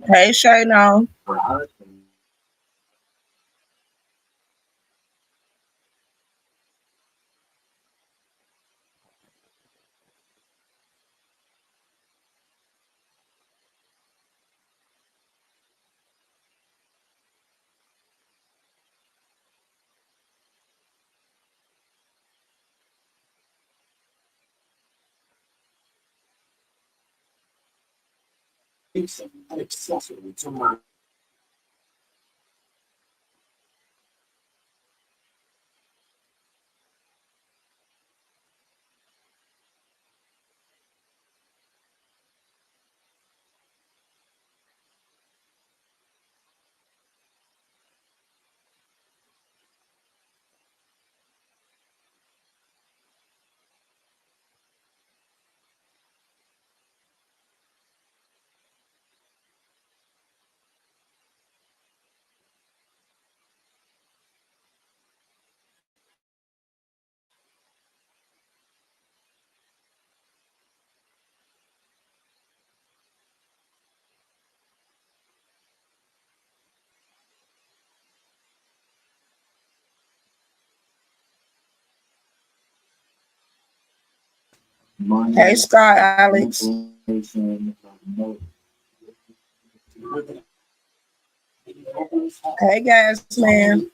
Hey, Shayno. Hey, Scott, Alex. Hey, guys, man.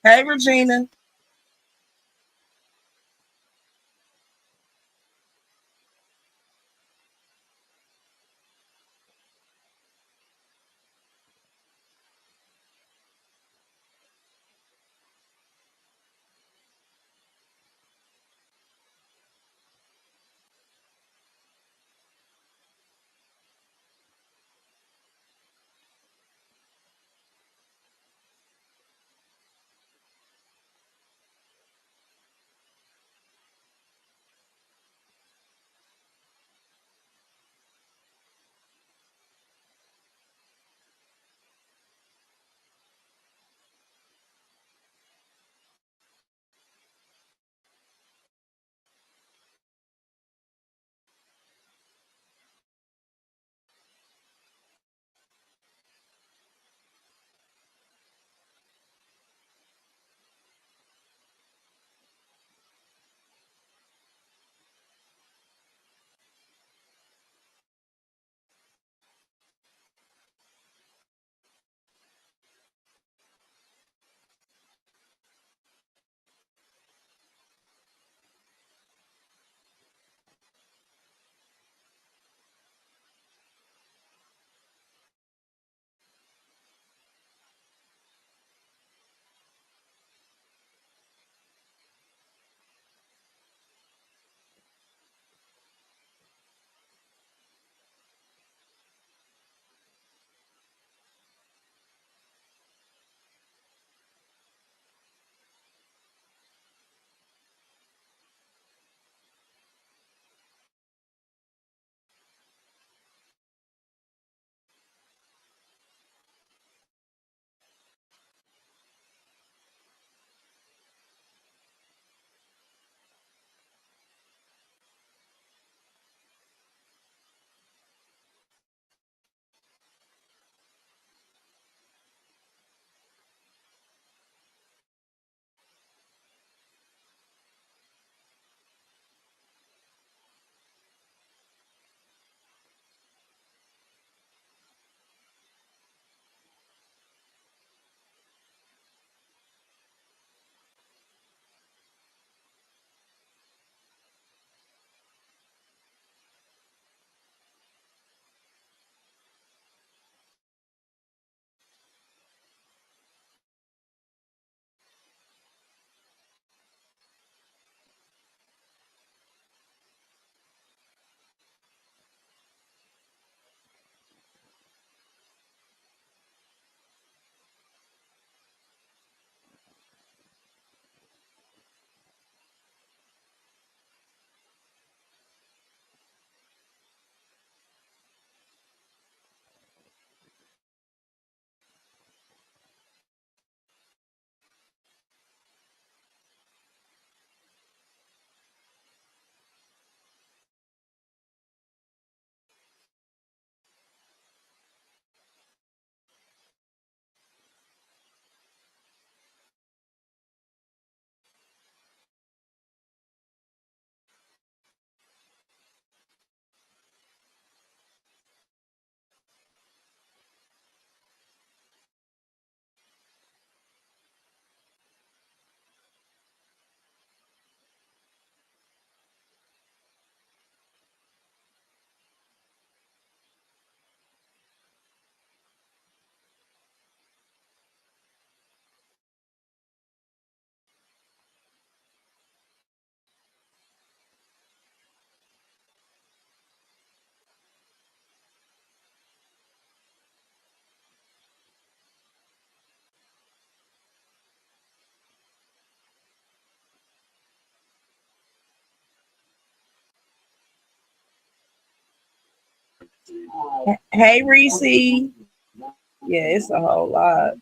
Hey, Regina. Hey, Reese. Yeah, it's a whole lot.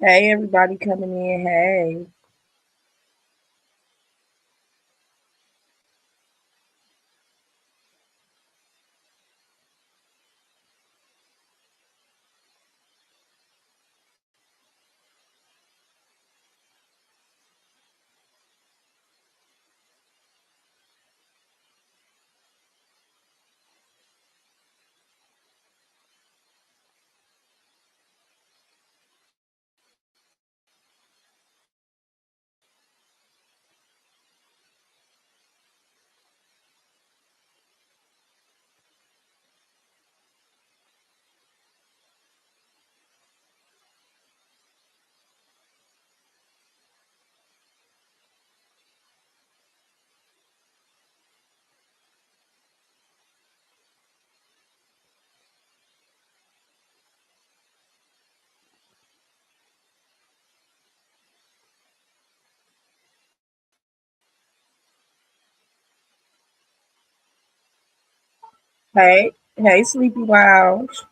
Hey, everybody coming in. Hey. Hey. Hey, Sleepy Lounge.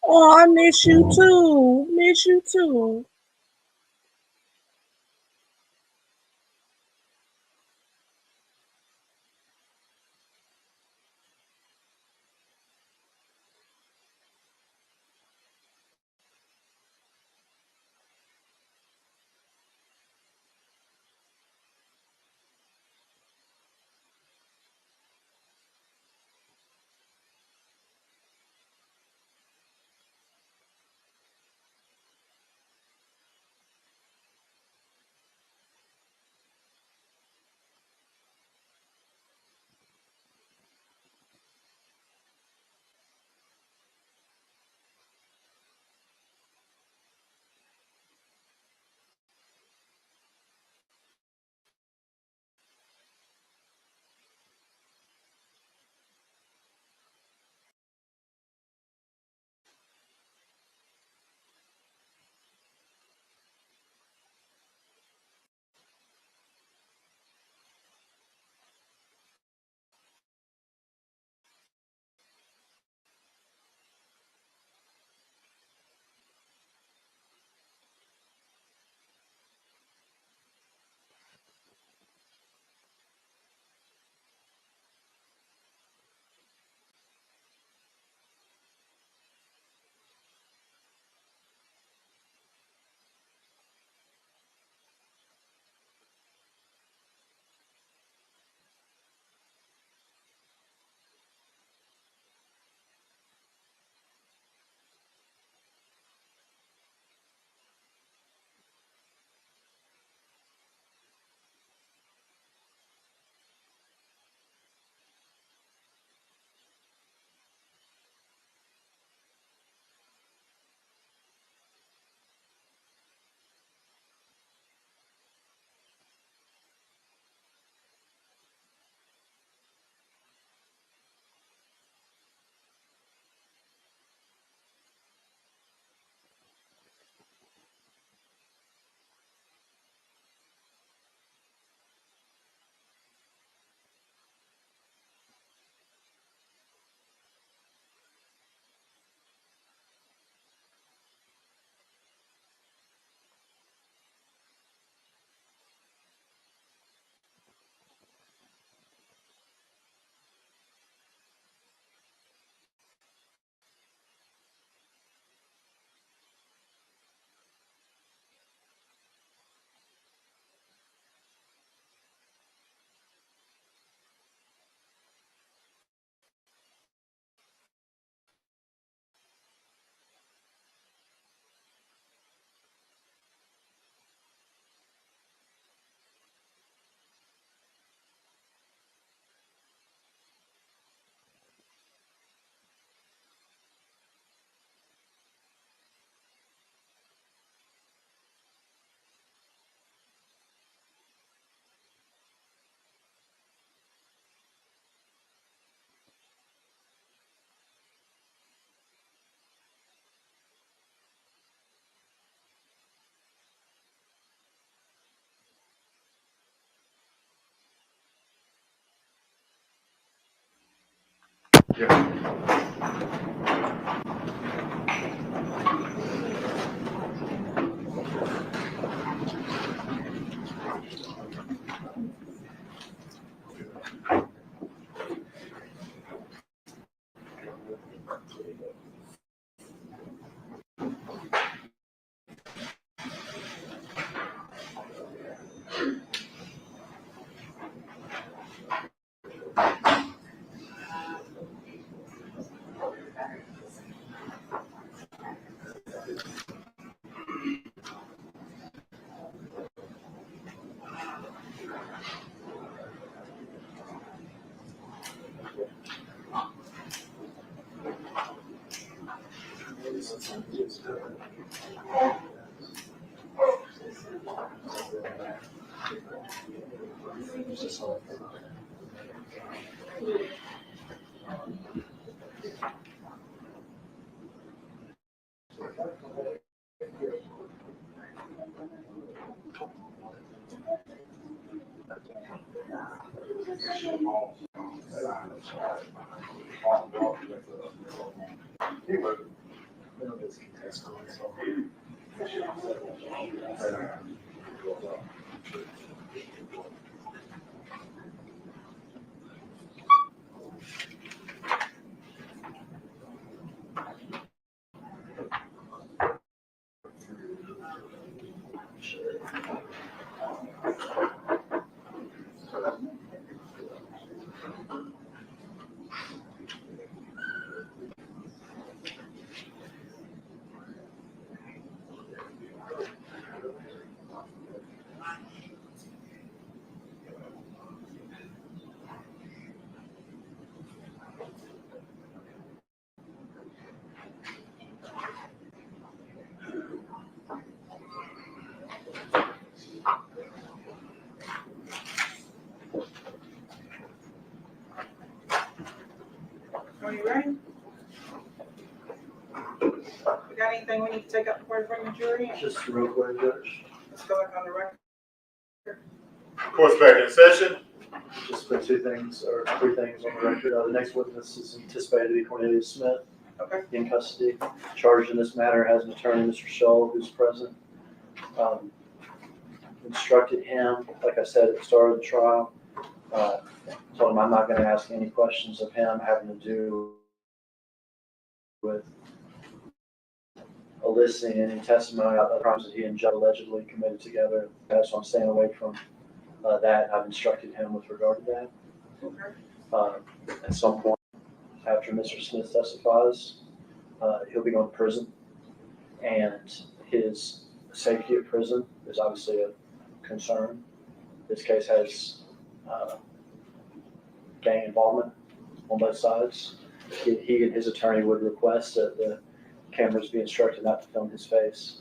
Oh, I miss you too. Miss you too. Are you ready? We got anything we need to take up before we bring the jury in? Just real quick, Judge. Let's go back on the record. Court's back in session. Just put 2 things or 3 things on the record. The next witness is anticipated to be Cornelius Smith. Okay. In custody. Charged in this matter has an attorney, Mr. Shull, who's present. Instructed him, like I said at the start of the trial, told him I'm not going to ask any questions of him having to do with eliciting any testimony about the crimes that he and Judd allegedly committed together. So I'm staying away from that. I've instructed him with regard to that. Okay. At some point after Mr. Smith testifies, he'll be going to prison, and his safety at prison is obviously a concern. This case has gang involvement on both sides. He and his attorney would request that the cameras be instructed not to film his face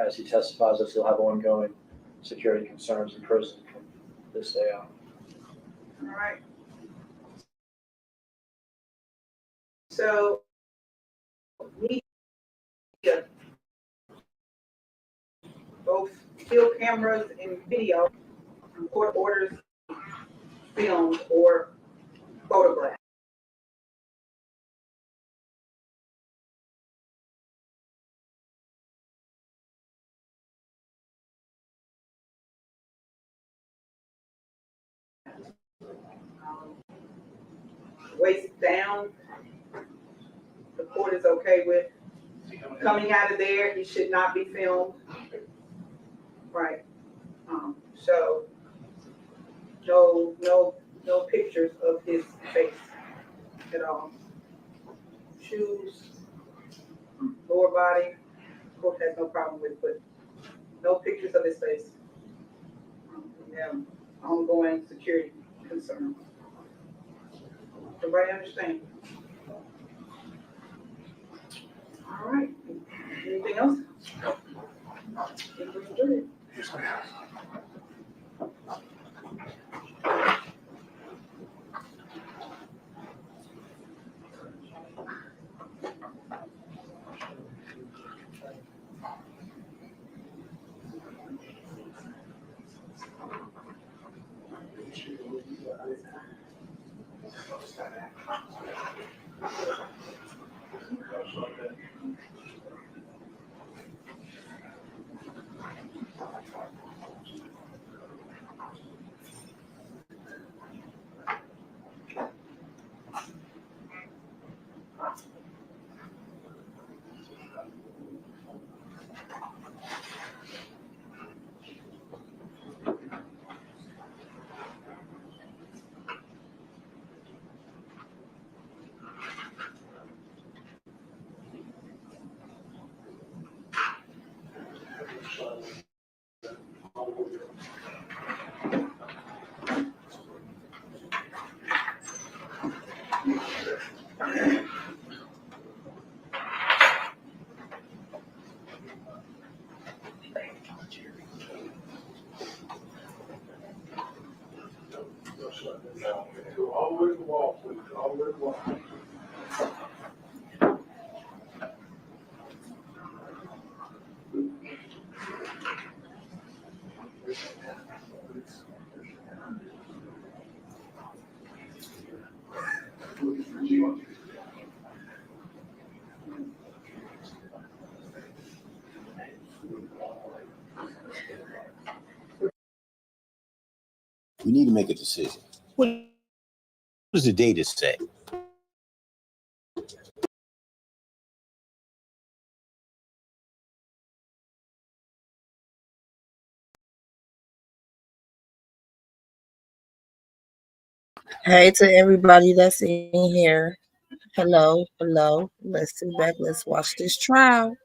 as he testifies, as he'll have ongoing security concerns in prison from this day on. All right. So, media, both still cameras and video, court orders filmed or photographed. Waist down, the court is okay with. Coming out of there, he should not be filmed. Right. So no pictures of his face at all. Shoes, lower body, court has no problem with, but no pictures of his face. We have ongoing security concerns. Everybody understand? All right. Anything else? Yes, ma'am. We need to make a decision. What does the data say? Hey to everybody that's in here. Hello, hello. Let's sit back. Let's watch this trial.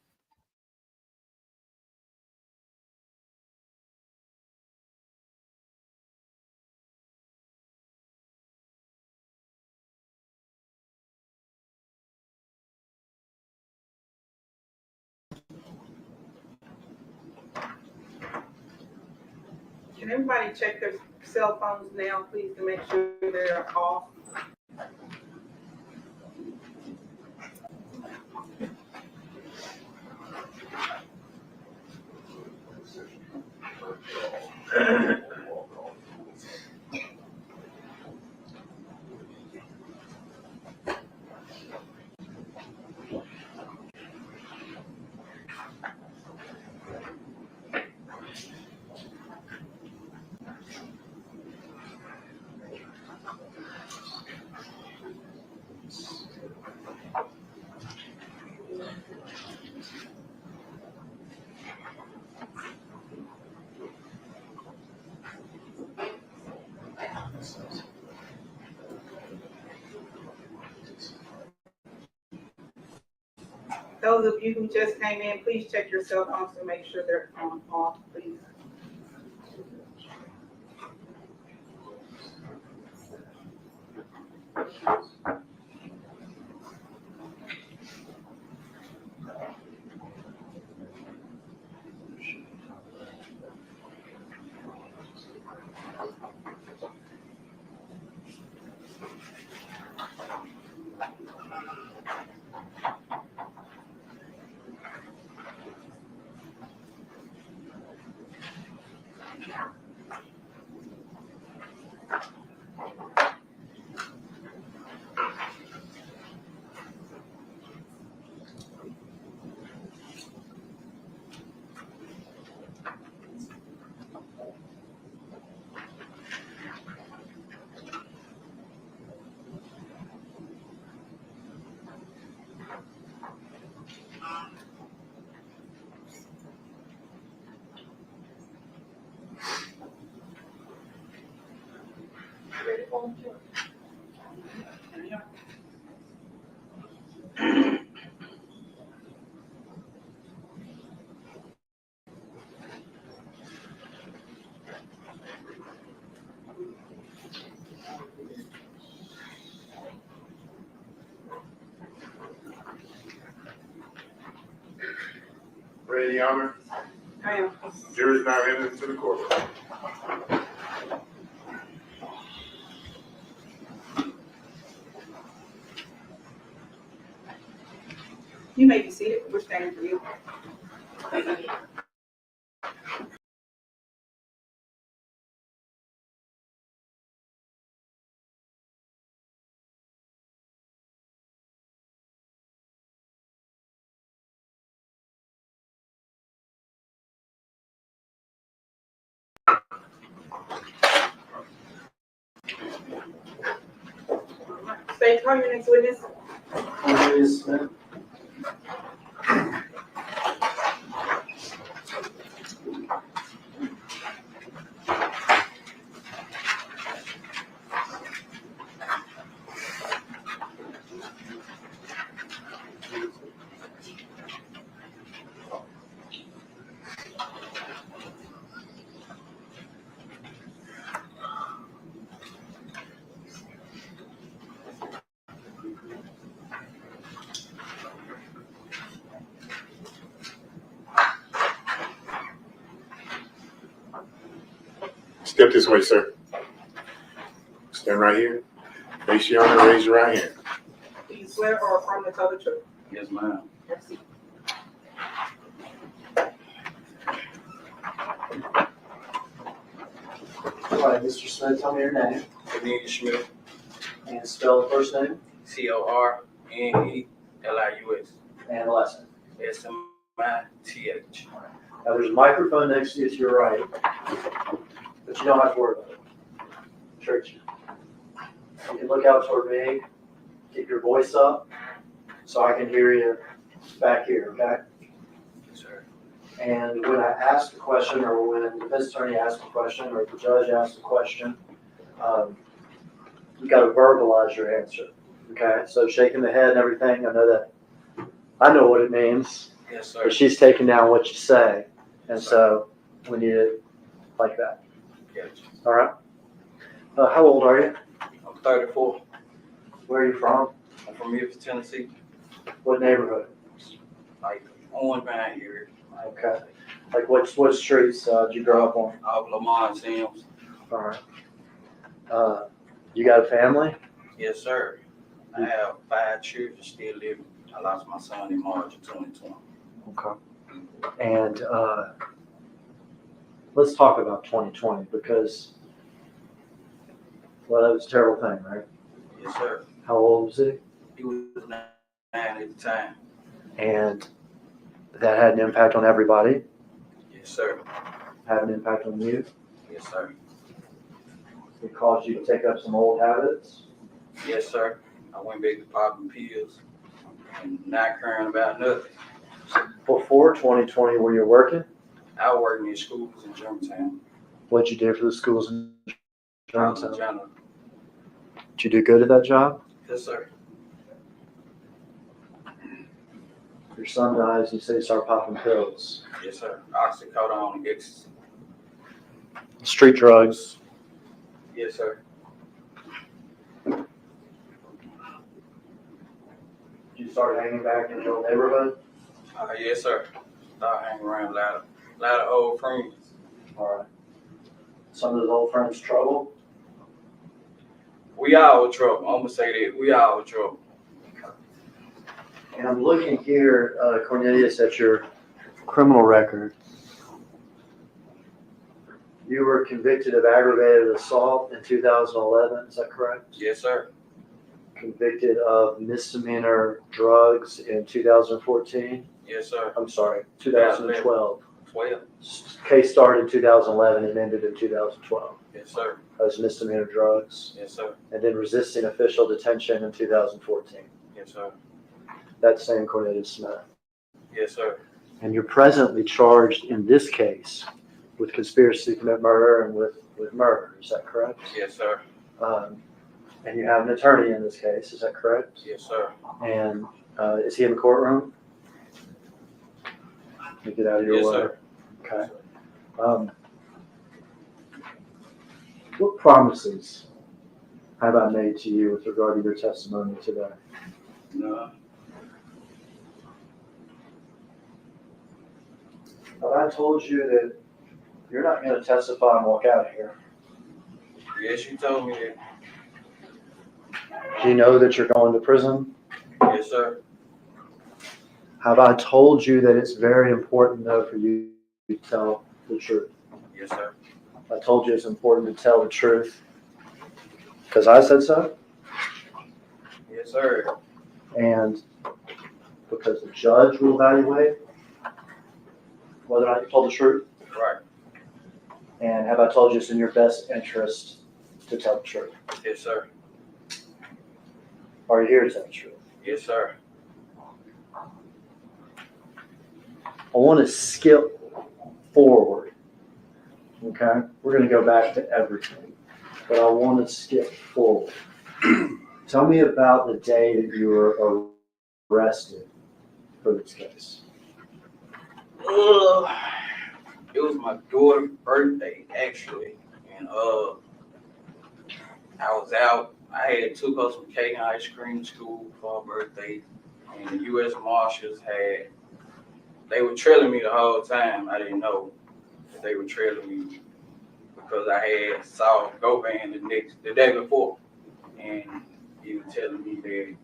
Can everybody check their cell phones now, please, to make sure they're off? Those of you who just came in, please check your cell phones to make sure they're off, please. Ready, Your Honor? I am. Jury's now entered into the courtroom. You may be seated. We're standing for you. call your next witness. Cornelius Smith. Step this way, sir. Stand right here. Face your honor, raise your right hand. Do you swear or affirm to tell the truth? Yes, ma'am. Have a seat. All right, Mr. Smith, tell me your name Cornelius Schmidt, and spell the first name Cornelius and the last name. Smith. Now, there's a microphone next to you to your right, but you don't have to worry about it. Church. You can look out toward me, keep your voice up, so I can hear you back here, okay? Yes, sir. And when I ask a question, or when the defense attorney asks a question, or the judge asks a question, you gotta verbalize your answer, okay? So shaking the head and everything, I know what it means, Yes, sir. but she's taking down what you say, and so we need it like that, Yes. all right? How old are you? I'm 34. Where are you from? I'm from Memphis, Tennessee. What neighborhood? Like on behind here. Okay. Like what streets did you grow up on? Off Lamar and Sims. All right. You got a family? Yes, sir. I have 5 children still living. I lost my son in March of 2020. Okay. And let's talk about 2020 because, well, that was a terrible thing, right? Yes, sir. How old was he? He was 9 at the time. And that had an impact on everybody, Yes, sir. had an impact on you. Yes, sir. It caused you to take up some old habits. Yes, sir. I went back to popping pills and not caring about nothing. Before 2020, were you working? I worked in schools in Germantown. What'd you do for the schools in I was a Germantown? janitor. Did you do good at that job? Yes, sir. Your son dies, you say you start popping pills. Yes, sir. Oxycodone and ecstasy. Street drugs. Yes, sir. Did you start hanging back in your neighborhood? Yes, sir. Start hanging around a lot of old friends. All right. Some of those old friends trouble? We all in trouble. I'm gonna say that. We all in trouble. And I'm looking here, Cornelius, at your criminal record. You were convicted of aggravated assault in 2011, is that correct? Yes, sir. Convicted of misdemeanor drugs in 2014? Yes, sir. I'm sorry, 2012. 12. Case started in 2011 and ended in 2012. Yes, sir. That was misdemeanor drugs. Yes, sir. And then resisting official detention in 2014. Yes, sir. That's same Cornelius Smith. Yes, sir. And you're presently charged in this case with conspiracy to commit murder and with murder. Is that correct? Yes, sir. And you have an attorney in this case. Is that correct? Yes, sir. And is he in the courtroom? Let me get out of your Yes, way. sir. Okay. What promises have I made to you with regard to your testimony today? No. Have I told you that you're not going to testify and walk out of here? Yes, you told me that. Do you know that you're going to prison? Yes, sir. Have I told you that it's very important, though, for you to tell the truth? Yes, sir. I told you it's important to tell the truth because I said so, Yes, sir. and because the judge will evaluate whether or not you told the truth. Right. And have I told you it's in your best interest to tell the truth? Yes, sir. Are you here to tell the truth? Yes, sir. I want to skip forward. Okay? We're going to go back to everything, but I want to skip forward. Tell me about the day that you were arrested for this case. It was my daughter's birthday, actually. And I was out. I had took her some cake and ice cream to school for her birthday. And the U.S. Marshals they were trailing me the whole time. I didn't know that they were trailing me because I had saw Govan the day before. And he was telling me that,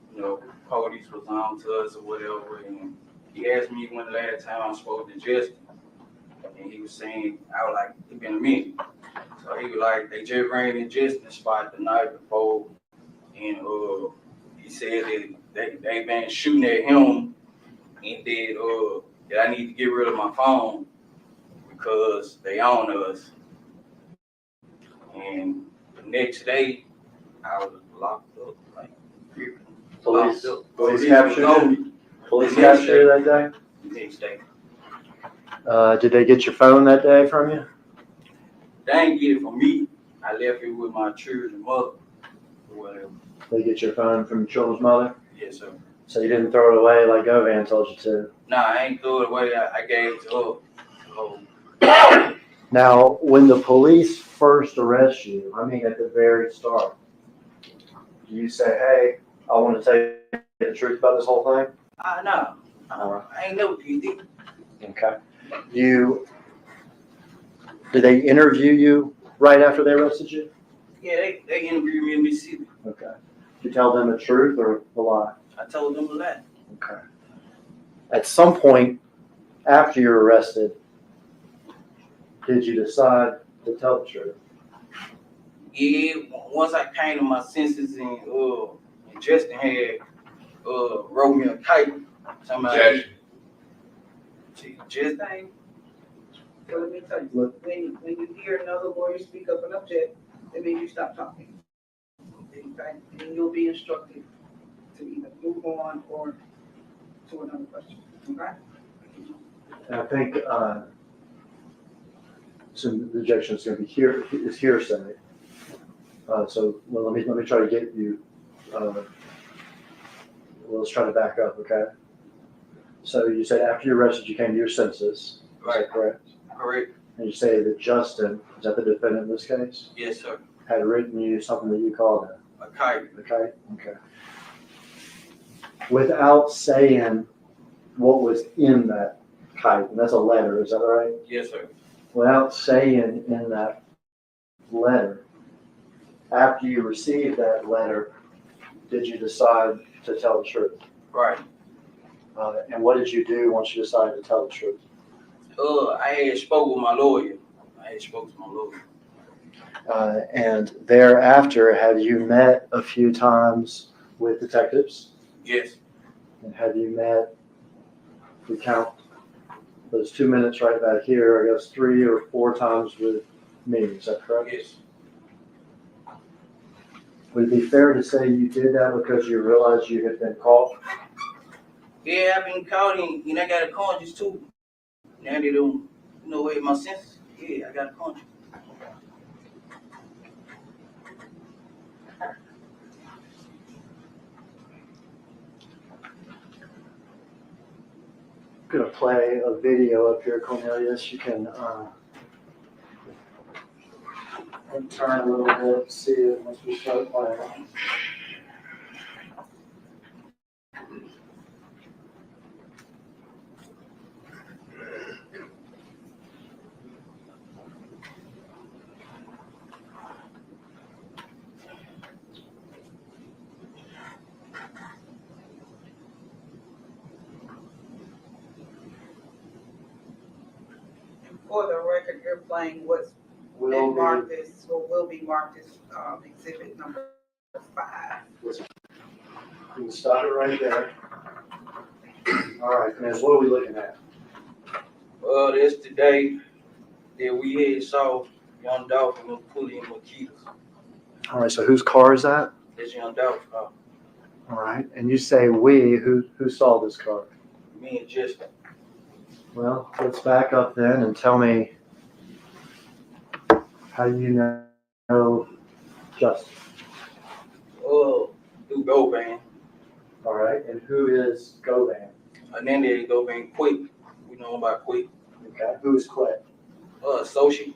police was on to us or whatever. And he asked me when the last time I spoke to Justin. And he was saying, I was like, it's been a minute. So he was like, they just ran in Justin's spot the night before. And he said that they been shooting at him and that I need to get rid of my phone because they own us. And the next day, I was locked up. Like, Police Police captured was on you? me Police captured you that day? the next day. Did they get your phone that day from you? They ain't get it from me. I left it with my children's mother or whatever. They get your phone from your children's mother? Yes, sir. So you didn't throw it away like Govan told you to? Nah, I ain't threw it away. I gave it to her. Now, when the police first arrest you, I mean at the very start, do you say, hey, I want to tell you the truth about this whole thing? No. I ain't never did it. Okay. Did they interview you right after they arrested you? Yeah, they interviewed me in Mississippi. Okay. Did you tell them the truth or the lie? I told them a lie. Okay. At some point after you're arrested, did you decide to tell the truth? Yeah, once I came to my senses and Justin had wrote me a kite. Somebody Justin. So let me tell you, when you hear another lawyer speak up and object, that means you stop talking. Okay? And you'll be instructed to either move on or to another question. Okay? And I think some objection is going to be is hearsay. So let me try to get you. Let's try to back up, okay? So you said after you arrested, you came to your senses. Is that correct? Correct. And you say that Justin, is that the defendant in this case, Yes, sir. had written you something that you called him. A kite. Okay. Okay. Without saying what was in that kite, and that's a letter, is that right? Yes, sir. Without saying in that letter, after you received that letter, did you decide to tell the truth? Right. And what did you do once you decided to tell the truth? I had spoke with my lawyer. And thereafter, have you met a few times with detectives? Yes. And have you met, if we count those 2 minutes right back here, I guess 3 or 4 times with me, is that correct? Yes. Would it be fair to say you did that because you realized you had been caught? Yeah, I've been caught and I got a conscience too. Now they don't with my senses. Yeah, I got a conscience. I'm going to play a video up here, Cornelius. You can turn a little bit, see it once we start playing. For the record, you're playing what's Will been be, marked as, or will be marked as exhibit number 5. you can stop it right there. All right, Cornelius, what are we looking at? That's the day that we had saw young Dolph and pulling Makitas. All right, so whose car is that? That's young Dolph's car. All right, and you say we, who saw this car? Me and Justin. Well, let's back up then and tell me how you know Justin. Do go van. All right, and who is Govan? Hernandez go van quick. We know about quick. Okay, who is Quet? Associate.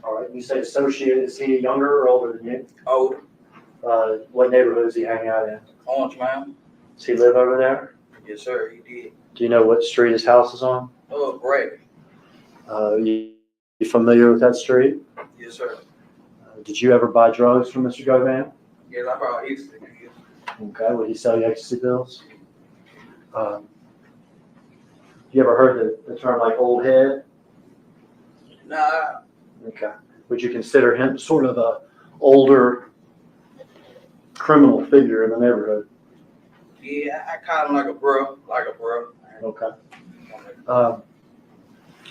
All right, you say associate, is he younger or older than you? Older. What neighborhood does he hang out in? Orange Mountain. Does he live over there? Yes, sir. He did. Do you know what street his house is on? Brad. You familiar with that street? Yes, sir. Did you ever buy drugs from Mr. Govan? Yes, I brought ecstasy. Okay, would he sell you ecstasy pills? You ever heard the term like old head? Nah. Okay. Would you consider him sort of a older criminal figure in the neighborhood? Yeah, I call him like a bro. Okay.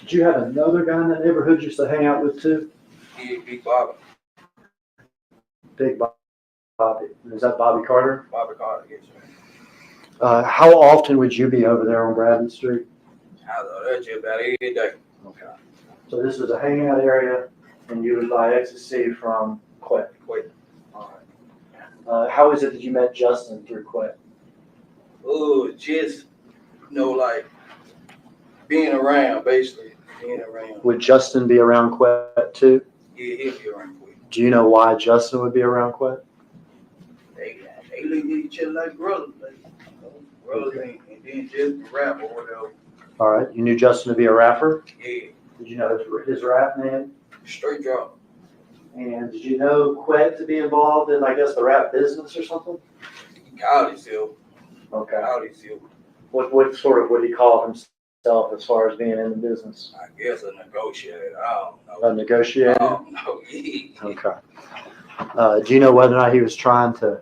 Did you have another guy in that neighborhood you used to hang out with too? Yeah, Big Bobby. Big Bobby. Is that Bobby Carter? Bobby Carter, yes, sir. How often would you be over there on Bradley Street? I know that's just about every day. Okay. So this was a hangout area, and you would buy ecstasy from Quet. Quick. All right. How is it that you met Justin through Quet? Just, like being around, basically. Being around. Would Justin be around Quet too? Yeah, he'll be around quick. Do you know why Justin would be around Quet? They look at each other like brothers. Brothers and then just rap or whatever. All right. You knew Justin to be a rapper? Yeah, Did you know his rap name? straight drop. And did you know Quet to be involved in, I guess, the rap business or something? He called himself. Okay. What? What sort of would he call himself as far as being in the business? I guess a negotiator. I don't know. A negotiator? I don't know. Yeah. Okay. Do you know whether or not he was trying to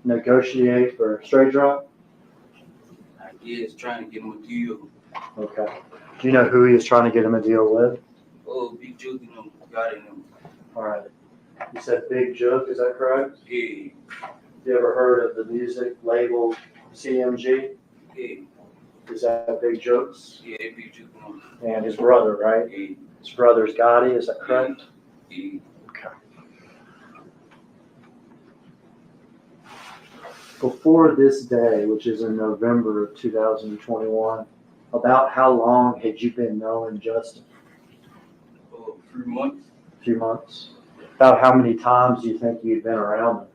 negotiate for straight drop? I guess trying to get him a deal. Okay. Do you know who he was trying to get him a deal with? Big Juke and them got in them. All right. You said Big Jook, is that correct? Yeah, You ever heard of the music label CMG? yeah, Is that Big Jokes? yeah, Big Juke and them. And his brother, right? Yeah, His brother's Gotti, is that correct? yeah. Okay. Before this day, which is in November of 2021, about how long had you been knowing Justin? 3 months. A few months. About how many times do you think you'd been around him?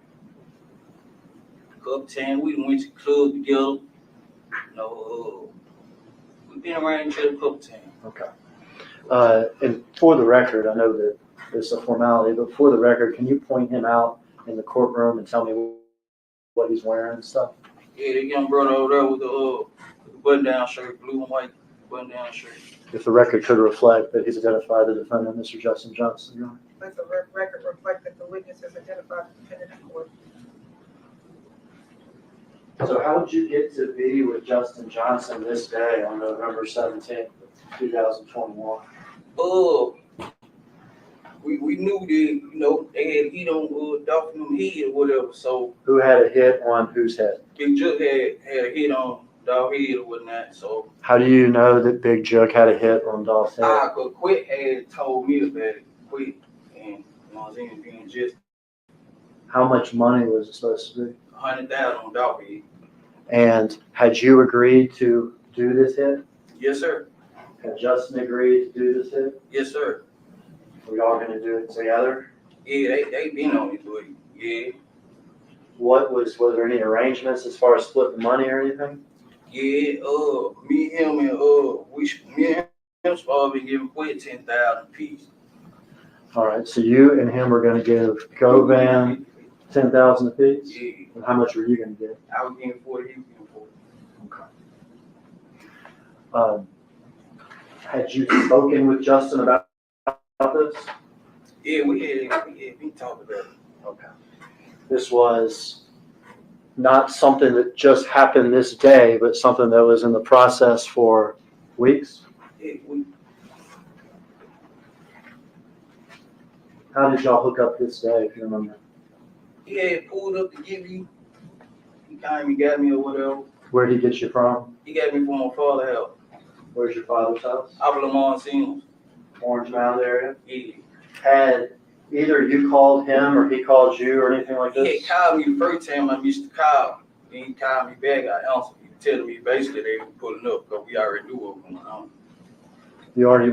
Cup 10, we went to club together. We've been around each other a couple times. Okay. And for the record, I know that it's a formality, but for the record, can you point him out in the courtroom and tell me what he's wearing and stuff? Yeah, the young brother over there with the button-down shirt, blue and white button-down shirt. If the record could reflect that he's identified the defendant, Mr. Justin Johnson. Your Honor. Let the record reflect that the witness has identified the defendant in court. So how did you get to be with Justin Johnson this day on November 17th, 2021? We knew that, they had hit on Dolph head or whatever, so Who had a hit on whose head? Big Juke had a hit on Dolph head or whatnot, so How do you know that Big Jook had a hit on Dolph's head? but Quick had told me about it, Quick, and I was in being just How much money was it supposed to be? 100,000 on Dolph head. And had you agreed to do this hit? Yes, sir. Had Justin agreed to do this hit? Yes, sir. We all going to do it together? Yeah, they been on it, but yeah. Was there any arrangements as far as splitting the money or anything? Yeah, me, him, and me and him supposed to be giving Quick 10,000 apiece. All right, so you and him were going to give Govan 10,000 apiece? Yeah, And how much were you going to give? I was getting 40, he was getting 40. Okay. Had you spoken with Justin about this? Yeah, we talked about it. Okay. This was not something that just happened this day, but something that was in the process for weeks? Yeah, How did y'all hook up this day, if you remember? he had pulled up to give you, he came and got me or whatever. Where'd he get you from? He got me from my father's house. Where's your father's house? Out of Lamar Sims. Orange Mound area? Yeah. Had either you called him or he called you or anything like He this? had called me the first time I missed the call. Then he called me back. I answered. He telling me basically they were pulling up because we already knew what was going on.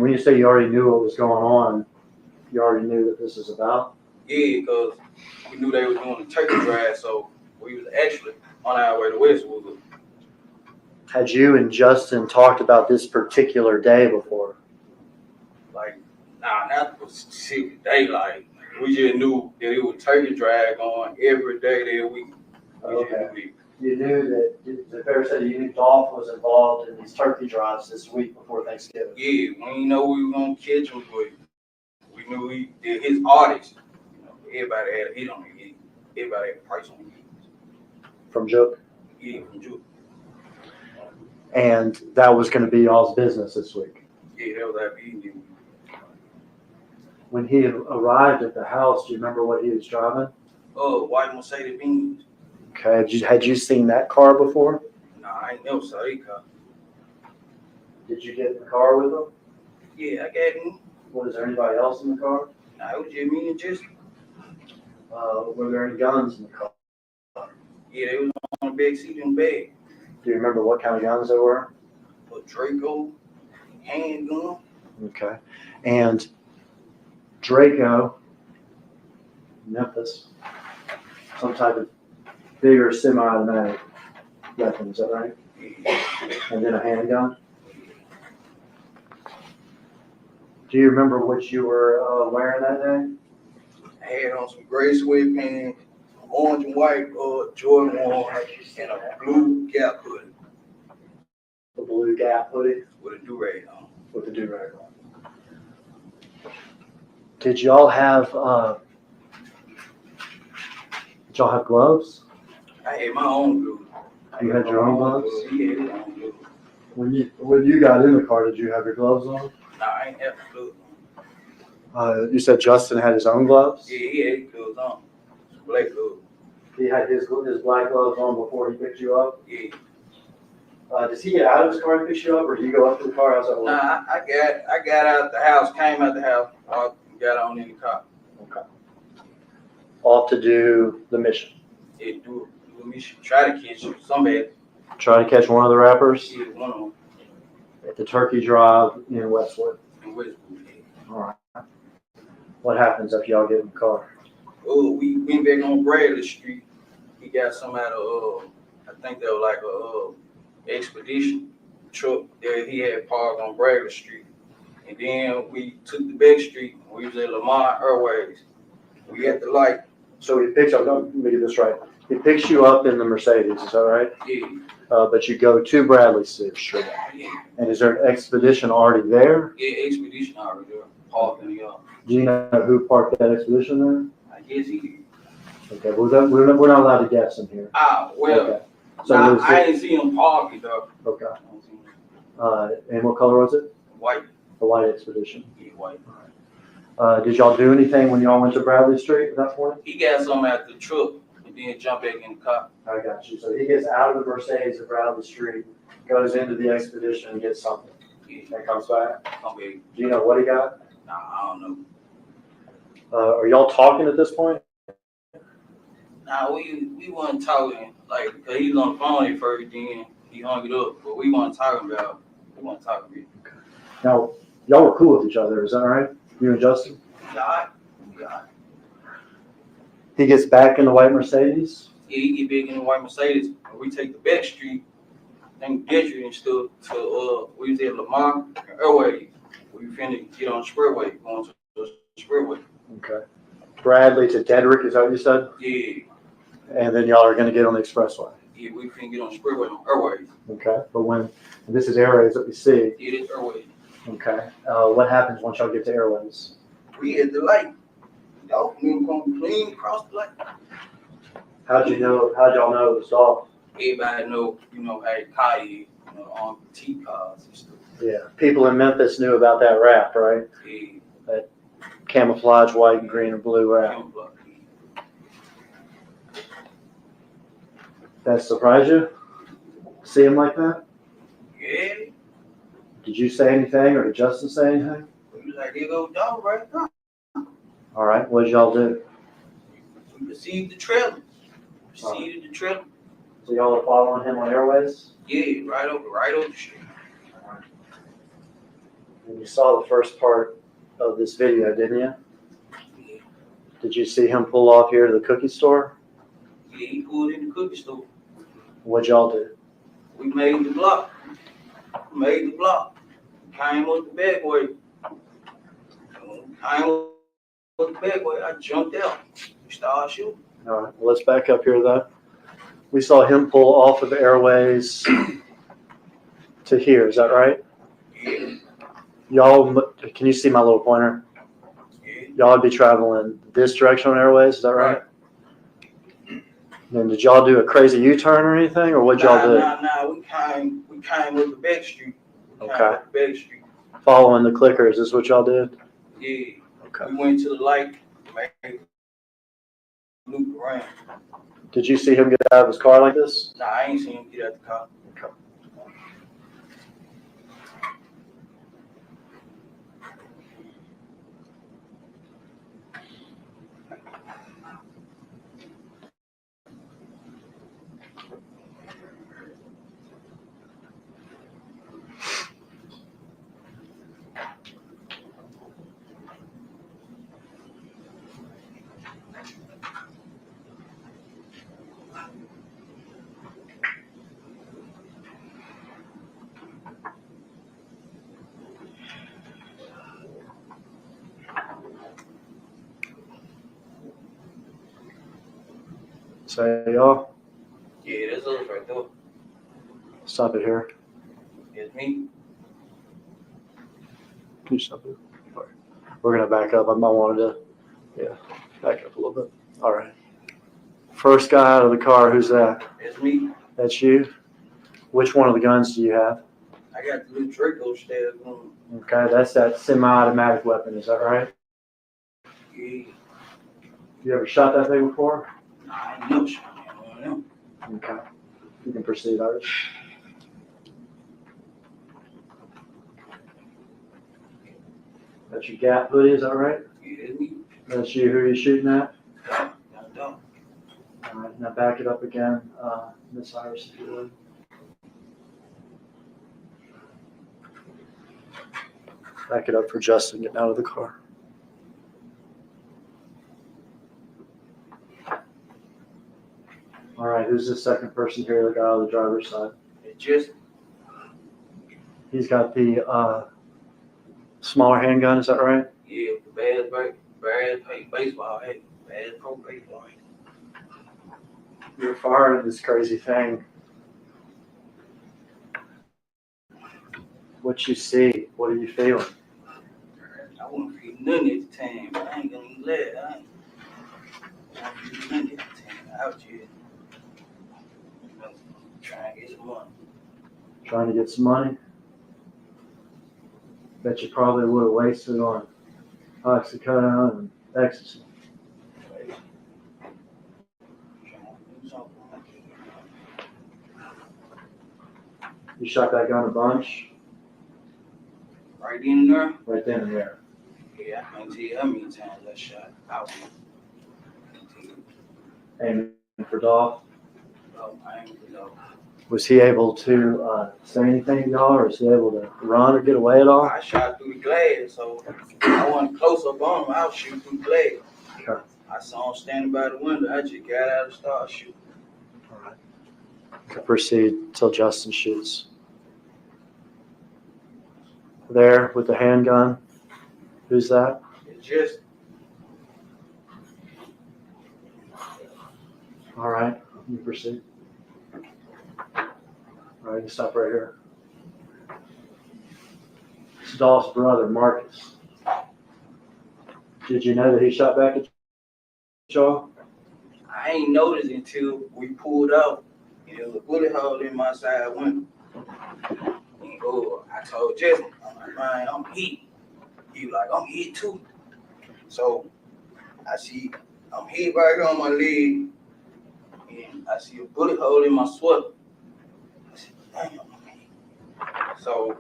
When you say you already knew what was going on, you already knew that this is about? Yeah, because we knew they were doing the turkey drive, so we was actually on our way to Westwood. Had you and Justin talked about this particular day before? Like, nah, not for specific day. Like, we just knew that it was turkey drive going every day that week. Okay. You knew that, the fair said you knew Dolph was involved in these turkey drives this week before Thanksgiving. Yeah, we didn't know we were gonna catch him, but we knew he did his artists. You know, everybody had a hit on it. Everybody had a price on it. From Joke? Yeah, from Juke. And that was going to be y'all's business this week. Yeah, that was our evening. When he arrived at the house, do you remember what he was driving? White Mercedes Benz. Okay. Had you seen that car before? Nah, I ain't never saw that car. Did you get in the car with him? Yeah, I got him. Was there anybody else in the car? Nah, it was just me and Justin. Were there any guns in the car? Yeah, they was on the back seat in the bag. Do you remember what kind of guns there were? A Draco, handgun. Okay. And Draco, Memphis, some type of bigger semi-automatic weapon, is that right? And then a handgun? Do you remember what you were wearing that day? I had on some gray sweatpants, orange and white Jordan 1, and a blue Gap hoodie The blue Gap hoodie with a do-rag on. with the do-rag on. Did y'all have gloves? I had my own glue. You had your own gloves? He had his own glue. When you got in the car, did you have your gloves on? Nah, I ain't have the glue. You said Justin had his own gloves? Yeah, he had his gloves on. Some black gloves. He had his black gloves on before he picked you up? Yeah. Does he get out of his car and pick you up, or do you go up to the car? How's that work? Nah, I got out the house, came out the house, got on in the car. Okay. Off to do the mission. Yeah, do a mission. Try to catch somebody. Try to catch one of the rappers Yeah, one of them at the Turkey Drive in Westwood. in Westwood. All right. What happens after y'all get in the car? Oh, we went back on Bradley Street. He got some out of I think they were like a expedition truck that he had parked on Bradley Street. And then we took the back street. We was at Lamar Airways. We at the light. So he picks up. Let me get this right. He picks you up in the Mercedes. Is that right? Yeah, But you go to Bradley Street. yeah, And is there an expedition already there? yeah. Expedition already there. Parked in the yard. Do you know who parked that expedition there? I guess he did. Okay, we're not allowed to guess in here. Well, Okay. So nah, it was I ain't seen him parking though. okay. And what color was it? White. The white expedition. Yeah, white. Did y'all do anything when y'all went to Bradley Street at that point? He got some out the truck and then jumped back in the car. I got you. So he gets out of the Mercedes at Bradley Street, goes into the expedition and gets something, Yeah, and comes back. come back. Do you know what he got? Nah, I don't know. Are y'all talking at this point? Nah, we wasn't talking, like, cause he was on the phone at first, then he hung it up, but we wasn't talking about, it. Now, y'all were cool with each other, is that right? You and Justin? Yeah, He gets back in the white Mercedes. he get big in the white Mercedes, and we take the back street, and get you and stuff to, we was at Lamar Airways. We finna get on the expressway, going to the expressway. Okay. Bradley to Dedrick, is that what you said? Yeah, And then y'all are going to get on the expressway. yeah, we finna get on the expressway on Airways. Okay. But when and this is Airways that we see. Yeah, this Airways. Okay. What happens once y'all get to Airways? We at the light. Y'all can come clean across the light. How'd y'all know it was Dolph? Everybody know, hey, Kai, on T cars and stuff. Yeah. People in Memphis knew about that rap, right? Yeah, Camouflage white and green and blue rap. camouflage. That surprised you? See him like that? Yeah. Did you say anything or did Justin say anything? We was like, there go dog right now. All right, what did y'all do? We received the trailer. Received the trailer. So y'all are following him on Airways? Yeah, right over the street. And you saw the first part of this video, didn't you? Yeah. Did you see him pull off here to the cookie store? Yeah, he pulled in the cookie store. What'd y'all do? We made the block. Came with the bad boy. I jumped out. We started shooting. All right, well, let's back up here though. We saw him pull off of Airways to here, is that right? Yeah, Y'all, can you see my little pointer? yeah. Y'all would be traveling this direction on Airways, is that right? And did y'all do a crazy U-turn or anything, or what'd y'all do? Nah. We came with the back street. Following the clickers is what y'all did? Yeah. Okay. We went to the light, made loop around. Did you see him get out of his car like this? Nah, I ain't seen him get out the car. Okay. So y'all, Yeah, that's us right there. stop it here. It's me. Can you stop it? All right. We're gonna back up. I wanted to, back up a little bit. All right. First guy out of the car, who's that? It's me. That's you? Which one of the guns do you have? I got the little Draco stab on. Okay, that's that semi-automatic weapon, is that right? Yeah. You ever shot that thing before? Nah, I ain't no shot on them. Okay. You can proceed, Irish. That's your Gap hoodie, is that right? Yeah, it's me. That's you. Who are you shooting at? I don't. All right, now back it up again, Miss Iris, if you would. Back it up for Justin getting out of the car. All right, who's the second person here that got out of the driver's side? It's just He's got the smaller handgun, is that right? yeah, bad baseball hat, bad pro baseball hat. You're firing this crazy thing. What you see? What are you feeling? I wouldn't feel nothing at the time, but I ain't gonna even let it. I won't feel nothing at the time. I was just, trying to get some money. Trying to get some money? Bet you probably would have wasted on oxycodone and ecstasy. Trying to do something. You shot that gun a bunch? Right in there? Right then and there. Yeah, I can't tell you how many times I shot out. Aiming for Dolph. I ain't know. Was he able to say anything to y'all, or was he able to run or get away at all? I shot through the glass, so I wasn't close up on him. I was shooting through the glass. Okay. I saw him standing by the window. I just got out and started shooting. All right. Proceed till Justin shoots. There with the handgun. Who's that? It's just All right. You proceed. All right, you stop right here. It's Dolph's brother, Marcus. Did you know that he shot back at y'all? I ain't noticed until we pulled out. And there was a bullet hole in my side window. And I told Justin, I'm like, man, I'm hit. He was like, I'm hit too. So I see I'm hit right here on my leg. and I see a bullet hole in my sweater. I said, damn. So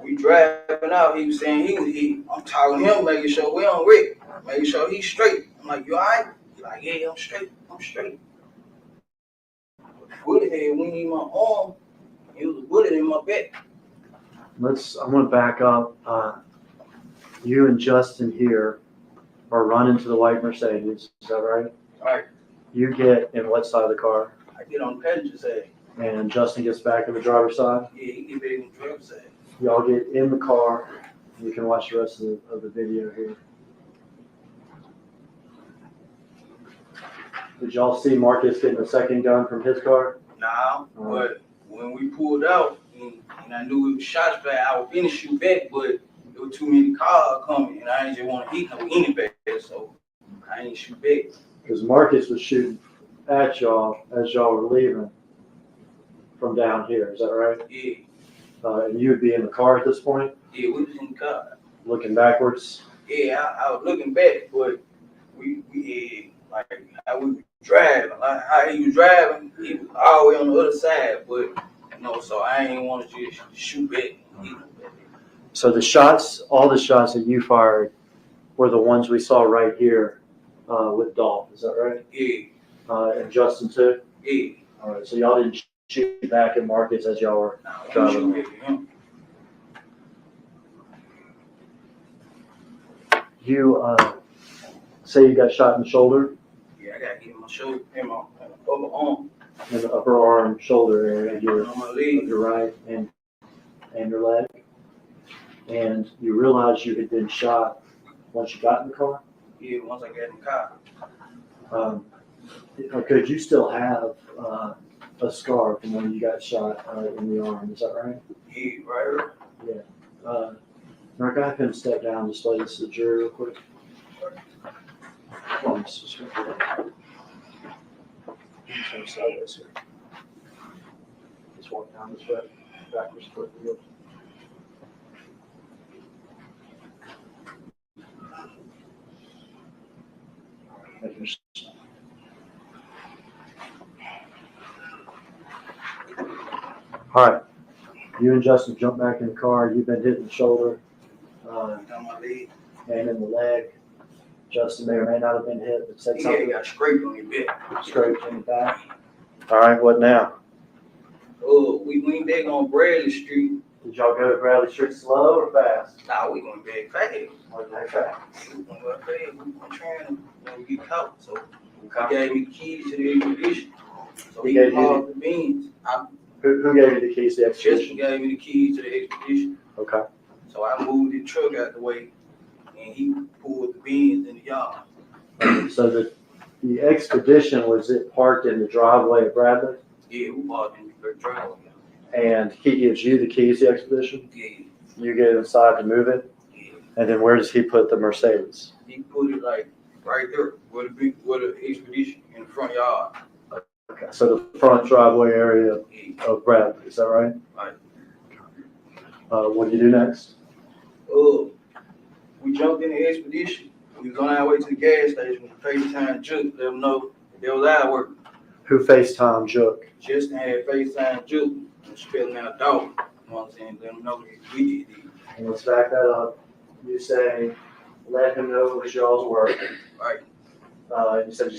we driving out, he was saying he was hit. I'm talking to him, making sure we on wreck, making sure he's straight. I'm like, you alright? He's like, yeah, I'm straight. But the bullet head went in my arm. It was a bullet in my back. I'm gonna back up. You and Justin here are running to the white Mercedes. Is that right? Right. You get in what side of the car? I get on the passenger side. And Justin gets back in the driver's side. Yeah, he get back on the driver's side. Y'all get in the car. You can watch the rest of the video here. Did y'all see Marcus getting a second gun from his car? Nah, but when we pulled out and I knew it was shots back, I was finna shoot back, but there were too many cars coming and I didn't just want to hit no anybody, so I didn't shoot back. Because Marcus was shooting at y'all as y'all were leaving from down here. Is that right? Yeah, And you would be in the car at this point, yeah, we was in the car. looking backwards. Yeah, I was looking back, but we had, like, how we were driving, like how he was driving, he was all the way on the other side, but, you know, so I ain't want to just shoot back and hit him back. So all the shots that you fired were the ones we saw right here with Dolph. Is that right? Yeah, And Justin too? yeah. All right, so y'all didn't shoot back at Marcus as y'all were Nah, I driving. shoot back at him. You say you got shot in the shoulder, Yeah, I got hit in my shoulder, in my upper arm, in the upper arm, shoulder area of on my leg. your right and your leg, and you realized you had been shot once you got in the car. Yeah, once I got in the car. Could you still have a scar from when you got shot in the arm? Is that right? Yeah, right here. Mark, I have him step down and display this to the jury real quick. Come on, Mr. Smith. Turn sideways here. Just walk down this way, backwards toward the wheel. Thank you, Mr. Smith. All right, you and Justin jump back in the car. You've been hit in the shoulder On my leg. and in the leg. Justin may or may not have been hit, but said Yeah, something. got scraped on your back. Scraped in the back. All right, what now? Oh, we went back on Bradley Street. Did y'all go to Bradley Street slow or fast? Nah, we went back fast. Okay, fast. We went back fast. We were trying to get caught. So he gave me the keys to the expedition. So He he gave you called the beans. Who gave you the keys to the Justin expedition? gave me the keys to the expedition. Okay. So I moved the truck out the way and he pulled the beans in the yard. So the expedition, was it parked in the driveway of Bradley? Yeah, we walked in the driveway. And he gives you the keys to the expedition? Yeah, You get inside to move it? yeah. And then where does he put the Mercedes? He put it like right there where the expedition in the front yard. Okay, so the front driveway area Yeah. of Bradley, is that right? Right. What do you do next? We jumped in the expedition. We was on our way to the gas station with the FaceTime Juke, let them know that was our work. Who FaceTime Jook? Justin had FaceTime Juke and spelling out dog. You know what I'm saying? Let them know that we did it. And let's back that up. You say, let him know it was y'all's work. Right. You said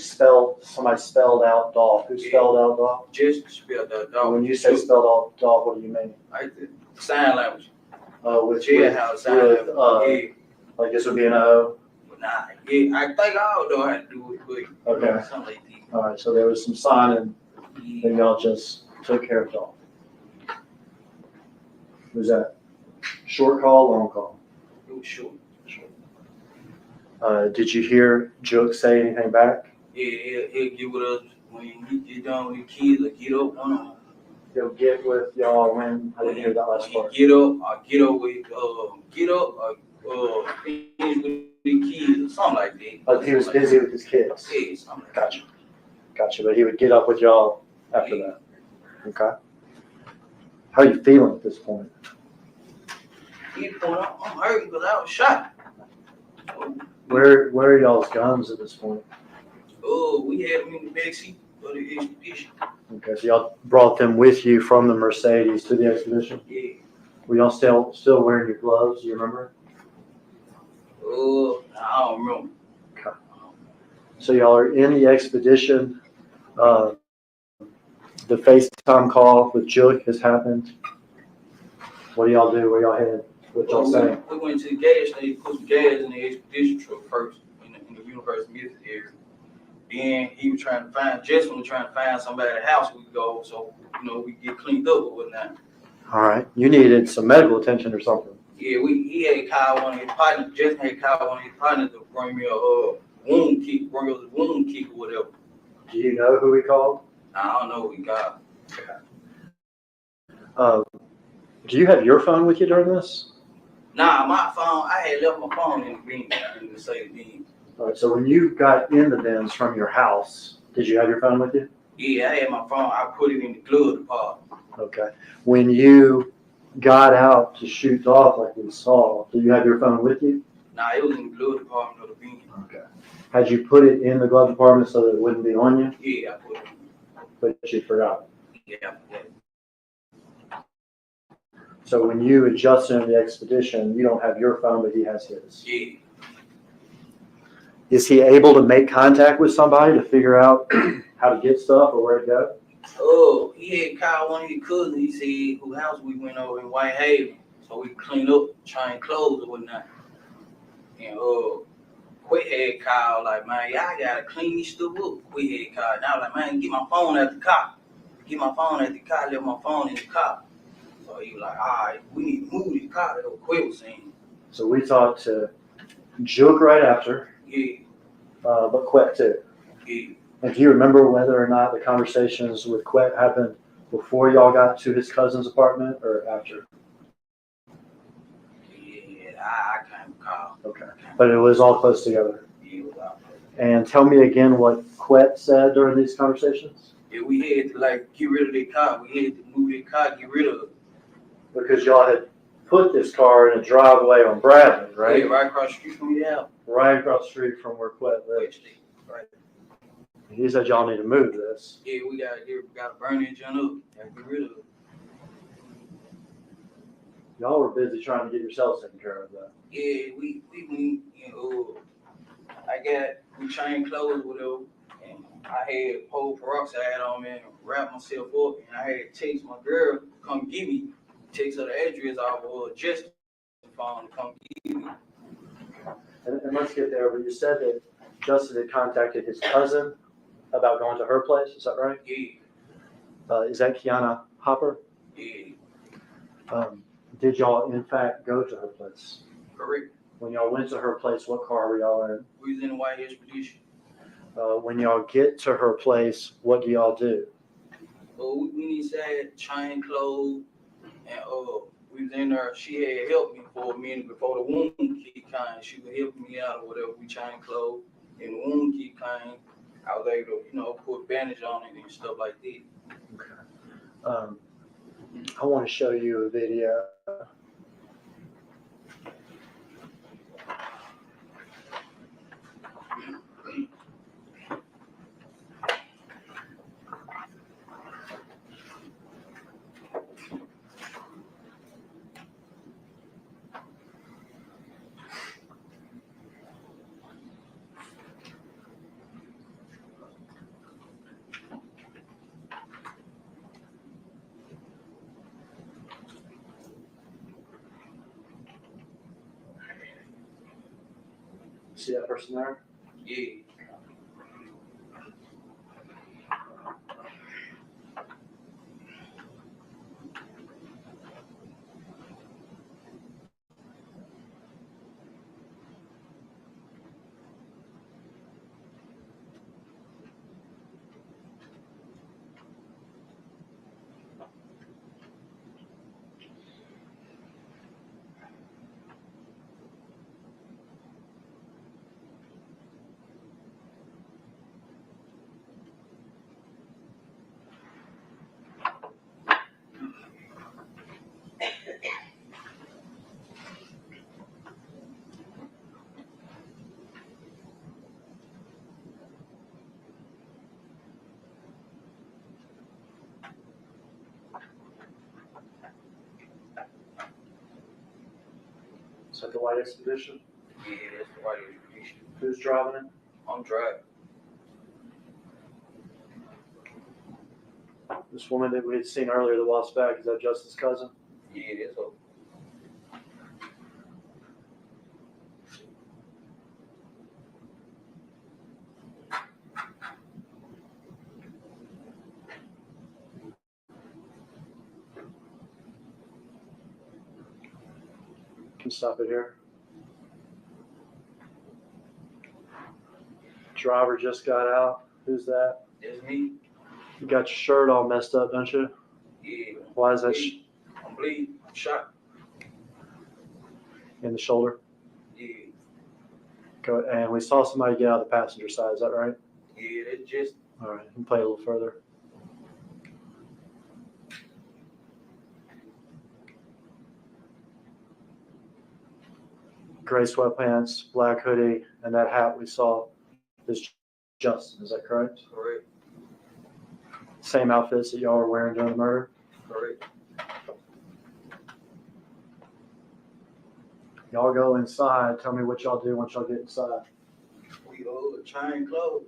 somebody spelled out Dolph. Who spelled out Dolph? Justin spelled out dog. When you say Juke, spelled out Dolph, what do you mean? right there. Sign language. With Jailhouse sign with, language. Yeah. like this would be an O. But nah, yeah, I think I don't know how to do it, but Okay. something like that. All right, so there was some signing, Yeah. and y'all just took care of Dolph. Was that short call, long call? It was short. Did you hear Jook say anything back? Yeah, he'll get with us when he get done with the kids, or get up on them. He'll get with y'all when, I didn't hear that last part. Get up, or get up with, finish with the kids, or something like that. But he was busy with his kids. Yeah, something like that. Gotcha, but he would get up with y'all after that. Okay. How are you feeling at this point? He point out, I'm hurt because I was shot. Where are y'all's guns at this point? Oh, we had them in the back seat. for the expedition. Okay, so y'all brought them with you from the Mercedes to the expedition? Yeah. Were y'all still wearing your gloves? Do you remember? I don't remember. Okay. So y'all are in the expedition. The FaceTime call with Julik has happened. What do y'all do? Where y'all headed? What y'all saying? We went to the gas station, put some gas in the expedition truck first in the University Music area. Then he was trying to find, Justin was trying to find somebody at the house we could go, so, we get cleaned up or whatnot. All right. You needed some medical attention or something. Yeah, he had called one of his partners, Justin had called one of his partners to bring me a wound kit, bring us a wound kit or whatever. Do you know who he called? I don't know who he called. Do you have your phone with you during this? Nah, my phone, I had left my phone in the bin, in the Mercedes bin. All right. So when you got in the bins from your house, did you have your phone with you? Yeah, I had my phone, I put it in the glove department. Okay. When you got out to shoot off like we saw, do you have your phone with you? Nah, it was in the glove department of the bin. Okay. Had you put it in the glove compartment so that it wouldn't be on you? Yeah, I put it But you forgot. in. Yeah. So when you and Justin in the expedition, you don't have your phone, but he has his. Yeah. Is he able to make contact with somebody to figure out how to get stuff or where to go? Oh, he had called one of his cousins. He said whose house we went over in Whitehaven, so we cleaned up, change clothes or whatnot. And Quit had called like, man, y'all gotta clean this stuff up. Quit had called. And I was like, man, get my phone out the car. Get my phone at the car. Left my phone in the car. So he was like, all right, we need to move this car. That's what Quit was saying. So we talked to Jook right after, Yeah. but Quet too. Yeah. And do you remember whether or not the conversations with Quet happened before y'all got to his cousin's apartment or after? Yeah, I can't recall. Okay. But it was all close together. Yeah, it was all close. And tell me again what Quet said during these conversations. Yeah, we had to like get rid of the car. We had to move the car, get rid of it. Because y'all had put this car in a driveway on Bradley, right? Yeah, right across the street from the house. Right across the street from where Quet lived. Right. He said y'all need to move this. Yeah, we gotta burn it, junk up. Gotta get rid of it. Y'all were busy trying to get yourselves taken care of though. Yeah, we went, we changed clothes with her, and I had pole peroxide on me and wrapped myself up, and I had to text my girl to come get me, text her the address off of her Justin phone to come get me. And let's get there, but you said that Justin had contacted his cousin about going to her place, is that right? Yeah, Is that Kiana Hopper? yeah, Did y'all in fact go to her place? correct. When y'all went to her place, what car were y'all in? We was in the White Expedition. When y'all get to her place, what do y'all do? So we decided to change clothes, and we was in there. She had helped me for a minute before the wound kit came. She was helping me out or whatever. We changed clothes, and the wound kit came. I was able to, put a bandage on it and stuff like that. I want to show you a video. See that person there? Yeah. Is that the white expedition? Yeah, that's the white expedition. Who's driving it? I'm driving. This woman that we had seen earlier that walks back, is that Justin's cousin? Yeah, that's her. Can stop it here. Driver just got out. Who's that? That's me. You got your shirt all messed up, don't you? Yeah. Why is that I'm bleeding. I'm shot. in the shoulder? Yeah. Go, and we saw somebody get out of the passenger side. Is that right? Yeah, that's just. All right. And play a little further. Gray sweatpants, black hoodie, and that hat we saw is Justin. Is that correct? Correct. Same outfits that y'all were wearing during the murder? Correct. Y'all go inside. Tell me what y'all do once y'all get inside. We change clothes.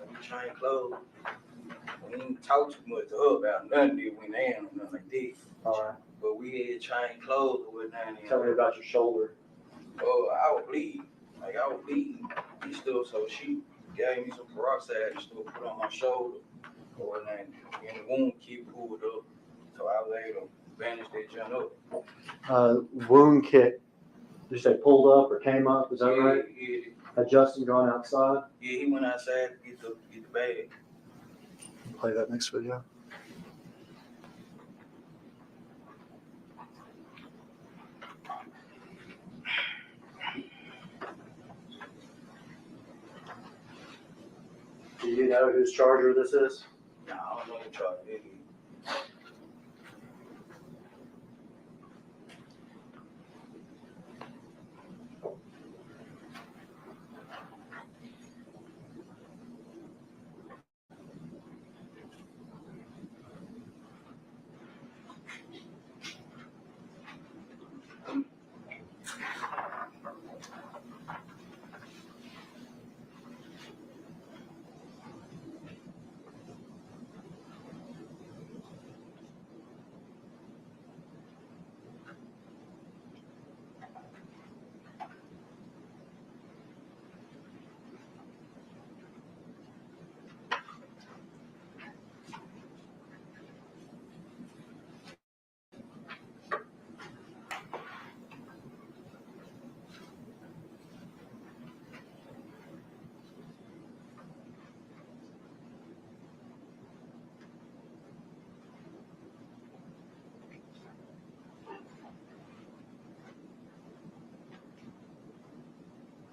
We change clothes. We didn't talk too much to her about nothing. Did we now? Nothing like this. All right. But we had change clothes with nothing. Tell me about your shoulder. Oh, I was bleeding. Like I was bleeding and stuff. So she gave me some peroxide and stuff, put on my shoulder or nothing. And the wound keep pulled up. So I was able to bandage that junk up. Wound kit. Did you say pulled up or came up? Is that Yeah, right? Yeah, Had Justin gone outside? yeah, he went outside to get the bag. Play that next video. Do you know whose charger this is? Nah, I don't know the charge.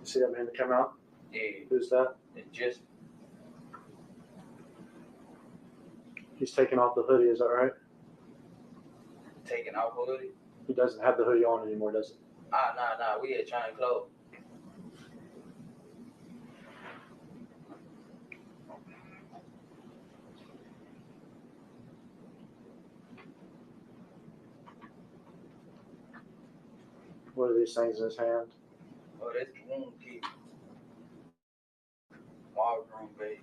You see that man that came out? Yeah, Who's that? it just He's taking off the hoodie, is that right? taking off hoodie. He doesn't have the hoodie on anymore, does he? Nah, we had change clothes. What are these things in his hand? Oh, that's the wound kit. Walgreens, baby.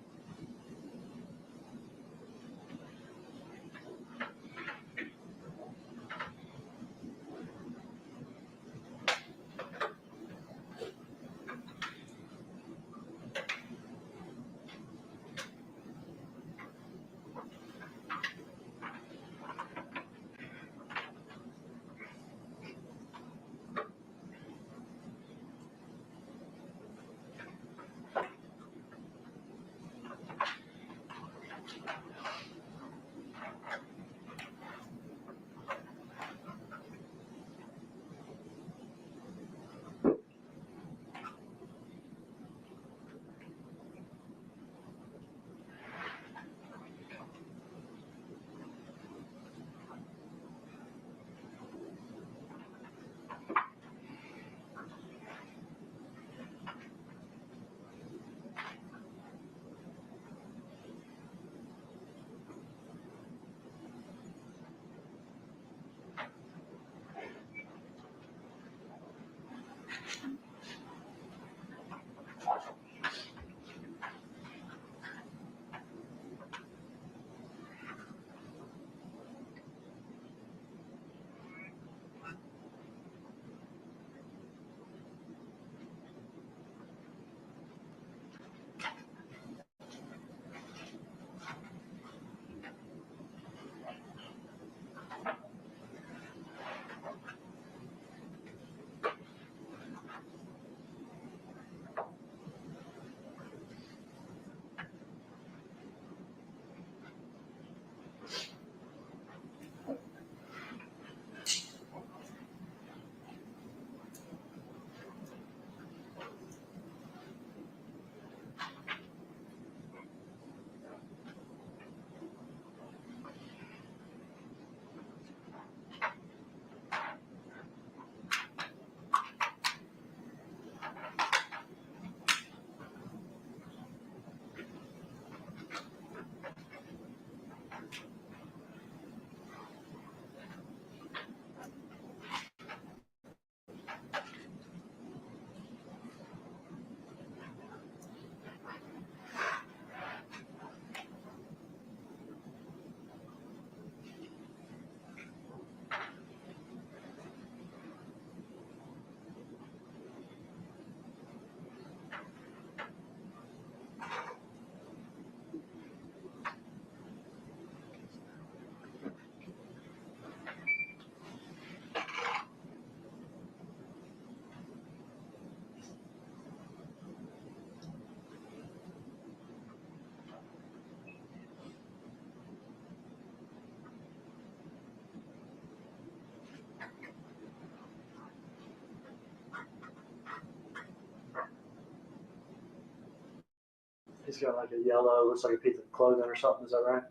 He's got like a yellow, looks like a piece of clothing or something. Is that right?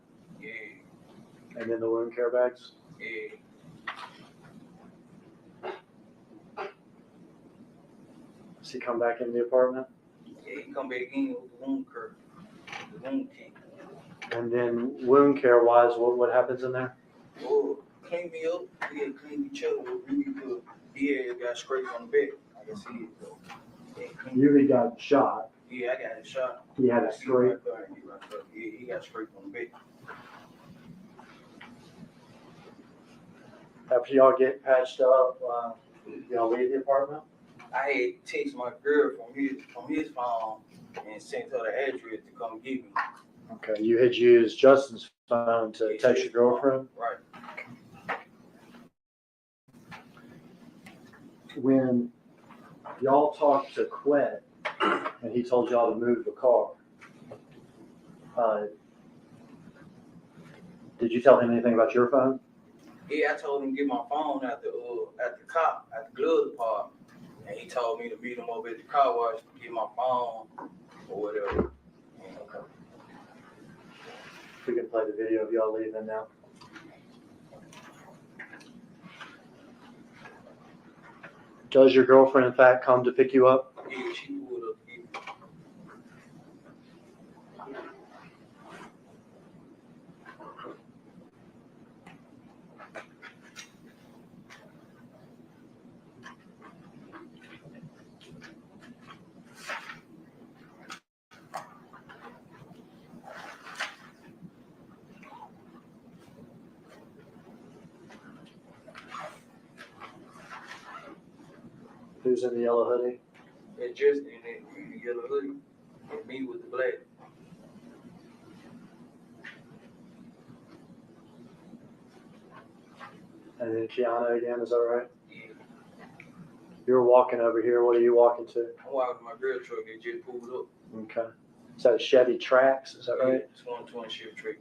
Yeah, And then the wound care bags. yeah. Does he come back in the apartment? Yeah, he come back in with the wound curve, the wound kit. And then wound care wise, what happens in there? Oh, clean me up. We had cleaned each other really good. He had got scraped on the back. I can see it though. Yeah, You got shot. yeah, I got a shot. He had a I see scrape. right there, he right there. Yeah, he got scraped on the back. After y'all get patched up, y'all leave the apartment? I had text my girl from his phone and sent her the address to come get me. Okay, you had used Justin's phone to text your girlfriend? Right. When y'all talked to Quet and he told y'all to move the car, did you tell him anything about your phone? Yeah, I told him to get my phone at the glove department. And he told me to meet him over at the car wash to get my phone or whatever. Okay. We can play the video of y'all leaving now. Does your girlfriend, in fact, come to pick you up? Yeah, she pulled up. Who's in the yellow hoodie? It's just in the yellow hoodie. And me with the black. And then Kiana again, is that right? Yeah. You're walking over here. What are you walking to? I'm walking my girl truck that just pulled up. Okay. Is that a Chevy Trax? Is that right? Yeah, it's 120 shift truck.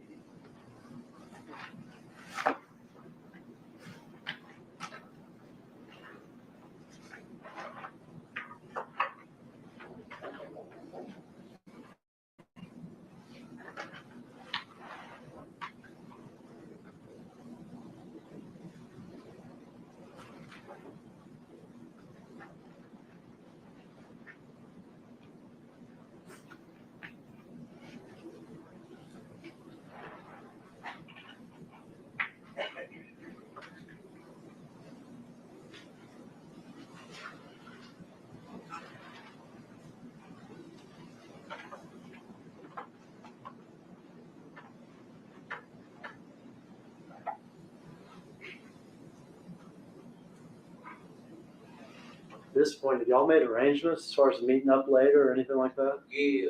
At this point, have y'all made arrangements as far as meeting up later or anything like that? Yeah,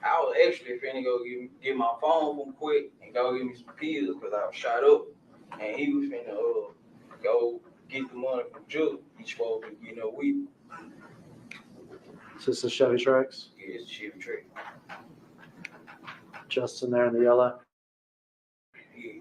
I was actually finna go get my phone from Quick and go get me some pills because I was shot up. And he was finna go get the money from Julie. He supposed to, we Is this the Chevy Trax? yeah, it's a Chevy truck. Justin there in the yellow? Yeah.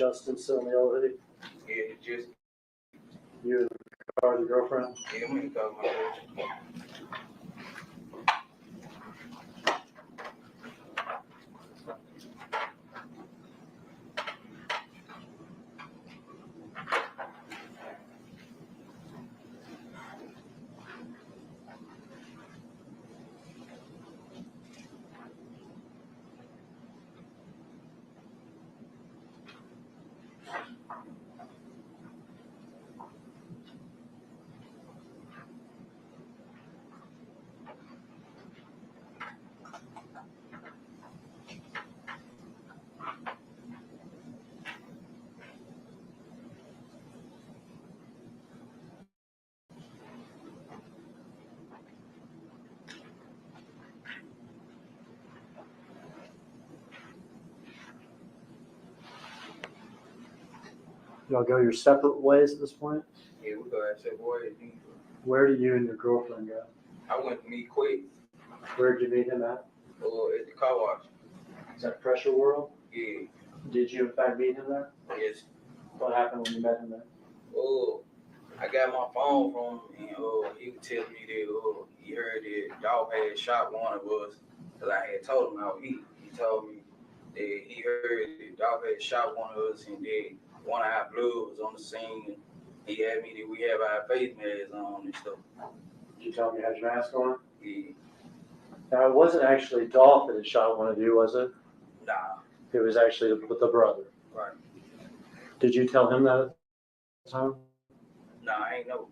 Justin still in the elevator? Yeah, just, You in the car with your girlfriend? yeah, I'm gonna call my coach. Y'all go your separate ways at this point? Yeah, we go and say, boy, Where do you and your girlfriend go? I went to meet quick, Where'd you meet him at? at the car wash. Is that Pressure World? Yeah, Did you in fact meet him there? yes. What happened when you met him there? I got my phone from him, and he was telling me that he heard that Dolph had shot one of us, because I had told him how he told me that he heard that Dolph had shot one of us, and that one of our blood was on the scene. And he had me that we have our face masks on and stuff. Did you tell him you had your mask on? Yeah, Now, it wasn't actually Dolph that had shot one of you, was it? nah, It was actually the brother. right. Did you tell him that at the time? Nah, I ain't know.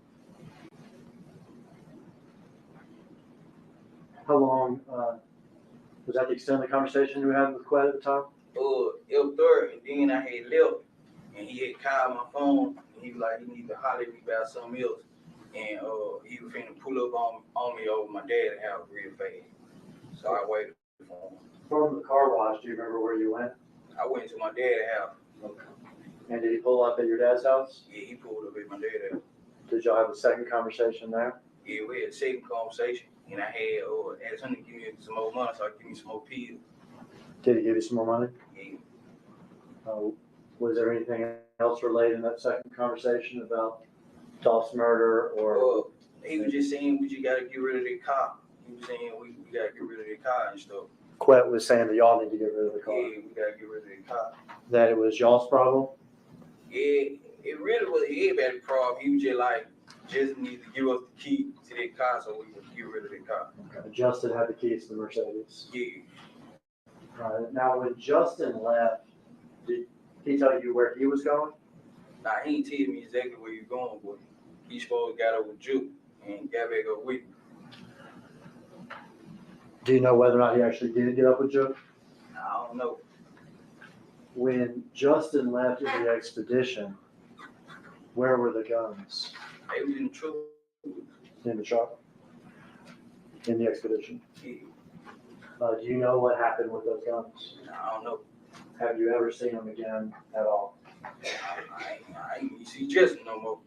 How long, was that the extent of the conversation you were having with Quet at the time? It was third, and then I had left, and he had called my phone, and he was like, he need to holler at me about something else, and he was finna pull up on me over my dad's house real fast, so I waited for him. From the car wash, do you remember where you went? I went to my dad's house. And did he pull up at your dad's house? Yeah, he pulled up at my dad's house. Did y'all have a second conversation there? Yeah, we had a second conversation, and I had asked him to give me some more money, so I give me some more pills. Did he give you some more money? Yeah. Was there anything else related in that second conversation about Dolph's murder or? He was just saying we just gotta get rid of the car. He was saying we gotta get rid of the car and stuff. Quet was saying that y'all need to get rid of the car. Yeah, we gotta get rid of the car. That it was y'all's problem? Yeah, it really was everybody's problem. He was just need to give us the key to that car so we can get rid of the car. Okay. Justin had the keys to the Mercedes. Yeah. Now, when Justin left, did he tell you where he was going? Nah, he ain't tell me exactly where he's going, but he supposed to got up with Juke and got back up with me. Do you know whether or not he actually did get up with Joe? I don't know. When Justin left in the expedition, where were the guns? They was in the truck. In the truck? In the expedition? Yeah. Do you know what happened with those guns? I don't know. Have you ever seen them again at all? I ain't see Justin no more.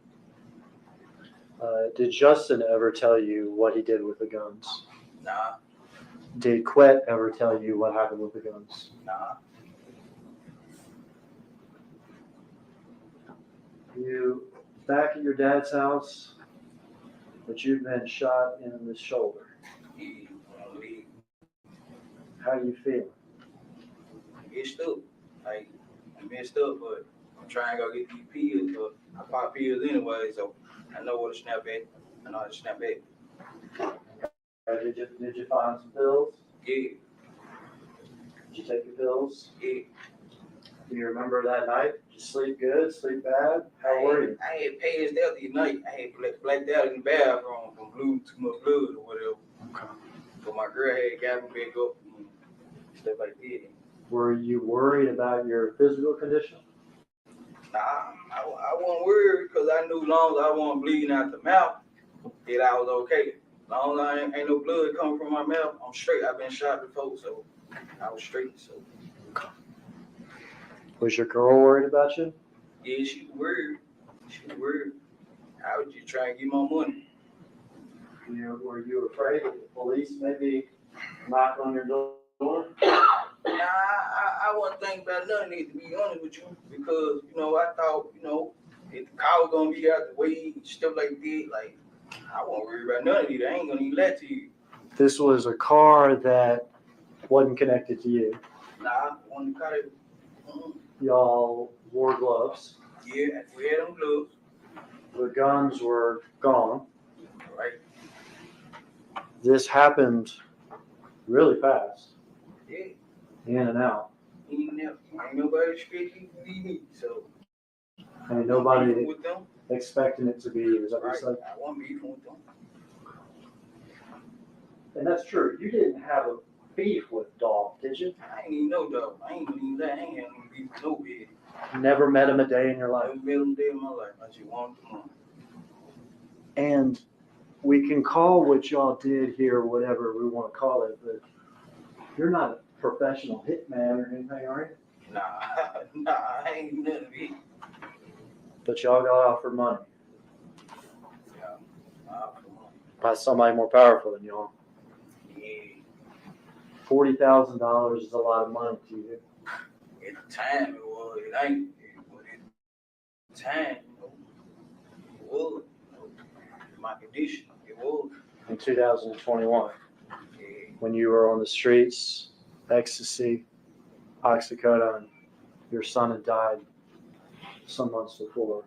Did Justin ever tell you what he did with the guns? Nah, Did Quet ever tell you what happened with the guns? nah. You back at your dad's house, but you've been shot in the shoulder. He wanna leave. How do you feel? Messed up. Like, I'm messed up, but I'm trying to go get these pills, but I pop pills anyway, so I know where to snap at. I know how to snap at. Did you find some pills? Yeah, Did you take your pills? yeah. Do you remember that night? Did you sleep good? Sleep bad? How were you? I had passed out the night. I had blacked out in the bathroom from losing too much blood or whatever. Okay. But my girl had got me back up and stuff like that. Were you worried about your physical condition? Nah, I wasn't worried because I knew long as I wasn't bleeding out the mouth that I was okay. Long as I ain't no blood coming from my mouth, I'm straight. I've been shot before, so I was straight. So Was your girl worried about you? yeah, she was worried. She was worried. I was just trying to get my money. Were you afraid that the police maybe knocked on your door? Nah, I wasn't think about none of it, to be honest with you, because, I thought, if the car was gonna be out the way, stuff like that, like, I won't worry about none of it. I ain't gonna even lie to you. This was a car that wasn't connected to you. Nah, when the car, Y'all wore gloves. yeah, we had them gloves, The guns were gone. right? This happened really fast, Yeah, in and out. ain't nobody expecting to be me, so. And I'm nobody beefing with them, expecting it to be you. Is that what right? you said? I wasn't beefing with them. And that's true. You didn't have a beef with Dolph, did you? I ain't even know dog. I ain't even that. I ain't had no beef with nobody. Never met him a day in your life. Never met him a day in my life. I just wanted the money. And we can call what y'all did here whatever we want to call it, but you're not a professional hitman or anything, are you? Nah, I ain't none of it. But y'all got offered money Yeah, for money. by somebody more powerful than y'all. Yeah, $40,000 is a lot of money to you. at the time it was. It ain't. But at the time, it was. My condition, it was. In 2021, Yeah, when you were on the streets, ecstasy, oxycodone, your son had died some months before.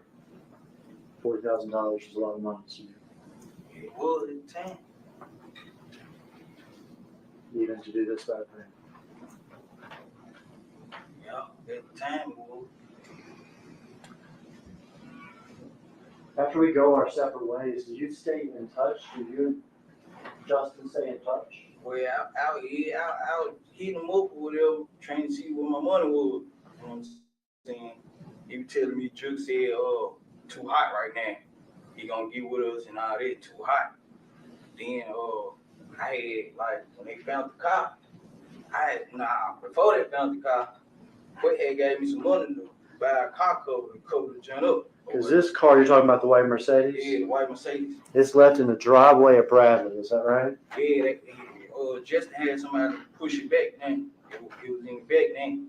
$40,000 is a lot of money to you, it was at the time. even to do this bad thing. Yeah, at the time it was. After we go our separate ways, do you stay in touch? Do you and Justin stay in touch? Well, I was hitting them up or whatever, trying to see what my money was. You know what I'm saying? He was telling me, Juke said, too hot right now. He gonna get with us and all that, too hot. Then, I had, like, when they found the car, before they found the car, Quay had gave me some money to buy a car cover to cover the joint up. Because this car, you're talking about the white Mercedes? Yeah, the white Mercedes. It's left in the driveway of Bradley, is that right? Yeah, Justin had somebody to push it back then. It was in the back then.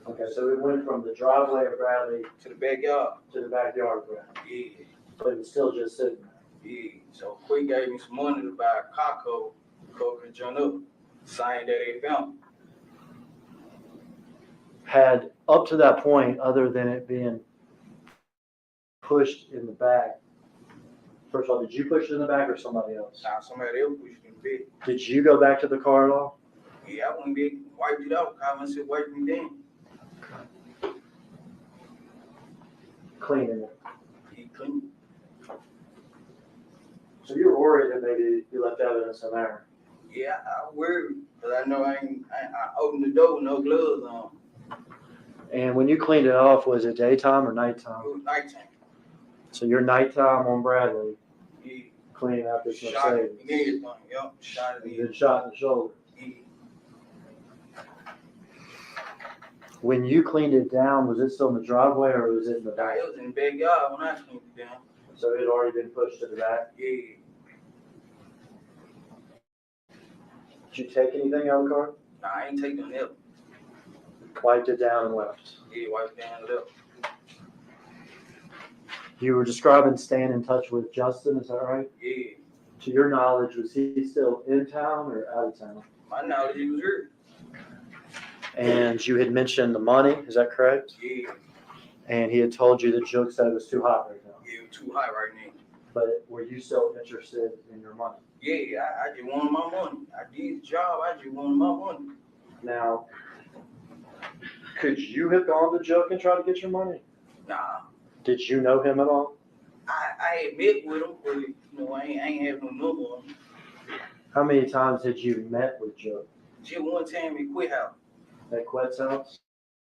Okay, so it went from the driveway of Bradley To the backyard. to the backyard of Bradley. Yeah, But it was still just sitting there. yeah. So Quick gave me some money to buy a car cover the joint up. Saying that they found it. Had up to that point, other than it being pushed in the back, first of all, did you push it in the back or somebody else? Now somebody else pushed it in the back. Did you go back to the car at all? Yeah, I went back, wiped it out. I said, wipe me down. Cleaning it. He couldn't. So you were worried that maybe you left evidence in there. Yeah, I worried. Because I know I opened the door with no gloves on. And when you cleaned it off, was it daytime or nighttime? It was nighttime. So your nighttime on Bradley, Yeah. cleaning out this Shot it Mercedes. and everything. Yup, shot it And in. been shot in the shoulder. Yeah. When you cleaned it down, was it still in the driveway or was it in the Nah, back? it was in the backyard when I cleaned it down. So it had already been pushed to the back. Yeah. Did you take anything out of the car? Nah, I ain't taking it. Wiped it down and left. Yeah, wiped down and left. You were describing staying in touch with Justin, is that right? Yeah. To your knowledge, was he still in town or out of town? My knowledge, he was here. And you had mentioned the money, is that correct? Yeah. And he had told you that Joke said it was too hot right now. Yeah, it was too hot right now. But were you still interested in your money? Yeah, I just wanted my money. I did the job, I just wanted my money. Now, could you have gone to Joke and tried to get your money? Nah. Did you know him at all? I had met with him, but I ain't have no number on him. How many times had you met with Joke? Just one time he quit out. At Quet's house?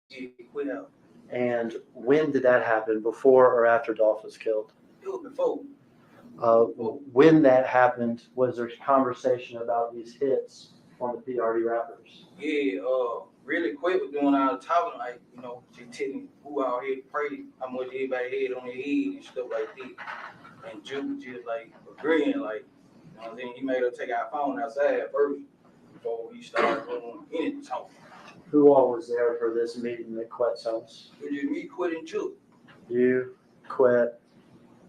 Yeah, he quit out. And when did that happen? Before or after Dolph was killed? It was before. When that happened, was there conversation about these hits on the PRD rappers? Yeah, really quick with doing all the talking, like, just telling me who out here pray, how much everybody had on their head and stuff like that. And Juke was just like agreeing, like, you know what I'm saying? He made her take our phone outside first before he started doing any talking. Who all was there for this meeting at Quet's house? It was just me, Quit, and Juke. You, Quet,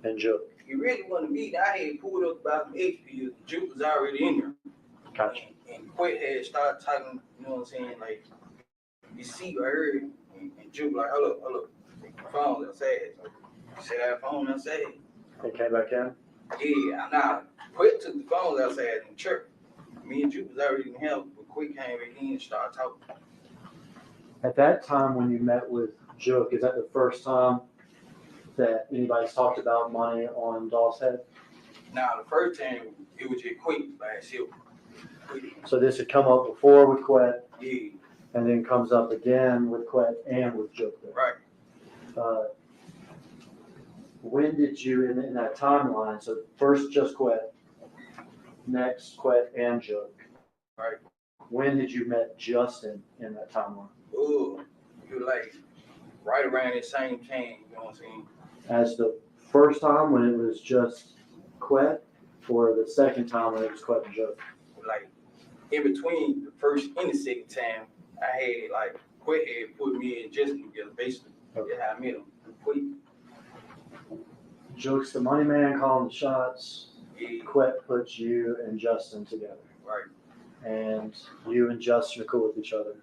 and Joe. He really wanted to meet. I had pulled up about some XP. Juke was already in there. Gotcha. And Quit had started talking, you know what I'm saying, like, you see, I heard, and Juke like, hold up, my phone outside. So he said, that phone outside. They came back in? Yeah, now, Quit took the phones outside in the church. Me and Juke was already in hell, but Quit came back in and started talking. At that time when you met with Jook, is that the first time that anybody's talked about money on Dolph's head? Now, the first time, it was just Quit by himself. So this had come up before with Quet, Yeah, and then comes up again with Quet and with Jook. right. When did you, in that timeline, so first just Quet, next Quet and Jook. Right. When did you met Justin in that timeline? Oh, you were like right around the same time, you know what I'm saying? As the first time when it was just Quet, or the second time when it was Quet and Jook? Like in between the first and the second time, I had like Quit had put me and Justin together, basically. Okay. That's how I met him. Quit. Jook's the money man calling the shots. Yeah, Quet puts you and Justin together. right. And you and Justin are cool with each other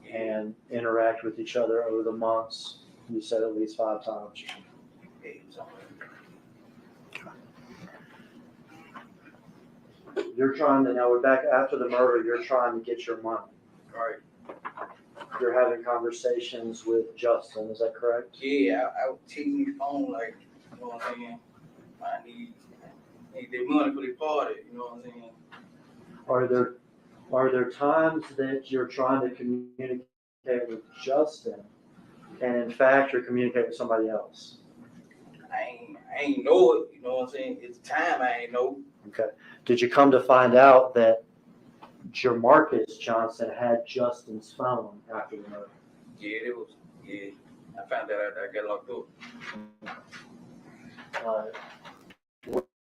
Yeah. and interact with each other over the months. You said at least 5 times. Yeah, something like that. You're trying to, now we're back after the murder, you're trying to get your money. Right. You're having conversations with Justin, is that correct? Yeah, I would take his phone like, you know what I'm saying? I need their money for the party, you know what I'm saying? Are there times that you're trying to communicate with Justin and in fact you're communicating with somebody else? I ain't know it, you know what I'm saying? It's time I ain't know. Okay. Did you come to find out that Jamarcus Johnson had Justin's phone after the murder? Yeah, it was, yeah. I found that out, I got locked up.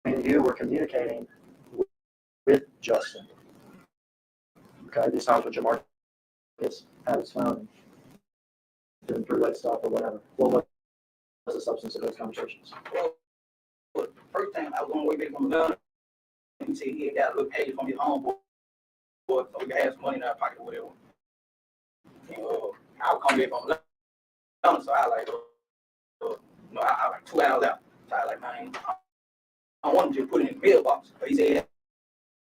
When you were communicating with Justin, okay, these times when Jamarcus had his phone, doing three-way stuff or whatever, what was the substance of those conversations? Well, first time I was on the way back from the gun, and he said he had got a little page from his homeboy, so we could have some money in our pocket or whatever. And I would come back from the gun, so I like, I like 2 hours out. So I like, man, I want to just put it in the mailbox. But he said he had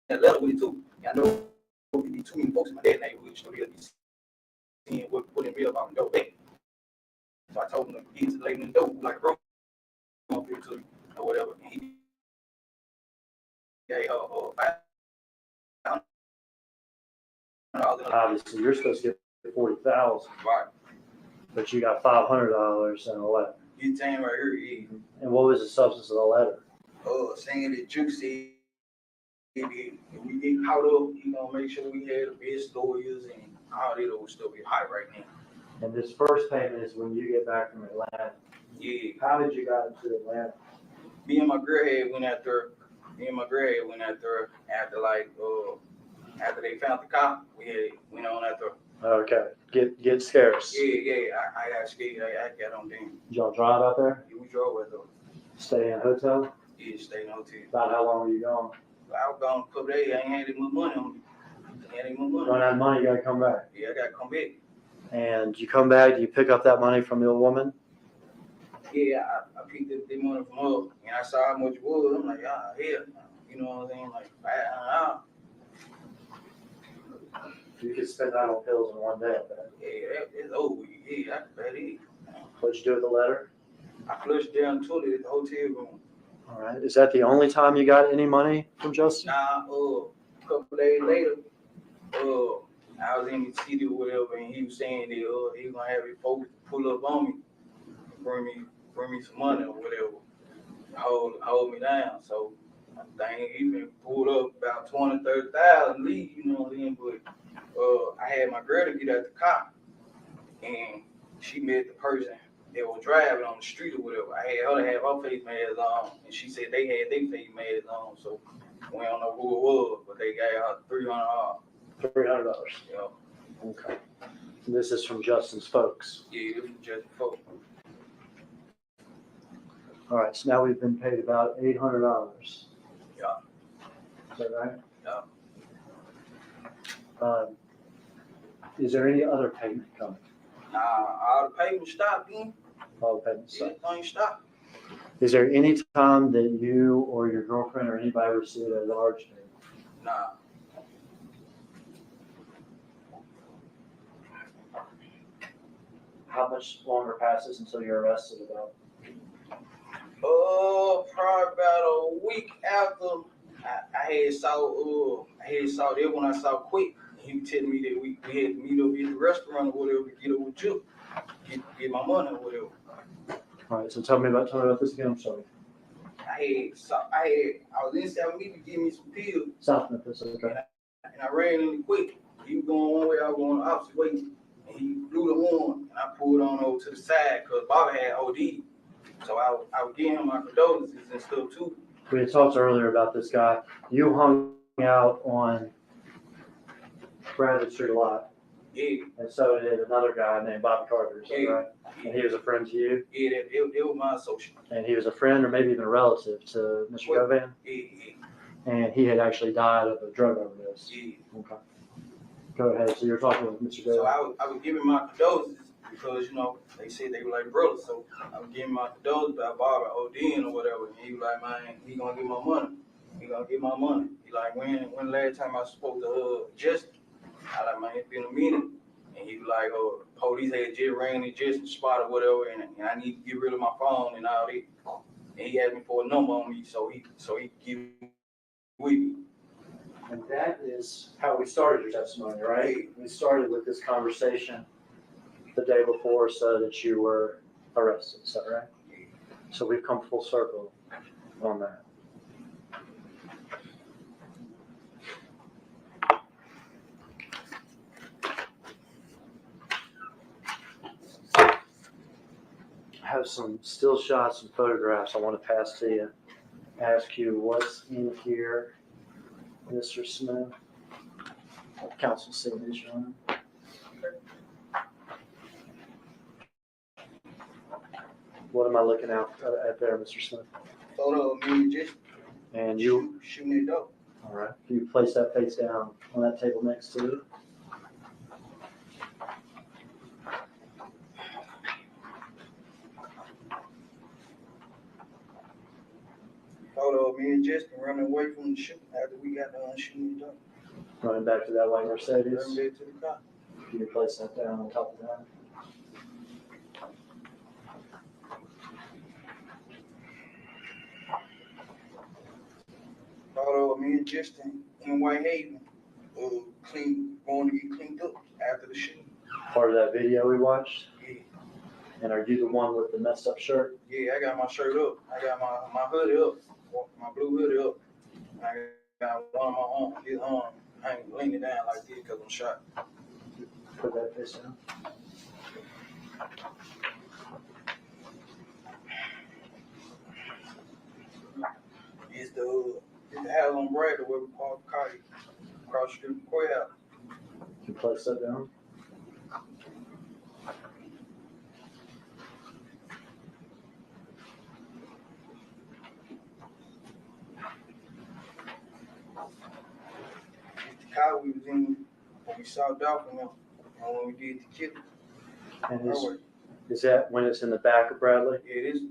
a letter with it too. And I know there would be too many folks in my dad's neighborhood, so he'll be seeing what put in the mailbox and go back. So I told him to get to the lady in the door, like a bro, up here to him or whatever. And he gave her $500. Obviously, you're supposed to get $40,000, Right. but you got $500 in a letter. You saying right here, yeah. And what was the substance of the letter? Saying that Juke said if we get caught up, he gonna make sure we had the best lawyers and all that old stuff is hot right now. And this first payment is when you get back from Atlanta. Yeah. How did you get into Atlanta? Me and my girl had went out there. After like after they found the cop, we had went on out there. Okay, get scarce. Yeah. I got scared. I got on them. Did y'all drive out there? Yeah, we drove out there. Stay in a hotel? Yeah, stayed in a hotel. About how long were you gone? I was gone a couple days. I ain't had any more money on me. Run out of money, you gotta come back. Yeah, I gotta come back. And you come back, do you pick up that money from the old woman? Yeah, I picked up the money from her, and I saw how much it was. I'm like, hell, you know what I'm saying? Like, You could spend that on pills in one day, I bet. yeah, it's over. Yeah, that is. What'd you do with the letter? I flushed down the toilet at the hotel room. All right, is that the only time you got any money from Justin? Now, a couple days later, I was in the city or whatever, and he was saying that he was gonna have his folks pull up on me, bring me some money or whatever, hold me down. So thing he been pulled up about 20,000-30,000 leave, you know what I'm saying? But I had my girl to get out the car, and she met the person that was driving on the street or whatever. I had her to have her face mask on, and she said they had their face masks on, so we don't know who it was, but they gave her $300. $300. Yeah. Okay. This is from Justin's folks. Yeah, this was just before. All right, so now we've been paid about $800. Yeah. Is that right? Yeah. Is there any other payment coming? Nah, all the payment stopped, man. All the payments. Everything stopped. Is there any time that you or your girlfriend or anybody received a large payment? Nah. How much longer passes until you're arrested about? Probably about a week after I had saw that when I saw Quick. He was telling me that we had to meet up at the restaurant or whatever to get up with you, get my money or whatever. All right, so tell me about this again. I'm sorry. I was in South Memphis to give me some pills, South Memphis, okay. and I ran into Quick. He was going one way, I was going the opposite way, and he blew the horn, and I pulled on over to the side because Bobby had OD. So I was giving him my condolences and stuff too. We had talked earlier about this guy. You hung out on Bradley Street a lot, Yeah, and so did another guy named Bobby Carter, is that Yeah. right? And he was a friend to you, yeah, that was my associate. and he was a friend or maybe even a relative to Mr. Well, Govan, Yeah, and he had actually died of a drug overdose. yeah. Okay. Go ahead. So you're talking with Mr. So Govan. I was giving my condolences because, they said they were like brothers. So I was giving my condolences about Bobby ODing or whatever. And he was like, man, he gonna get my money. He gonna get my money. He like, when last time I spoke to Justin? I like, man, it's been a minute. And he was like, oh, police had just ran in Justin's spot or whatever, and I need to get rid of my phone and all that. And he asked me for a number on me, so he give it with me. And that is how we started your testimony, right? We started with this conversation the day before so that you were arrested, is that right? So we've come full circle on that. I have some still shots and photographs I want to pass to you. Ask you what's in here, Mr. Smith. Council signature on it. What am I looking at there, Mr. Smith? Photo of me and Justin And you, shooting it dope. all right, you place that face down on that table next to you. Photo of me and Justin running away from the shooting after we got done shooting it dope. Running back to that white Running Mercedes. back to the car. You can place that down on top of that. Photo of me and Justin in Whitehaven, going to get cleaned up after the shooting. Part of that video we watched. Yeah, And are you the one with the messed up shirt? yeah, I got my shirt up. I got my hoodie up, my blue hoodie up. I got one of my arm, his arm, I ain't leaning down like this because I'm shot. Put that face down. It's the house on Bradley where we parked the car across the street from the courthouse. You place that down. It's the car we was in when we saw Dolph and them, and when we did the killing. And is that when it's in the back of Bradley? Yeah, this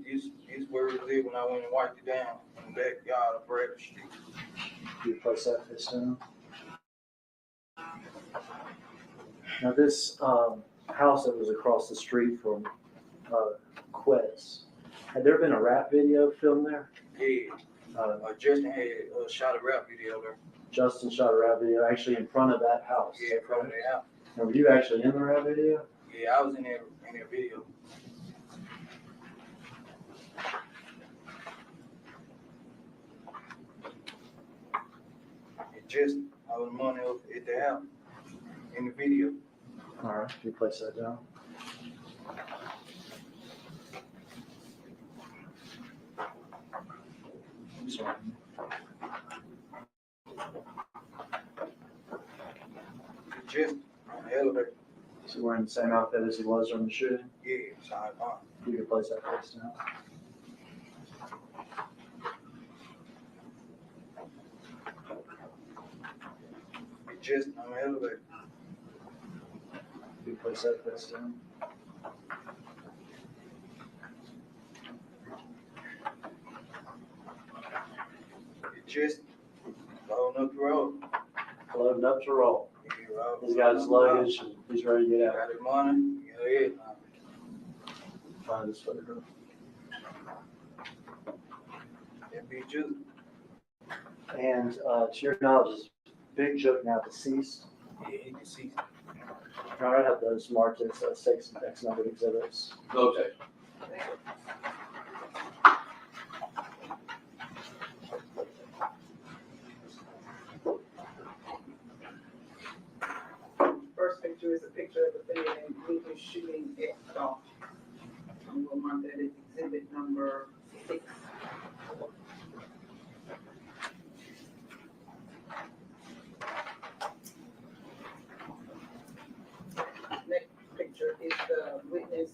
where it lived when I went and wiped it down in the backyard of Bradley Street. You place that face down. Now this house that was across the street from Quest, had there been a rap video filmed there? Yeah, Justin had shot a rap video there. Justin shot a rap video actually in front of that house. Yeah, from the house. Now, were you actually in the rap video? Yeah, I was in that video. It just I was money up at the house in the video. All right, you place that down. I'm sorry. Just on the elevator. he wearing the same outfit as he was during the shooting? Yeah, side on. You can place that face down. It just on the elevator. You can place that face down. It just loading up the road. Loading up to roll. Yeah, road. He's got his luggage and he's ready to get out. Got his money. Yeah, Find this photograph. that be just. And to your knowledge, is Big Joke now deceased? Yeah, you can see. All right, I have those marked as X number of exhibits. Okay. First picture is a picture of the defendant Lincoln shooting at Dolph. And we'll mark that as exhibit number 6. Next picture is the witness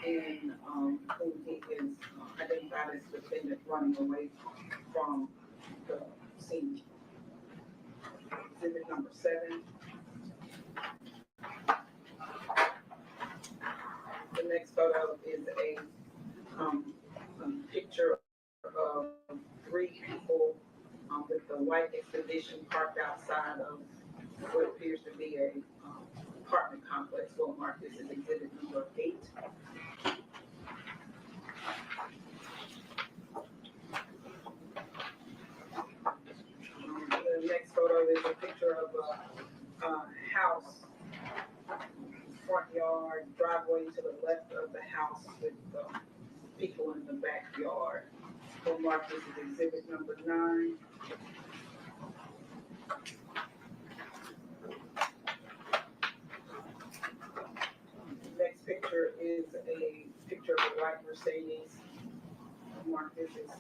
in whom he is identified as defendant running away from the scene. Exhibit number 7. The next photo is a picture of 3 people with the white expedition parked outside of what appears to be a apartment complex. We'll mark this as exhibit number 8. The next photo is a picture of a house, front yard, driveway to the left of the house with people in the backyard. We'll mark this as exhibit number 9. Next picture is a picture of a white Mercedes. We'll mark this as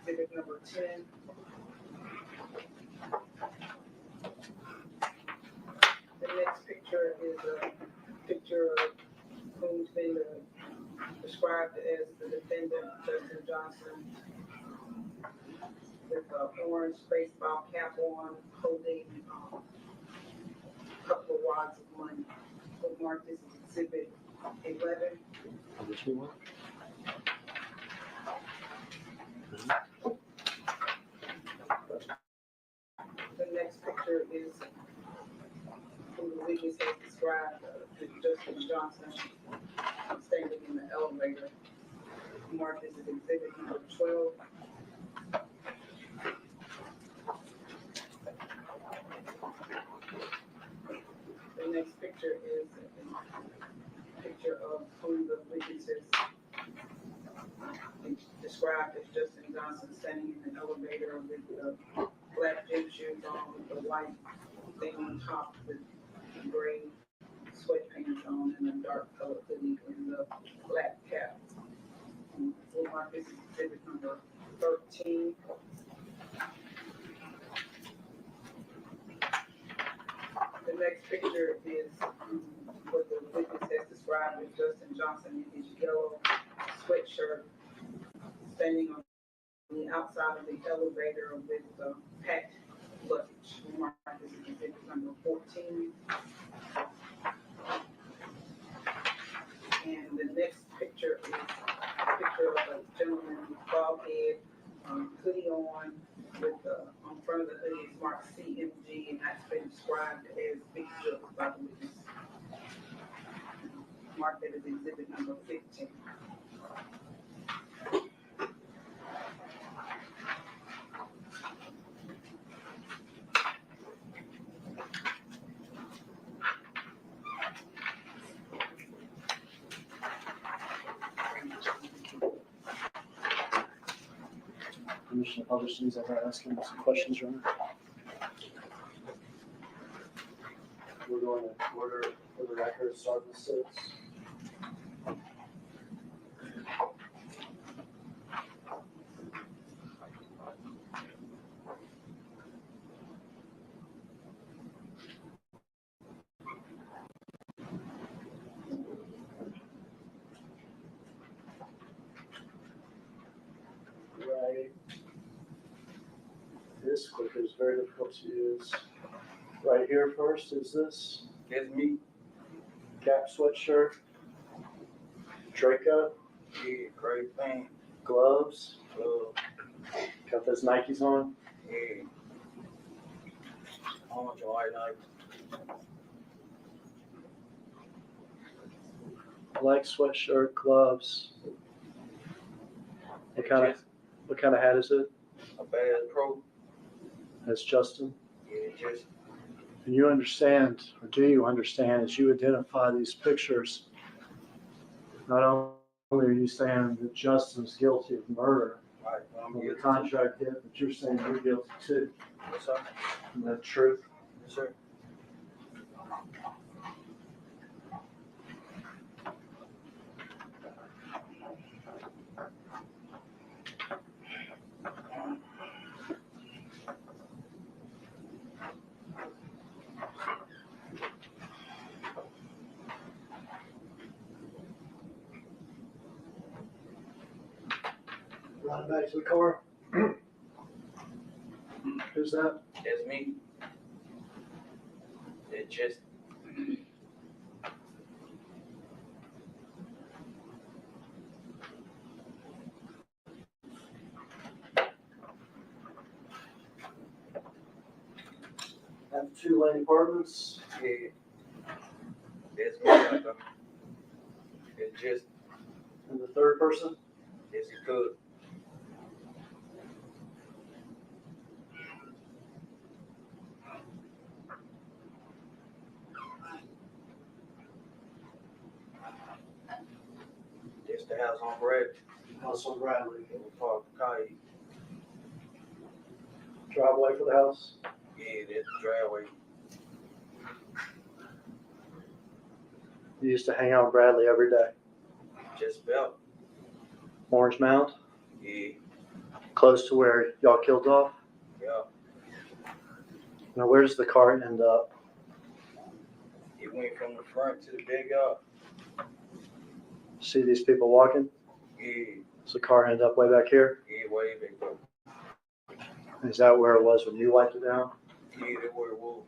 exhibit number 10. The next picture is a picture of who's been described as the defendant, Justin Johnson, with an orange baseball cap on, holding a couple of wads of money. We'll mark this as exhibit 11. Which one? The next picture is who the witness has described as Justin Johnson standing in the elevator. Mark this as exhibit number 12. The next picture is a picture of who the witness has described as Justin Johnson standing in the elevator with the black gym shoes on, with the white thing on top, with gray sweatpants on, and a dark colored hoodie and the black cap. We'll mark this as exhibit number 13. The next picture is what the witness has described as Justin Johnson in his yellow sweatshirt standing on the outside of the elevator with packed luggage. We'll mark this as exhibit number 14. And the next picture is a picture of a gentleman with bald head, hoodie on, with on front of the hoodie is marked CMG, and that's been described as Big Joke by the witness. Mark that as exhibit number 15. Permission to publish these after asking some questions, Your Honor. We're going to order for the record, start with 6. this quick. It's very difficult to use. Right here first is this That's me. Gap sweatshirt, Draco, Yeah, great thing. gloves. Love. Got those Nikes on. Yeah. How much you like Nike? Black sweatshirt, gloves. What kind of hat is it? A bad pro? That's Justin. Yeah, just And you understand, or do you understand, as you identify these pictures, not only are you saying that Justin's guilty of murder, right. I'm when the guilty. contract hit, but you're saying you're guilty too. Yes, sir. Isn't that truth? Yes, sir. Run back to the car. Who's that? That's me. It just Have 2 lane apartments. yeah. That's me. Like, it just And the third person? as it could. That's the house on Brad. House on Bradley. It was parked the car. Driveway for the house. Yeah, that's the driveway. You used to hang out with Bradley every day. Just about. Orange Mound, Yeah, close to where y'all killed Dolph. yeah. Now, where does the car end up? It went from the front to the big yard. See these people walking? Yeah, Does the car end up way back here? yeah, way back there. Is that where it was when you wiped it down? Yeah, that's where it was.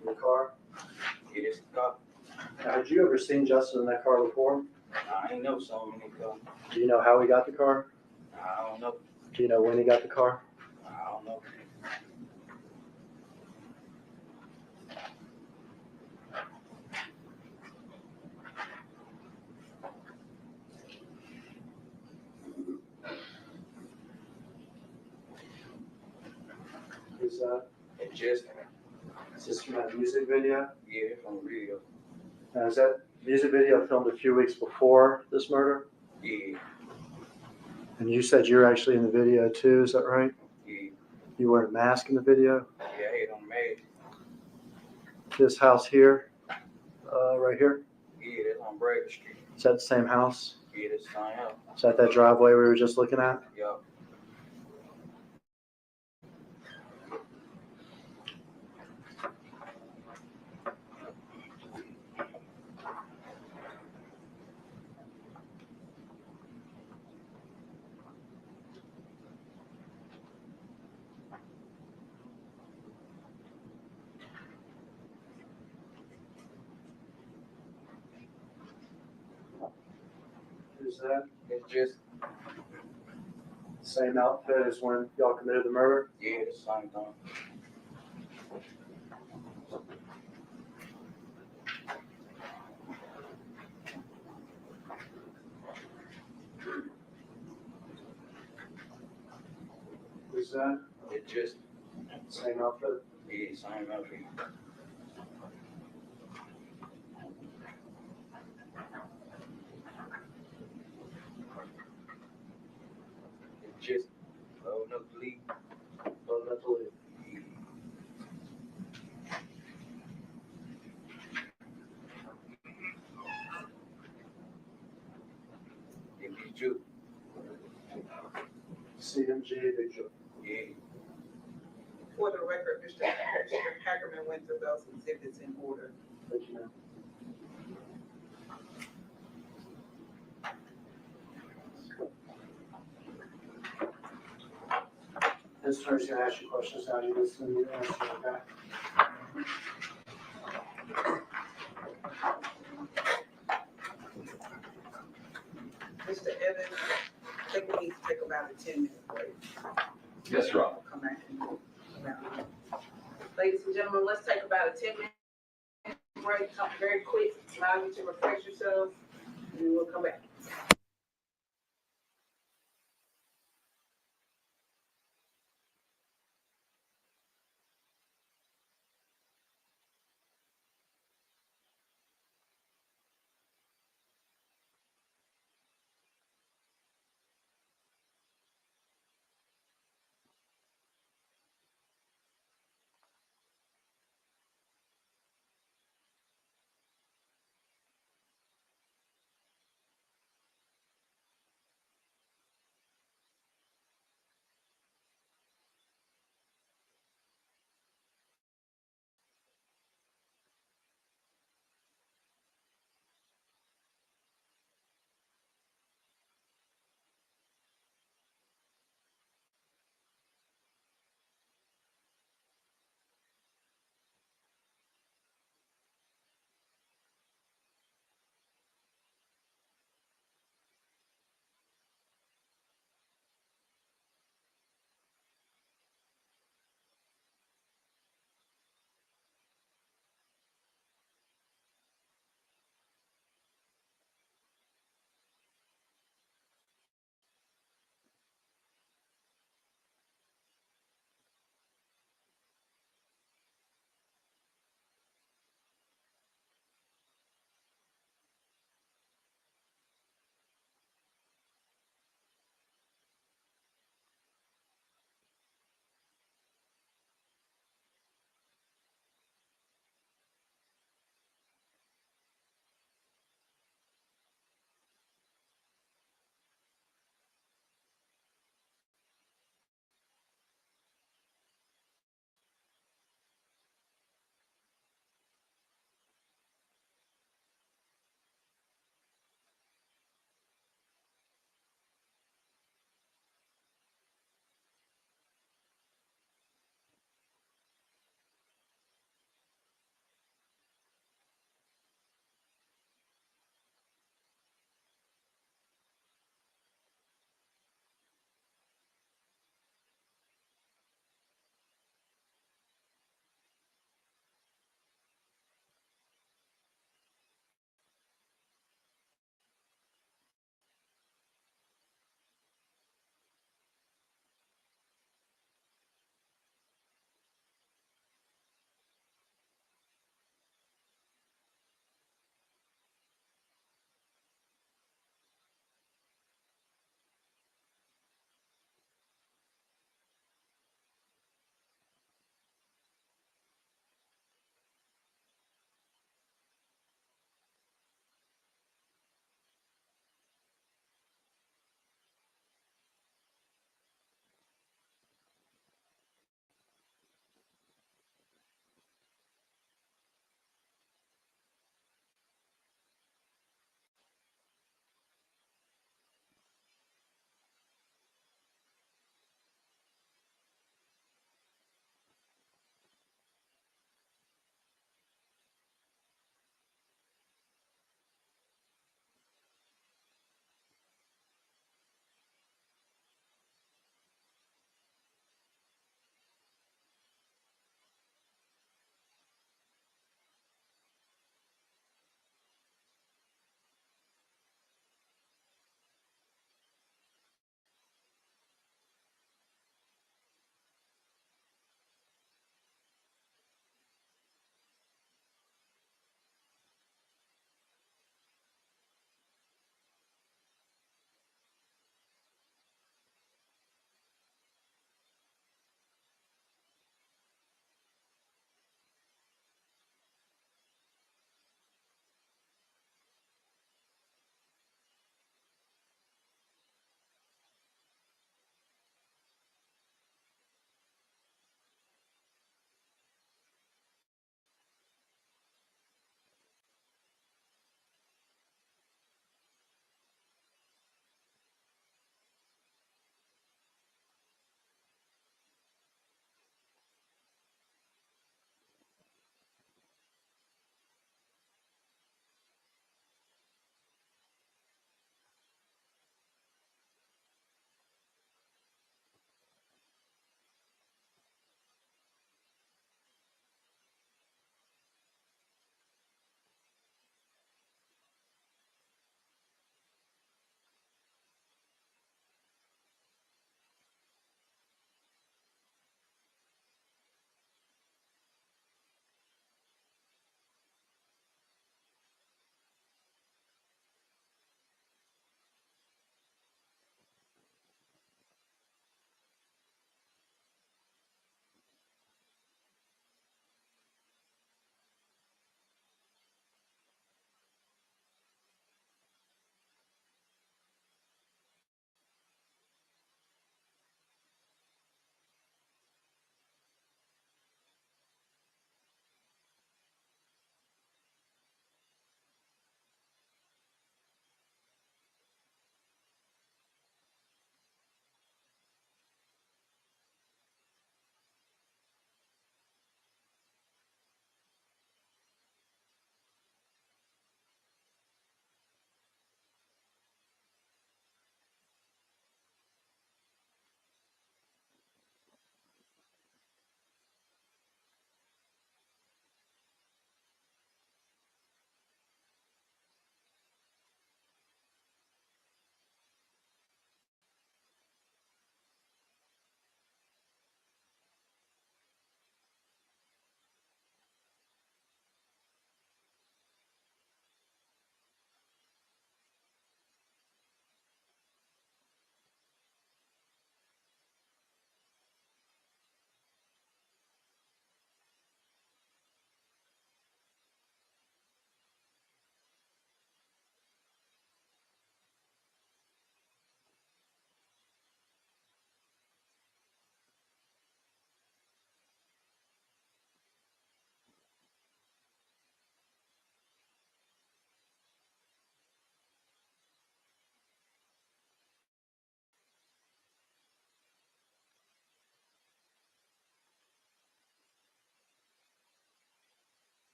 In the car? Yeah, that's the car. Now, had you ever seen Justin in that car before? I ain't know something in the car. Do you know how he got the car? I don't know. Do you know when he got the car? I don't know. Is that It just, is this from that music video? yeah, from the video. Now, is that music video filmed a few weeks before this murder? Yeah, And you said you were actually in the video too, is that right? yeah, You wearing a mask in the video? yeah, I had on mad. This house here, right here, Yeah, that's on Brad Street. is that the same house? Yeah, that's the same house. Is that that driveway we were just looking at? Yeah. Is that It's just, the same outfit as when y'all committed the murder? yeah, it's the same thing. Is that It's just, the same outfit? yeah, same outfit. It's just, oh, no, please. Oh, not to leave. It's you. CMG, Big Joe. Yeah. For the record, Mr. Hackerman went through those exhibits in order. Thank you, ma'am. This attorney's gonna ask you questions now, you listen, you answer, okay? Mr. Evans, I think we need to take about a 10-minute break. Yes, Your Honor. Come back and come out. Ladies and gentlemen, let's take about a 10-minute break, something very quick, allow you to refresh yourselves, and then we'll come back.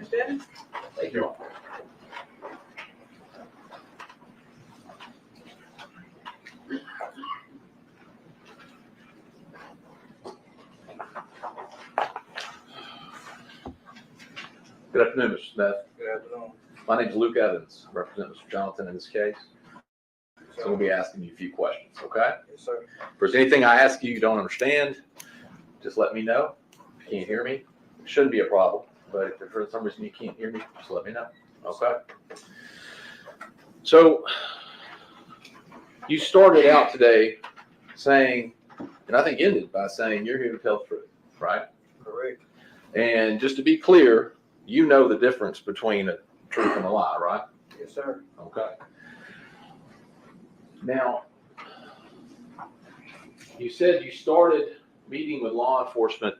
Mr. Evans? Thank you. Good afternoon, Mr. Smith. Good afternoon. My name is Luke Evans. I represent Mr. Johnson in this case. So we'll be asking you a few questions, okay? Yes, sir. If there's anything I ask you don't understand, just let me know. If you can't hear me, it shouldn't be a problem. But if for some reason you can't hear me, just let me know, okay? So you started out today saying, and I think ended by saying you're here to tell the truth, right? Correct. And just to be clear, you know the difference between a truth and a lie, right? Yes, sir. Okay. Now, you said you started meeting with law enforcement,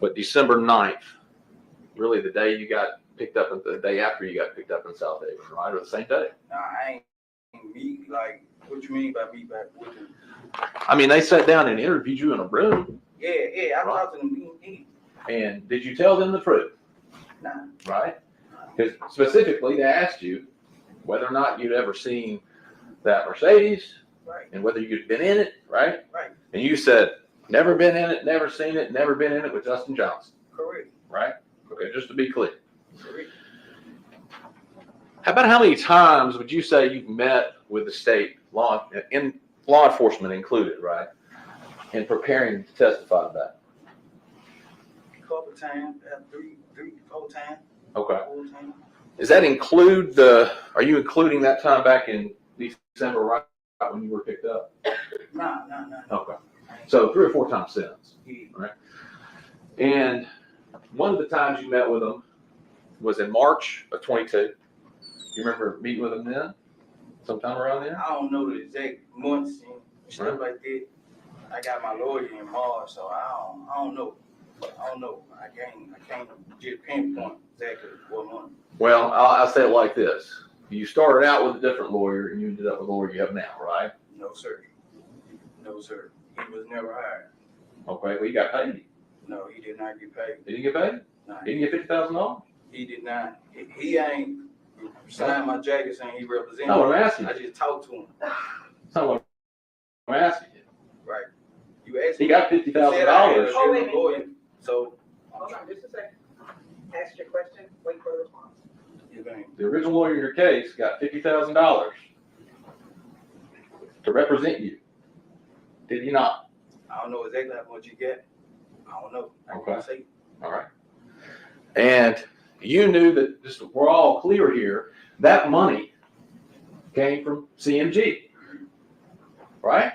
but December 9th, really the day you got picked up, the day after you got picked up in South Haven, right? Or the same day? Nah, I ain't meet, like, what you mean by meet back with him? I mean, they sat down and interviewed you in a room, Yeah, I talked to them. and did you tell them the truth? Nah. Right? Because specifically, they asked you whether or not you'd ever seen that Mercedes, Right. and whether you'd been in it, right? Right. And you said, never been in it, never seen it, never been in it with Justin Johnson, Correct. right? Okay, just to be clear. Correct. How about how many times would you say you've met with the state law enforcement included, right? In preparing to testify to that? Couple times, three, 4 times. Okay. 4 times. Does that include are you including that time back in December, right when you were picked up? Nah. Okay. So 3 or 4 times since, Yeah. right? And one of the times you met with them was in March of 22. You remember meeting with them then? Sometime around then? I don't know the exact months and stuff like that. I got my lawyer in March, so I don't know. I can't just pinpoint exactly what month. Well, I'll say it like this. You started out with a different lawyer and you ended up with the lawyer you have now, right? No, sir. No, sir. He was never hired. Okay, well, you got paid. No, he did not get paid. Did you get paid? Nah, Didn't you get $50,000? he did not. He ain't signed my jacket saying he represented No, me. I'm asking I you. just talked to him. That's not what I'm asking you. Right. You asked He me. got You said I had a $50,000. different lawyer, so. Hold on just a second. Ask your question, wait for the response. You think? The original lawyer in your case got $50,000 to represent you. Did he not? I don't know exactly how much you get. I don't know. I Okay. can't say. All right. And you knew that, just we're all clear here, that money came from CMG, right?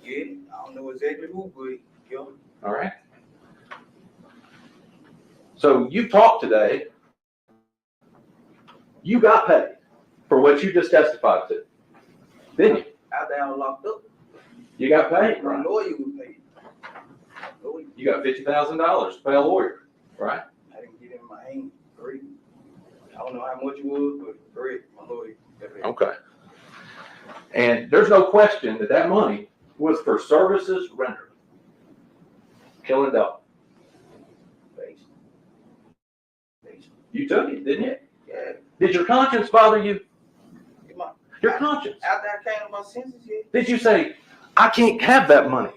Yeah, I don't know exactly who, but yeah. All right. So you talked today. You got paid for what you just testified to, didn't you? After I was locked up, You got paid, my right? lawyer was paid. Lawyer, You got $50,000 to pay a lawyer, right? I didn't get it in my hand. Correct. I don't know how much it was, but correct, my lawyer got paid. Okay. And there's no question that that money was for services rendered. Killing Dolph. Based. Based. You took it, didn't you? Yeah. Did your conscience bother you? My, Your conscience. after I came to my senses, yeah. Did you say, I can't have that money?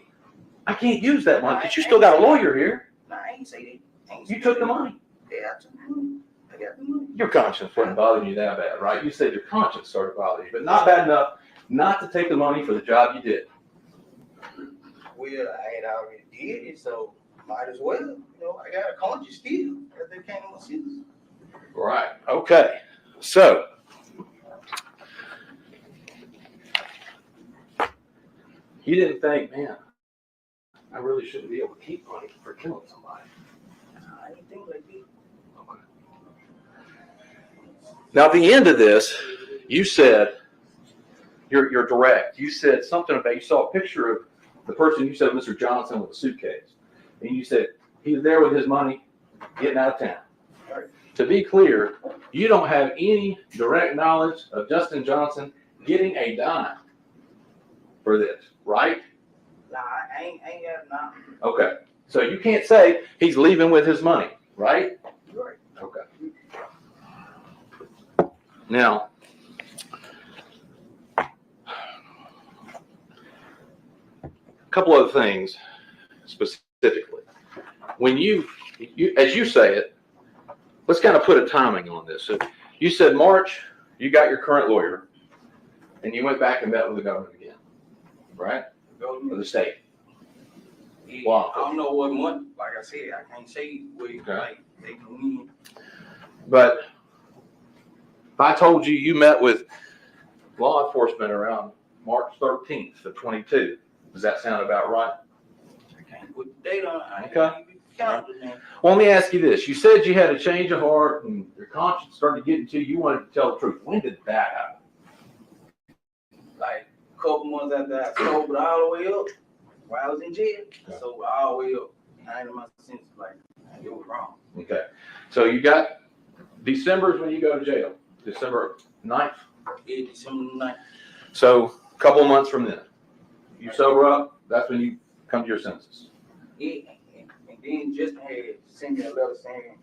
I can't use that money, but you still got a lawyer here. Nah, I ain't say that. I ain't say You took the that. money. Yeah, I took the money. I got the money. Your conscience wasn't bothering you that bad, right? You said your conscience started bothering you, but not bad enough not to take the money for the job you did. Well, I had already did it, so might as well. You know, I got a conscience still. Because they came to my senses. Right. Okay. So, you didn't think, man, I really shouldn't be able to keep money for killing somebody. I didn't think like that. Okay. Now, at the end of this, you said, you're direct. You said something about, you saw a picture of the person, you said Mr. Johnson with a suitcase. And you said he was there with his money getting out of town. Right. To be clear, you don't have any direct knowledge of Justin Johnson getting a dime for this, right? Nah, I ain't got nothing. Okay. So you can't say he's leaving with his money, right? Right. Okay. Now, a couple other things specifically. When you, as you say it, let's kind of put a timing on this. So you said March, you got your current lawyer, and you went back and met with the government again, right? Or the state. Wow. I don't know what month. Like I said, I can't say what Okay. like they can mean. But if I told you you met with law enforcement around March 13th of 22, does that sound about right? I can't put the date on it. I Okay. ain't even counting it. Well, let me ask you this. You said you had a change of heart and your conscience started getting to you. You wanted to tell the truth. When did that happen? Like a couple months after I sobered all the way up, while I was in jail, I sobered all the way up. I ain't in my sense like it was wrong. Okay. So you got December is when you go to jail. December 9th. Yeah, December 9th. So a couple of months from then, you sober up. That's when you come to your senses. Yeah, and then Justin had sent me a letter saying.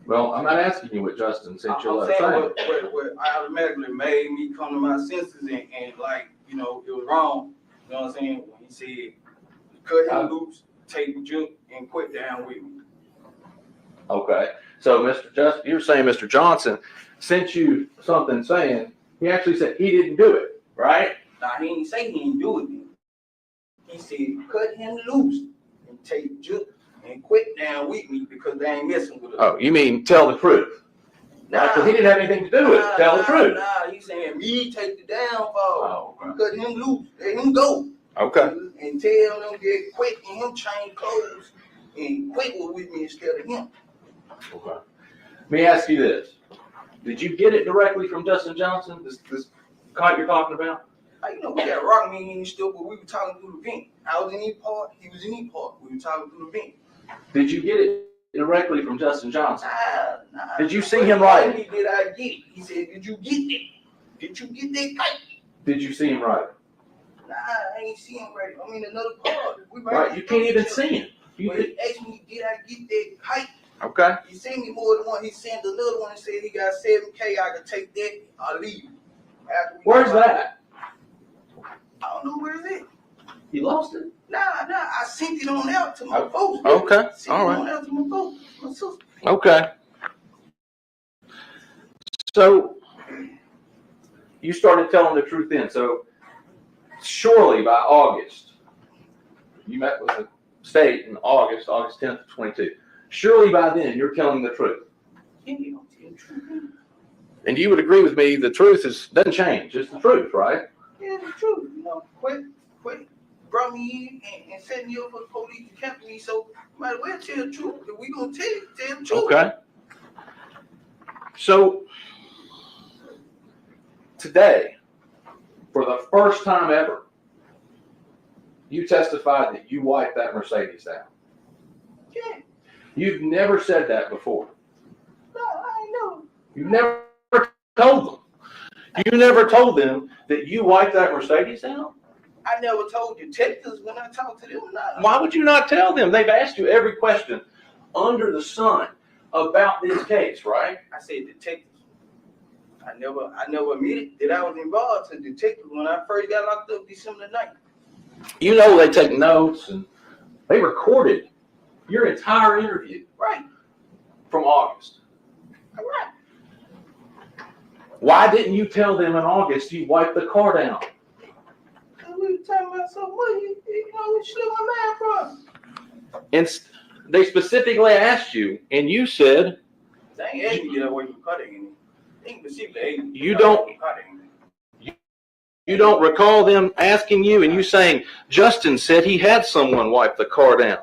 Well, I'm not asking you what Justin sent you a I'm letter saying saying. what automatically made me come to my senses and like, you know, it was wrong. You know what I'm saying? When he said, cut him loose, take the juke, and quit down with me. Okay. So Mr. Justin, you're saying Mr. Johnson sent you something saying he actually said he didn't do it, right? Now, he didn't say he didn't do it. He said, cut him loose and take the juke and quit down with me because they ain't messing with us. Oh, you mean tell the truth? Right? Because he didn't have anything to do with it. Tell the truth. Nah, he's saying me take the downfall. Oh, okay. Cut him loose, let him go. Okay. And tell them get quit and him change clothes and quit with me instead of him. Okay. Let me ask you this. Did you get it directly from Justin Johnson, this kite you're talking about? You know, we got rock meeting and stuff, but we were talking through the vent. I was in his part, he was in his part. We were talking through the vent. Did you get it directly from Justin Johnson? Nah. Did you see him write it? Did I get it? He said, did you get it? Did you get that kite? Did you see him write it? Nah, I ain't see him right. I'm in another part. Right, you can't even see him. He asked me, did I get that kite? Okay. He sent me more than one. He sent another one and said he got 7K. I could take that. I'll leave. Where's that? I don't know where it's at. You lost it? Nah. I sent it on out to my folks. Okay. All On right. out to my folks. My sister. Okay. So you started telling the truth then. So surely by August, you met with the state in August 10th of 22. Surely by then you're telling the truth. Yeah, you don't tell the truth. And you would agree with me, the truth doesn't change. It's the truth, right? Yeah, the truth. You know, quit brought me in and set me up for the police to capture me. So might as well tell the truth. If we gonna tell the truth. Okay. So today, for the first time ever, you testified that you wiped that Mercedes down. Yeah. You've never said that before. No, I ain't know. You never told them. You never told them that you wiped that Mercedes down? I never told detectives when I talked to them. Nah. Why would you not tell them? They've asked you every question under the sun about this case, right? I said detectives. I never admitted that I was involved to detectives when I first got locked up December 9th. You know they take notes and they recorded your entire interview. Right. From August. Right. Why didn't you tell them in August you wiped the car down? We were talking about so much, you know, we slipped my mind from. And they specifically asked you, and you said, They ain't asked me to get away from cutting. They ain't specifically you don't recall them asking you and you saying, Justin said he had someone wipe the car down.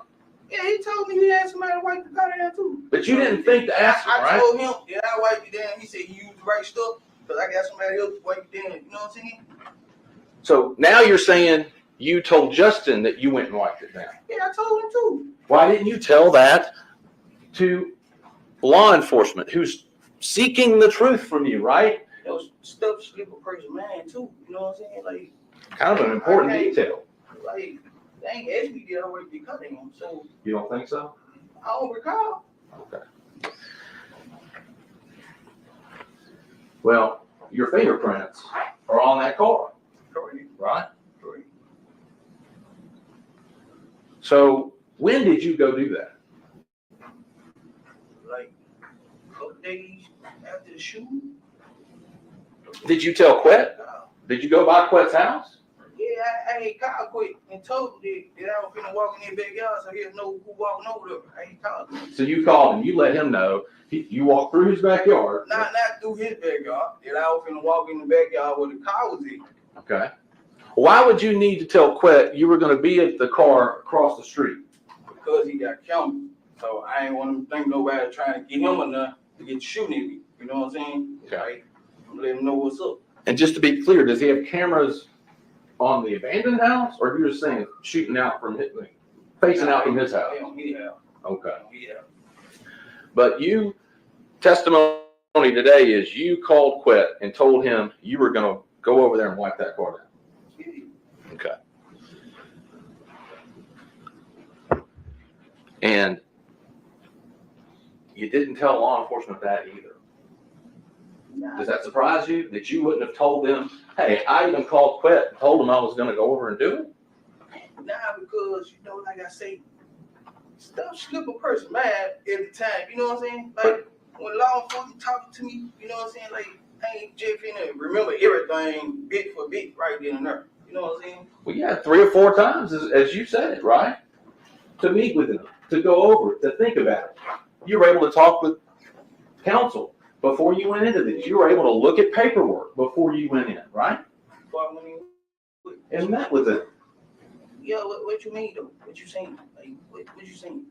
Yeah, he told me he had somebody to wipe the car down too. But you didn't think to ask him, right? I told him, yeah, I wiped it down. He said he used the right stuff because I got somebody else to wipe it down. You know what I'm saying? So now you're saying you told Justin that you went and wiped it down. Yeah, I told him too. Why didn't you tell that to law enforcement who's seeking the truth from you, right? There was stuff slip a person's mind too. You know what I'm saying? Like kind of an important detail. Like, they ain't asked me did I already cut him, so You don't think so? I don't recall. Okay. Well, your fingerprints are on that car, Correct. right? Correct. So when did you go do that? Like a couple days after the shooting. Did you tell Quet? Did you go by Quet's house? Yeah, I had called quick and told him that I was finna walk in their backyard, so he'll know who walking over there. I ain't called him. So you called him, you let him know, you walked through his backyard. Not through his backyard, that I was finna walk in the backyard where the car was in. Okay. Why would you need to tell Quet you were going to be at the car across the street? Because he got cameras. So I ain't want to think nobody trying to get him enough to get shooting at me. You know what I'm saying? Okay. Like, I'm letting him know what's up. And just to be clear, does he have cameras on the abandoned house, or you're just saying shooting out from his, facing out from his house? Yeah. Okay. Yeah. But you, testimony today is you called Quet and told him you were going to go over there and wipe that car down. Okay. And you didn't tell law enforcement that either. Does that surprise you that you wouldn't have told them, hey, I even called Quet and told them I was going to go over and do it? Nah, because, you know, like I say, stuff slip a person mind at the time. You know what I'm saying? Like, when law enforcement talking to me, you know what I'm saying? Like, I ain't just finna remember everything bit for bit right then and there. You know what I'm saying? Well, yeah, 3 or 4 times, as you said it, right? To meet with them, to go over it, to think about it. You were able to talk with counsel before you went into this. You were able to look at paperwork before you went in, right? Before I went in. And met with them. Yeah, what you mean though? What you saying? Like, what you saying?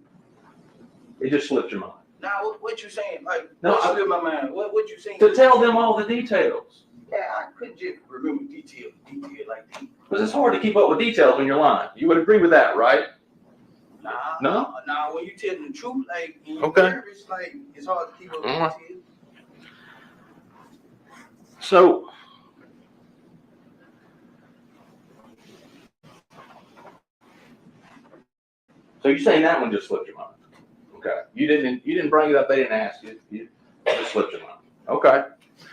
It just slipped your mind. Nah, what you saying? Like, No, what slipped my mind? What you saying? To tell them all the details. Yeah, I couldn't just remember detail like that. Because it's hard to keep up with details when you're lying. You would agree with that, right? Nah, when you tell the truth, like, and you Okay. nervous, like, it's hard to keep up with detail. So, you're saying that one just slipped your mind? Okay. You didn't bring it up. They didn't ask you. You just slipped your mind. Okay.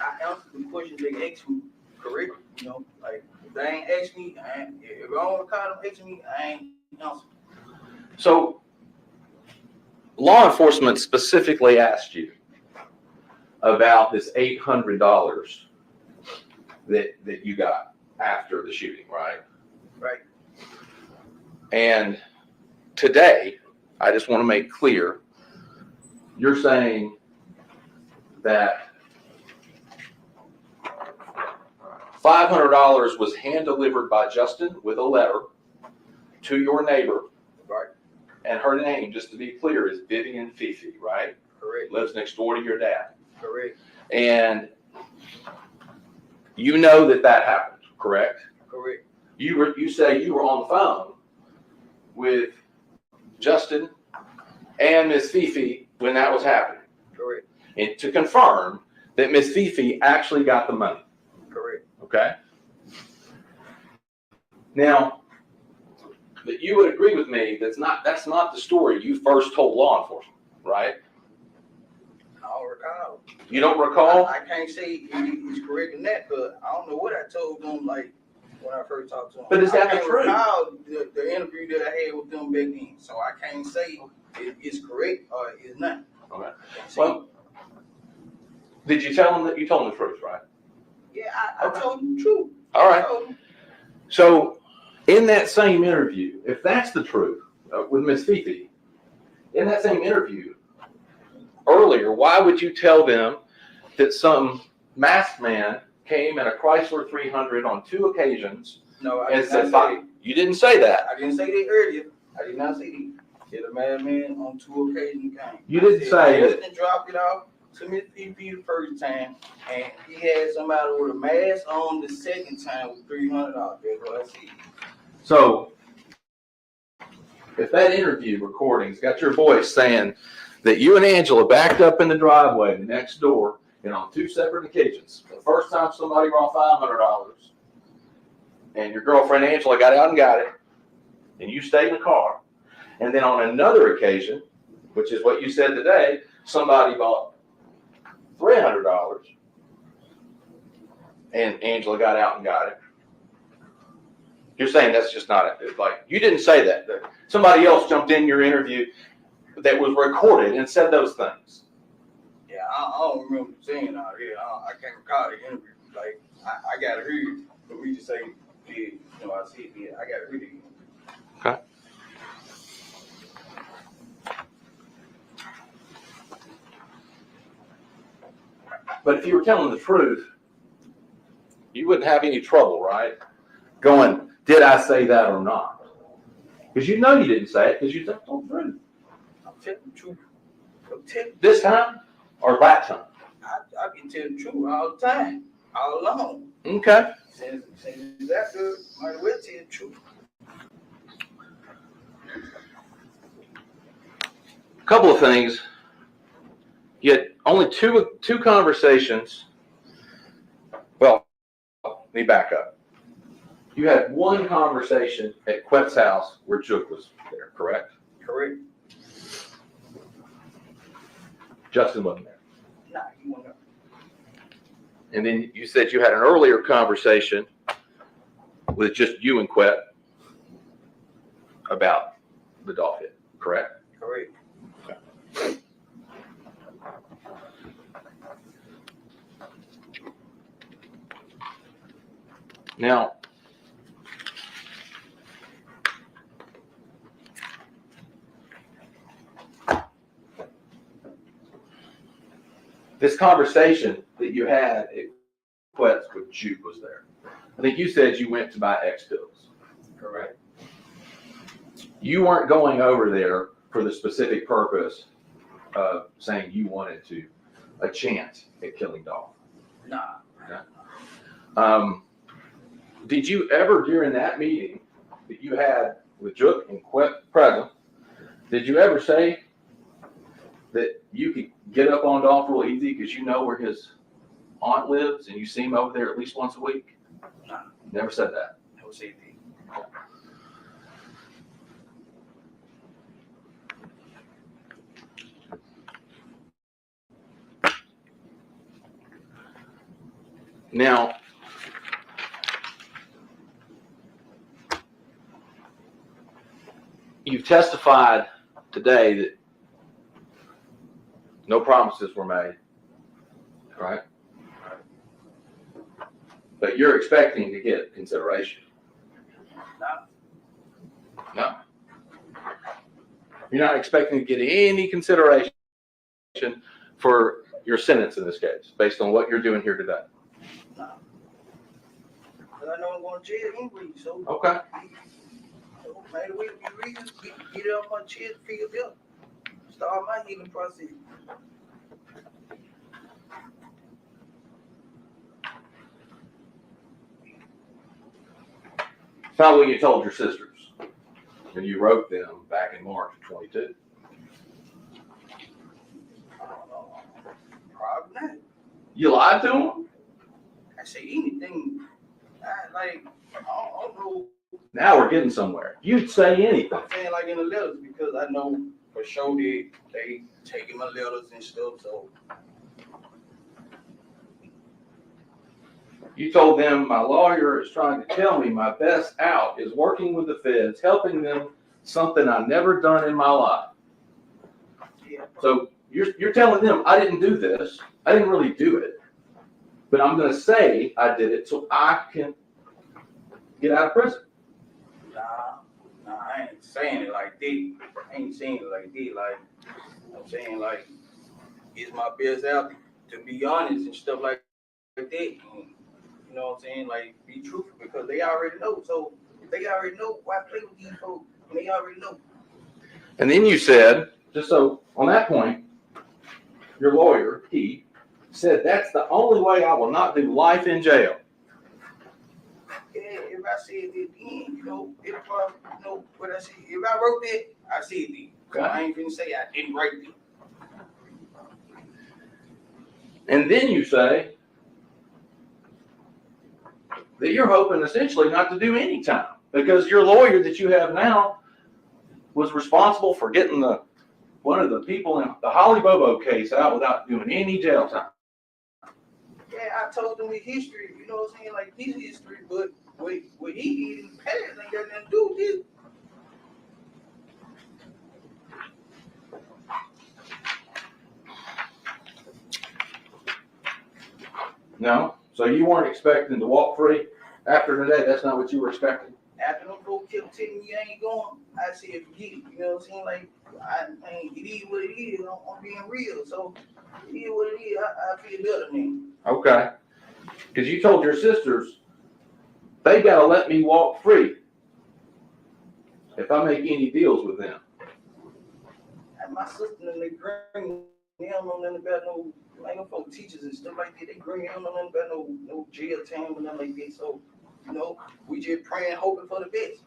I answered the questions they asked me correctly. You know, like, if they ain't asked me, if I don't recall them asking me, I ain't answering. So, law enforcement specifically asked you about this $800 that you got after the shooting, right? Right. And today, I just want to make clear, you're saying that $500 was hand-delivered by Justin with a letter to your neighbor. Right. And her name, just to be clear, is Vivian Fifi, right? Correct. Lives next door to your dad. Correct. And you know that happened, correct? Correct. You say you were on the phone with Justin and Miss Fifi when that was happening. Correct. And to confirm that Miss Fifi actually got the money. Correct. Okay? Now, but you would agree with me that's not the story you first told law enforcement, right? I don't recall. You don't recall? I can't say he's correct in that, but I don't know what I told them, like, when I first talked to him. But is that the I truth? can't recall the interview that I had with them back then, so I can't say it's correct or it's not. Okay. Well, did you tell them that you told them the truth, right? Yeah, I told them the truth. All right. So, in that same interview, if that's the truth with Miss Fifi, in that same interview earlier, why would you tell them that some masked man came in a Chrysler 300 on 2 occasions? No, I and did said, not say that. You didn't say that. I didn't say that earlier. I did not say that. Said a madman on 2 occasions came. You didn't say that. Justin dropped it off to Miss Fifi the first time, and he had somebody with a mask on the second time with $300. That's what I said. So, if that interview recording's got your voice saying that you and Angela backed up in the driveway next door and on 2 separate occasions, the first time somebody brought $500 and your girlfriend Angela got out and got it, and you stayed in the car. And then on another occasion, which is what you said today, somebody bought $300 and Angela got out and got it. You're saying that's just not like, you didn't say that. Somebody else jumped in your interview that was recorded and said those things. Yeah, I don't remember saying all that. I can't recall the interview. Like, I got to hear it, but we just say, yeah, you know, I see it, yeah, I got to hear it again. Okay. But if you were telling the truth, you wouldn't have any trouble, right? Going, did I say that or not? Because you know you didn't say it because you told the truth. I'm telling the truth. I'm telling This time or that time? I've been telling the truth all the time, all along. Okay. Since that good, might as well tell the truth. A couple of things. You had only two conversations. Well, let me back up. You had one conversation at Quet's house where Jook was there, correct? Correct? Justin wasn't there. Nah, you want to. And then you said you had an earlier conversation with just you and Quet about the Dolph hit, correct? Correct. Now, this conversation that you had at Quet's with Juke was there. I think you said you went to buy X pills. Correct. You weren't going over there for the specific purpose of saying you wanted a chance at killing Dolph. Nah. Did you ever, during that meeting that you had with Jook and Quet present, did you ever say that you could get up on Dolph real easy because you know where his aunt lives and you see him over there at least once a week? Nah. Never said that. No safety. Now, you've testified today that no promises were made, right? But you're expecting to get consideration. No. You're not expecting to get any consideration for your sentence in this case, based on what you're doing here today. Nah. But I know I'm going to jail anyway, so. Okay. So maybe we'll be real, get it up on chair, figure it out. Start my healing process. It's not what you told your sisters when you wrote them back in March of 22. Probably not. You lied to them? I say anything. I don't know. Now we're getting somewhere. You'd say anything. I'm saying like in the letters because I know for sure that they taking my letters and stuff. So You told them my lawyer is trying to tell me my best out is working with the feds, helping them, something I've never done in my life. yeah. So you're telling them I didn't do this. I didn't really do it. But I'm going to say I did it so I can get out of prison. Nah, I ain't saying it like that. I ain't saying it like that. Like I'm saying like it's my best out to be honest and stuff like that. And, you know what I'm saying? Like be truthful because they already know. So if they already know, why play with these folks? And they already know. And then you said, just so on that point, your lawyer, he said that's the only way I will not do life in jail. Yeah, if I said it then, you know, if you know what I said, if I wrote that, I said it. So I ain't gonna say I didn't write it. And then you say that you're hoping essentially not to do any time. because your lawyer that you have now was responsible for getting one of the people in the Holly Bobo case out without doing any jail time. Yeah, I told him his history, you know what I'm saying, like his history, but what he did in the past ain't got nothing to do with this. No? So you weren't expecting to walk free after today? That's not what you were expecting? After them folks kept telling me I ain't going, I said forget it, you know what I'm saying, like, it is what it is, I'm being real, so it is what it is, I feel better than Okay. Because you told your sisters, they got to let me walk free if I make any deals with them. and my sister and they green, they don't know nothing about no, like no folk teachers and stuff like that, they green, they don't know nothing about no jail time or nothing like that, so, you know, we just praying, hoping for the best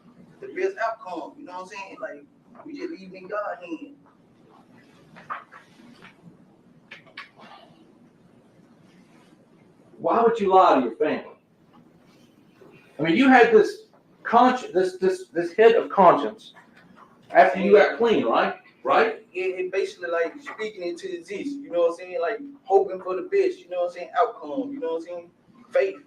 outcome, you know what I'm saying, like, we just leave in God's hand. Why would you lie to your family? I mean, you had this this head of conscience after you got clean, right? Right? It basically like speaking into exist, you know what I'm saying? Like hoping for the best, you know what I'm saying? Outcome, you know what I'm saying? Faith.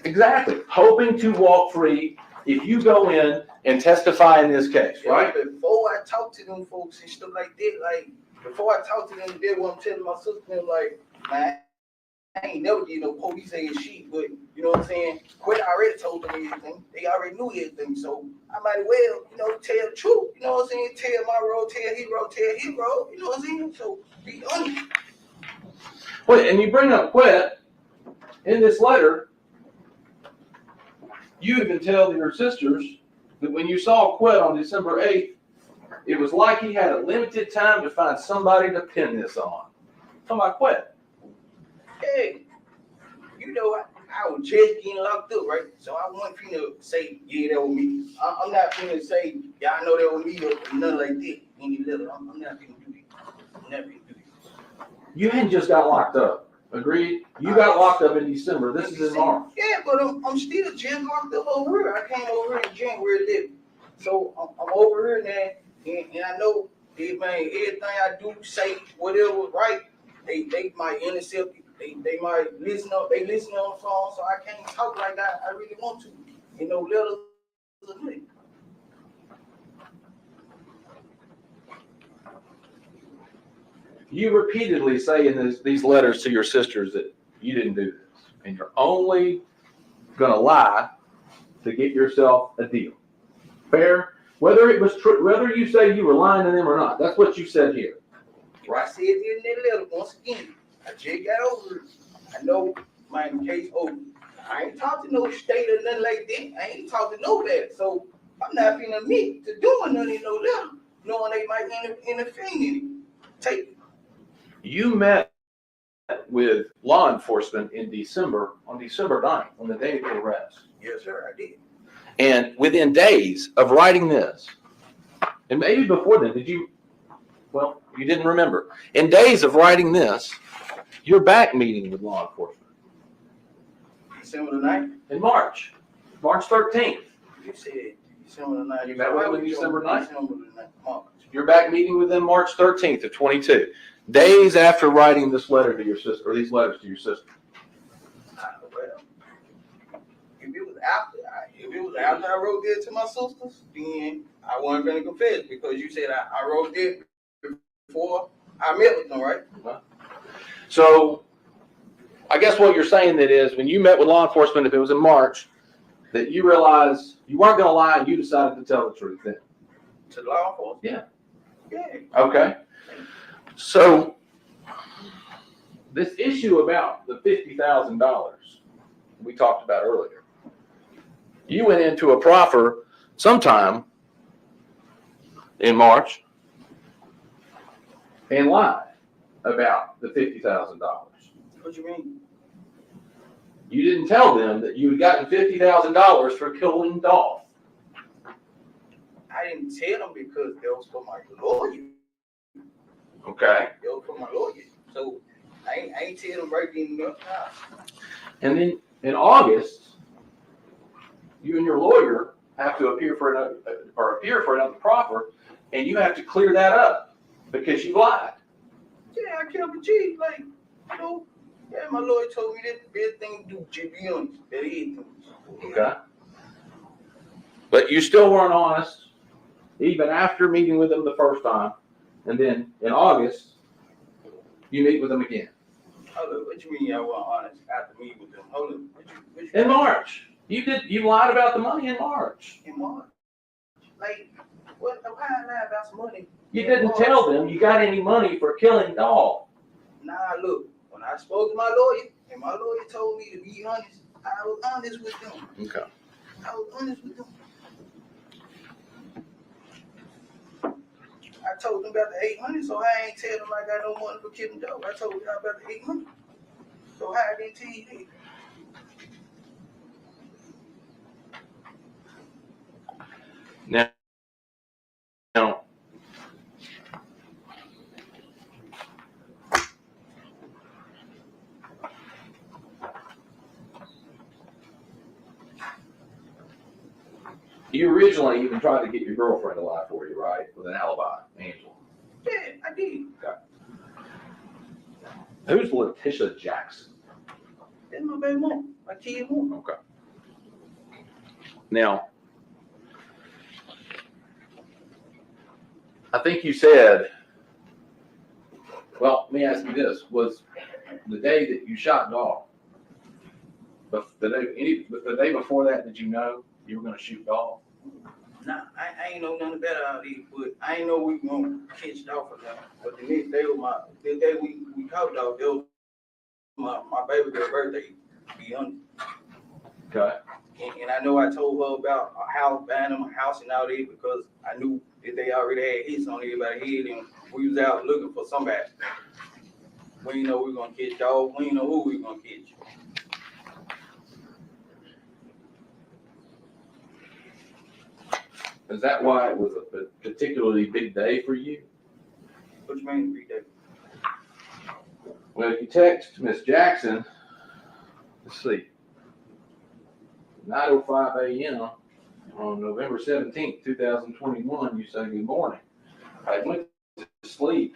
Exactly. Hoping to walk free if you go in and testify in this case, right? Before I talk to them folks and stuff like that, like before I talk to them, they were telling my sister, like, man, I ain't never did no police ass shit, but you know what I'm saying? Quit already told them everything. They already knew everything, so I might as well, you know, tell the truth. You know what I'm saying? Tell my role, tell his role. You know what I'm saying? So be honest. Well, and you bring up Quet in this letter. You even tell your sisters that when you saw Quet on December 8th, it was like he had a limited time to find somebody to pin this on. Talking about Quet. Hey, you know, I was just getting locked up, right? So I wasn't finna say, yeah, that was me. I'm not finna say, yeah, I know that was me or nothing like that. Any letter. I'm not finna do that. I'm not finna do that. You hadn't just got locked up. Agreed? You got locked up in December. This is in March. Yeah, but I'm still just locked up over here. I came over here in January 11th. So I'm over here now, and I know everything I do, say, whatever, right? They might intercept it. They might listen up. They listen on the phone, so I can't talk like I really want to. You know, letters are good. You repeatedly say in these letters to your sisters that you didn't do this, and you're only going to lie to get yourself a deal. Fair? Whether it was true, whether you say you were lying to them or not, that's what you said here. Right. I said it in that letter once again. I just got over it. I know my case over. I ain't talking to no state or nothing like that. I ain't talking to nobody. So I'm not finna admit to doing nothing in no letter, knowing they might interfere in it. Take it. You met with law enforcement in December, on December 9th, on the day of your arrest. Yes, sir, I did. And within days of writing this, and maybe before then, well, you didn't remember. In days of writing this, you're back meeting with law enforcement. December the 9th? In March 13th. You said December the 9th. You met with them December 9th? December the 9th, March. You're back meeting with them March 13th of 22. Days after writing this letter to your sister, or these letters to your sister. Well, if it was after I wrote that to my sisters, then I wasn't gonna confess because you said I wrote that before I met with them, right? So I guess what you're saying that is when you met with law enforcement, if it was in March, that you realized you weren't going to lie and you decided to tell the truth then. To law enforcement? Yeah. Yeah. Okay. So this issue about the $50,000 we talked about earlier, you went into a proffer sometime in March and lied about the $50,000. What you mean? You didn't tell them that you had gotten $50,000 for killing Dolph. I didn't tell them because that was for my lawyer. Okay. That was for my lawyer. So I ain't tell them right then and there. And then in August, you and your lawyer have to appear for another proffer, and you have to clear that up because you lied. Yeah, I kept it G. Like, you know, yeah, my lawyer told me that the best thing to do, G, be honest. That is. Okay. But you still weren't honest, even after meeting with him the first time. And then in August, you meet with him again. Hold up, what you mean I wasn't honest after meeting with them? Hold up, what you In March. You lied about the money in March. in March? Like, what? Why I lie about some money? You in didn't March? tell them you got any money for killing Dolph. Nah, look, when I spoke to my lawyer, and my lawyer told me to be honest, I was honest with them. Okay. I was honest with them. I told them about the 800, so I ain't tell them I got no money for killing Dolph. I told them about the 800. So how I didn't tell you that? Now, you originally even tried to get your girlfriend to lie for you, right? With an alibi, Angela. Yeah, I did. Who's Letitia Jackson? That's my baby mom, my kid mom. Okay. Now, I think you said, well, let me ask you this. Was the day that you shot Dolph, but the day before that, did you know you were going to shoot Dolph? Nah, I ain't know nothing about all these, but I ain't know we were gonna catch Dolph or nothing. But the next day was the day we caught Dolph, that was my baby girl's birthday, to be honest. Okay. And I know I told her about a house, buying them a house and all that because I knew that they already had hits on everybody's head and we was out looking for somebody. We didn't know we were gonna catch Dolph, we didn't know who we were gonna catch. Is that why it was a particularly big day for you? What you mean, big day? Well, if you text Miss Jackson, let's see, 9:05 a.m. on November 17th, 2021, you say, good morning. I went to sleep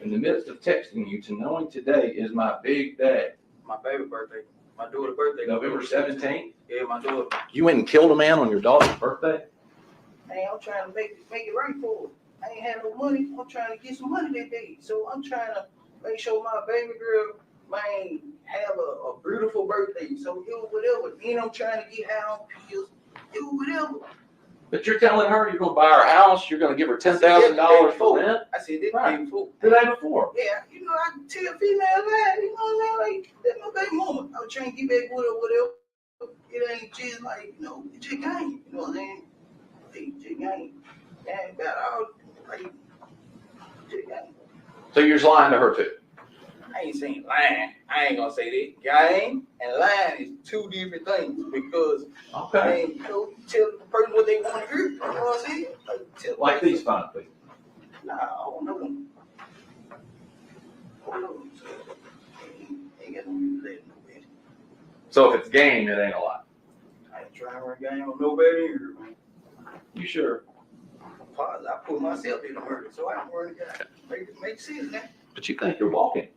in the midst of texting you to knowing today is my big day. My baby birthday. My daughter's birthday. November 17th? Yeah, my daughter. You went and killed a man on your daughter's birthday? Hey, I'm trying to make it right for her. I ain't had no money. I'm trying to get some money that day. So I'm trying to make sure my baby girl, man, have a beautiful birthday. So it was whatever. Then I'm trying to get high on pills. It was whatever. But you're telling her you're going to buy her house, you're going to give her $10,000 for rent? I said that Right. day before. The day before. Yeah, you know, I can tell female lie, you know what I'm saying? Like, that's my baby mama. I was trying to get back with her, whatever. It ain't just like, you know, it's just game. You know what I'm saying? It's just game. And about all, like, just game. So you're just lying to her too? I ain't saying lying. I ain't gonna say that. Game and lying is two different things because Okay. you know, you tell the person what they want to hear. You know what I'm saying? Like these fine people. Nah, I don't know them. I don't know them. So, ain't got no reason to let them know that. So if it's game, it ain't a lie. I ain't trying to run game with nobody here, man. You sure? Pause. I put myself in the murder, so I don't run the game. Make sense now. But you think you're walking.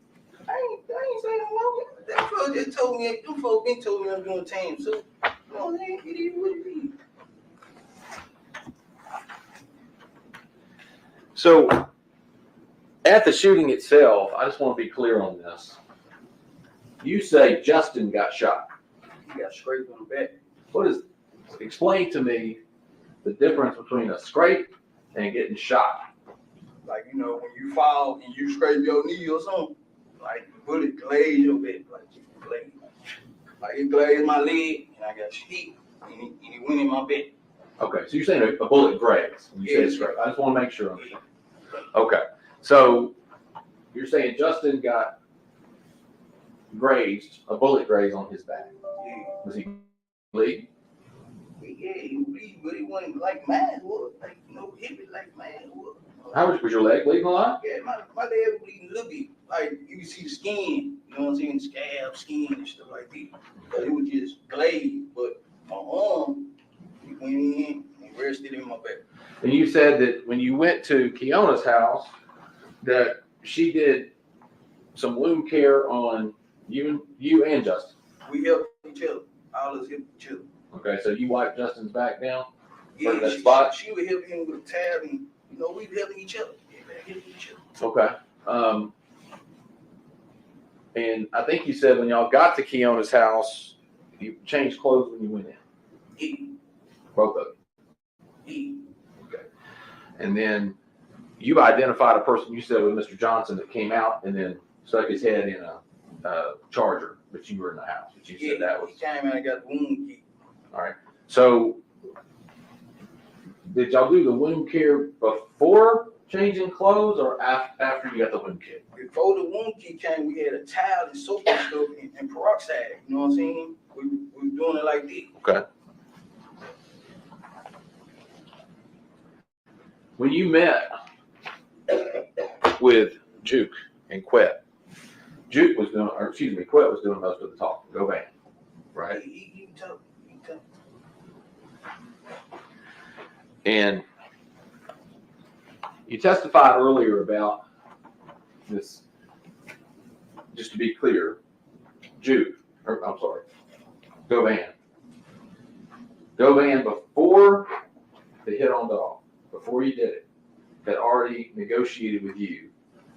I ain't saying I'm walking. That fellow just told me, them folks been told me I'm doing time, so, you know what I'm saying? It is what it is. So at the shooting itself, I just want to be clear on this. You say Justin got shot. He got scraped on the back. Explain to me the difference between a scrape and getting shot. Like, you know, when you fall and you scrape your knee or something, like the bullet glazed your back, like glazed. Like it glazed my leg and I got hit and it went in my back. Okay, so you're saying a bullet grazed when you say scrape. I just want to make sure. Okay, so you're saying Justin got grazed, a bullet grazed on his back. Yeah. Was he bleeding? Yeah, he bleed, but it wasn't like mine was. Like, you know, heavy like mine was. How much was your leg bleeding a lot? Yeah, my leg was bleeding a little bit. Like, you can see the skin, you know what I'm saying? Scab, skin, and stuff like that. But it was just glazed. But my arm, you went in and rested in my back. And you said that when you went to Keona's house, that she did some wound care on you and Justin. We helped each other. All of us helped each other. Okay, so you wiped Justin's back down? Yeah, that spot? she would help him with a tab, and we helping each other. Yeah, helping each other. Okay. And I think you said when y'all got to Keona's house, you changed clothes when you went in. Yeah. Both of Yeah. you. Okay. And then you identified a person you said was Mr. Johnson that came out and then stuck his head in a charger, but you were in the house. But you said that was. He came and I got the wound kit. All right. So did y'all do the wound care before changing clothes or after you got the wound kit? Before the wound kit came, we had a towel and soap and stuff and peroxide. You know what I'm saying? We were doing it like this. Okay. When you met with Juke and Quet, Quet was doing most of the talking. Go back, right? He tough. And you testified earlier about this, just to be clear, Govan before the hit on dog, before you did it, had already negotiated with you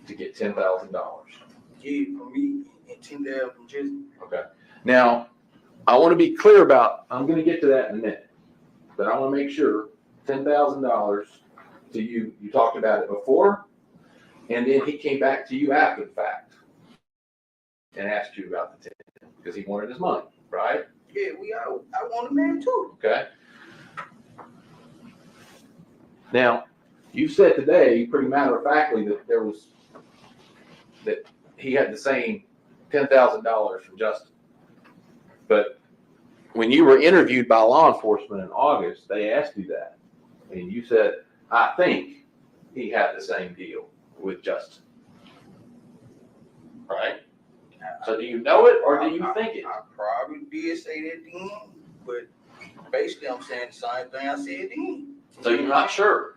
to get $10,000. Yeah, from me and $10,000 from Justin. Okay. Now, I want to be clear about, I'm going to get to that in a minute, but I want to make sure $10,000 to you, you talked about it before, and then he came back to you after the fact and asked you about the 10 because he wanted his money, right? Yeah, I want a man too. Okay. Now, you said today, pretty matter-of-factly, that he had the same $10,000 from Justin. But when you were interviewed by law enforcement in August, they asked you that. And you said, I think he had the same deal with Justin. Right? So do you know it or do you think it? I probably did say that then, but basically I'm saying the same thing I said then. So you're not sure?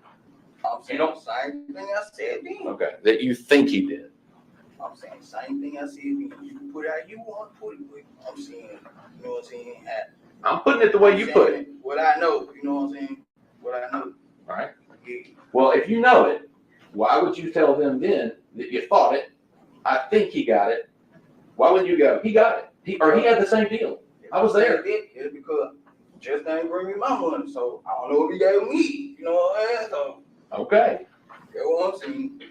I'm saying the same thing I said then. Okay, that you think he did. I'm saying the same thing I said then. You can put it how you want to put it, but I'm saying, you know what I'm saying? I'm putting it the way you put it. What I know, you know what I'm saying? What I know. All right. Yeah. Well, if you know it, why would you tell them then that you thought it? I think he got it. Why wouldn't you go? He got it. He had the same deal. I was there. It's because just ain't bring me my money, so I don't know if he gave me. You know what I'm saying? So Okay. that's what I'm saying.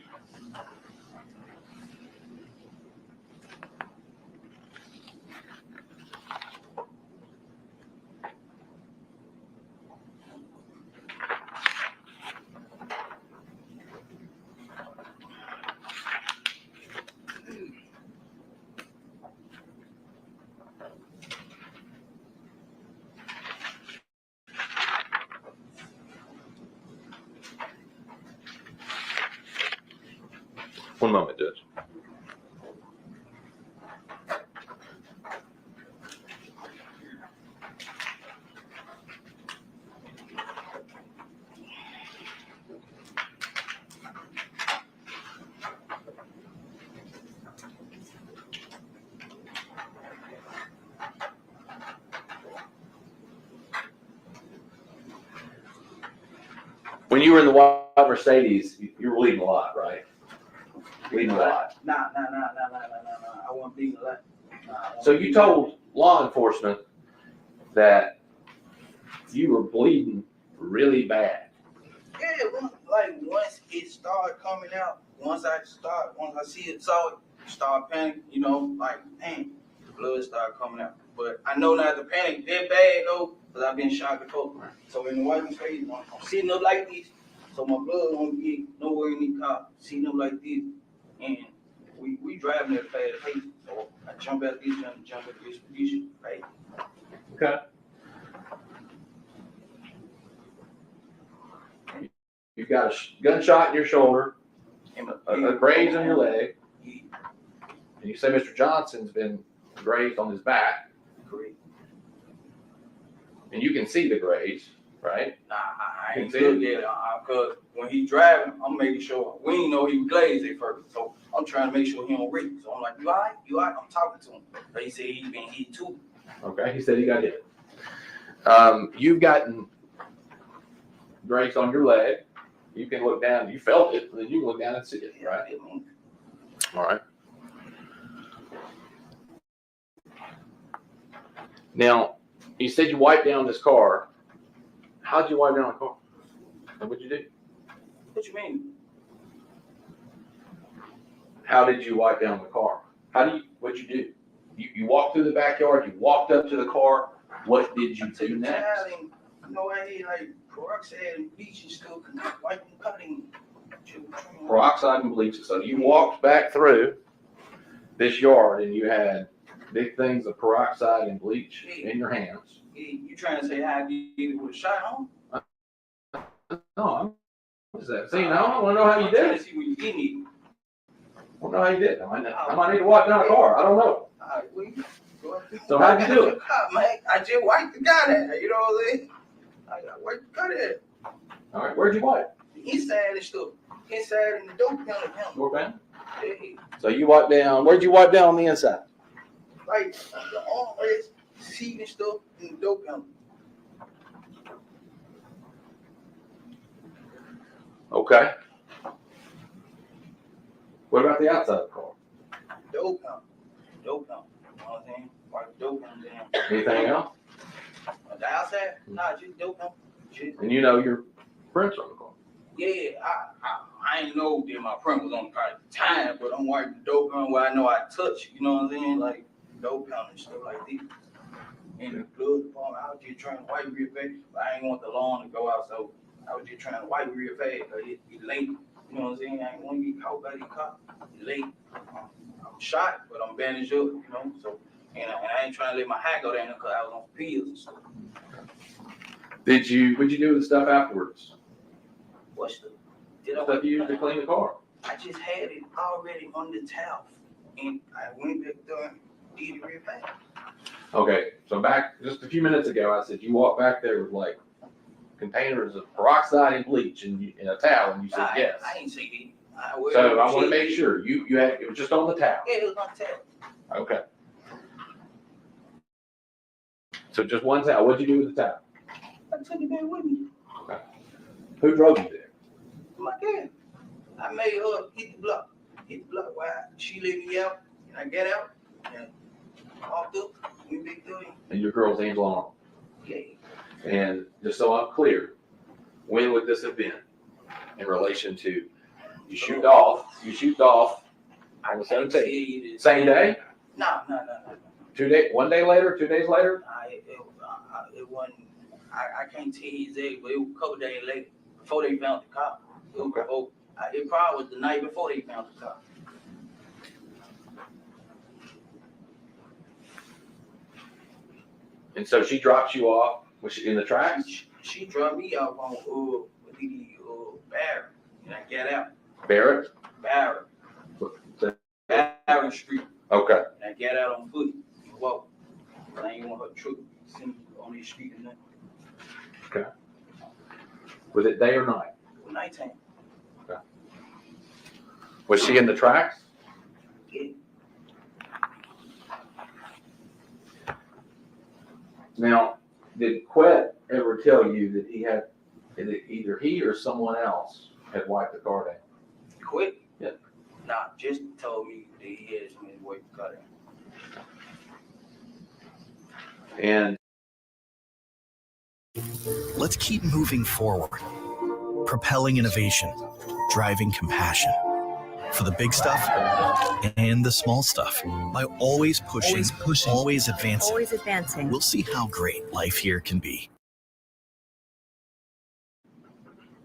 One moment, Judge. When you were in the white Mercedes, you were bleeding a lot, right? Bleeding a lot. Nah. I wasn't bleeding a lot. So you told law enforcement that you were bleeding really bad. Yeah, once it started coming out, once I saw it, start panicking, man, the blood started coming out. But I know not to panic that bad though, because I've been shot before. So in the white face, I'm sitting up like this, so my blood don't get nowhere in the car. Sitting up like this, and we driving at a fast pace. So I jump out this, jump at this position, right? Okay. You've got a gunshot in your shoulder, a graze on your leg, and you say Mr. Johnson's been grazed on his back, Correct. and you can see the graze, right? Nah, I ain't See look at it, cause when he driving, I'm making sure, we ain't know he was glazed at first, so I'm trying to make sure he don't read. So I'm like, you all right? You all right? I'm talking to him. But he said he been hit too. Okay, he said he got hit. You've gotten grace on your leg. You can look down. You felt it, and then you can look down and see it, right? All right. Now, you said you wiped down this car. How'd you wipe down the car? And what'd you do? What you mean? How did you wipe down the car? What'd you do? You walked through the backyard, you walked up to the car. What did you do next? You know, I had like peroxide and bleach and stuff, wiping, cutting. Peroxide and bleach. So you walked back through this yard and you had big things of peroxide and bleach in your hands. You trying to say how I did it with a shot on? No, what is that? See, now I want to know how you did it. See what you getting it. I don't know how you did it. I might need to wipe down a car. I don't know. So how'd you do it? I just wiped the gun at it, you know what I'm saying? I wiped the gun at it. All right, where'd you wipe? Inside and stuff. Inside in the dope counter. Door pan? Yeah. So you wipe down. Where'd you wipe down on the inside? Like the armrest, seat and stuff in the dope counter. Okay. What about the outside of the car? Dope counter. Dope counter. You know what I'm saying? Wipe the dope counter down. Anything else? The outside? Nah, just dope counter. Shit. And you know your prints on the car. Yeah, I ain't know that my print was on the car at the time, but I'm wiping the dope counter where I know I touch, you know what I'm saying? Like dope counter and stuff like that. And the glove department, I was just trying to wipe real fast, but I ain't want the lawn to go out, so I was just trying to wipe real fast, because it late, you know what I'm saying? I ain't want to get caught by the cop. It late. I'm shot, but I'm bandaged up, you know, so, and I ain't trying to let my hat go down because I was on pills and stuff. What'd you do with the stuff afterwards? What's the? Stuff you used to clean the car. I just had it already on the towel, and I went back there and did it real fast. Okay, so back just a few minutes ago, I said you walked back there with like containers of peroxide and bleach and a towel, and you said yes. I ain't say that. So I want to make sure you had it was just on the towel. Yeah, it was on the towel. Okay. So just one towel. What'd you do with the towel? I took it back with me. Okay. Who drove you there? My dad. I made her hit the block. Hit the block while she let me out, and I got out and walked up. Went back there. And your girl's Angela Arnold. Yeah. And just so I'm clear, when would this have been in relation to you shoot off on the 17th? Same day? No. 2 days, 1 day later, 2 days later? It wasn't, I can't tell you exactly, but it was a couple days later, before they found the car. Okay. It probably was the night before they found the car. And so she dropped you off in the tracks? She dropped me off on Barrett, and I got out. Barrett? Barrett Street. Okay. And I got out on foot and walked. I ain't want her truck sitting on the street or nothing. Okay. Was it day or night? Nighttime. Okay. Was she in the tracks? Yeah. Now, did Quet ever tell you that either he or someone else had wiped the car down? Quit? Yeah. Nah, just told me that he had somebody to wipe the car down. And let's keep moving forward, propelling innovation, driving compassion for the big stuff and the small stuff. By always pushing, always advancing, we'll see how great life here can be.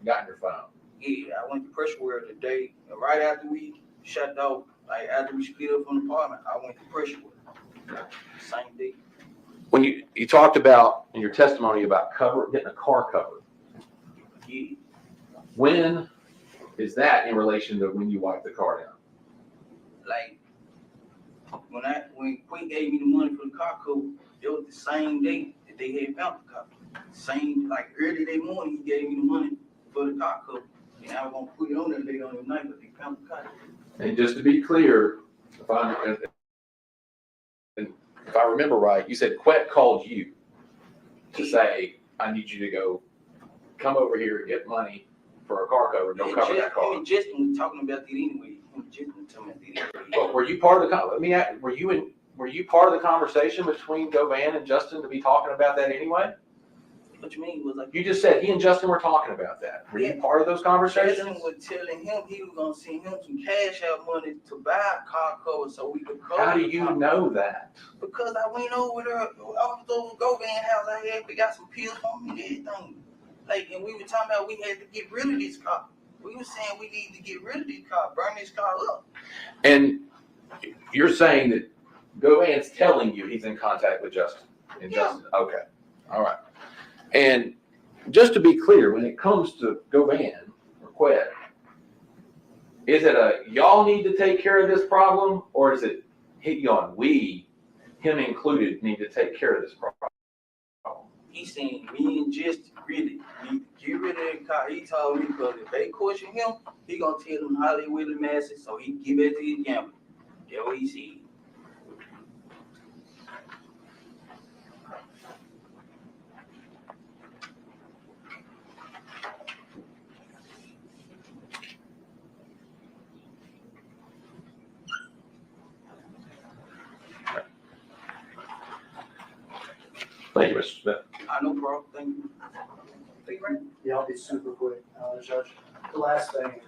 got your phone. Yeah, I went to pressure wear today. And right after we shut off, like after we split up from the apartment, I went to pressure wear. Same day. When you talked about in your testimony about getting a car covered. Yeah. When is that in relation to when you wipe the car down? Like when Quinn gave me the money for the car coat, it was the same day that they had found the car. same, like early that morning, he gave me the money for the car cover. And I was gonna put it on there later on the night, but they found the car. And just to be clear, if I remember right, you said Quet called you to say, I need you to go come over here and get money for a car cover. Don't cover that car. Him and Justin was talking about that anyway. Him and Justin was talking about that anyway. But were you part of the let me ask, were you part of the conversation between Govan and Justin to be talking about that anyway? What you mean? Was like You just said he and Justin were talking about that. Were you part of those conversations? Justin was telling him he was gonna send him some cash out money to buy a car cover so we could cover. How do you know that? Because I went over there, I was over Govan house. I had got some pills on me and everything. Like, and we were talking about we had to get rid of this car. We were saying we need to get rid of this car, burn this car up. And you're saying that Govan's telling you he's in contact with Justin. And Justin, okay, all right. And just to be clear, when it comes to Govan or Quet, is it a y'all need to take care of this problem, or is it we, him included, need to take care of this problem? He's saying me and Justin really need to get rid of that car. He told me because if they question him, he gonna tell them how they really message, so he give it to his gambler. That's what he said. Thank you, Mr. Smith. I know, bro. Thank you. Yeah, I'll be super quick, Judge. The last thing,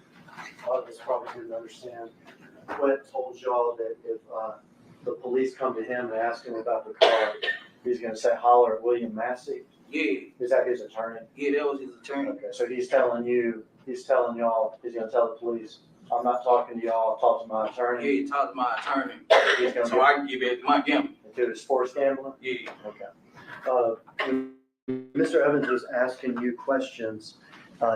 a lot of us probably didn't understand. Quet told y'all that if the police come to him and ask him about the car, he's gonna say holler at William Massey. Yeah. Is that his attorney? Yeah, that was his attorney. Okay, so he's telling y'all, he's gonna tell the police, I'm not talking to y'all, talk to my attorney. Yeah, he talked to my attorney. He's gonna So I can give it to my gambler. do his sports gambling? Yeah. Okay. Mr. Evans was asking you questions.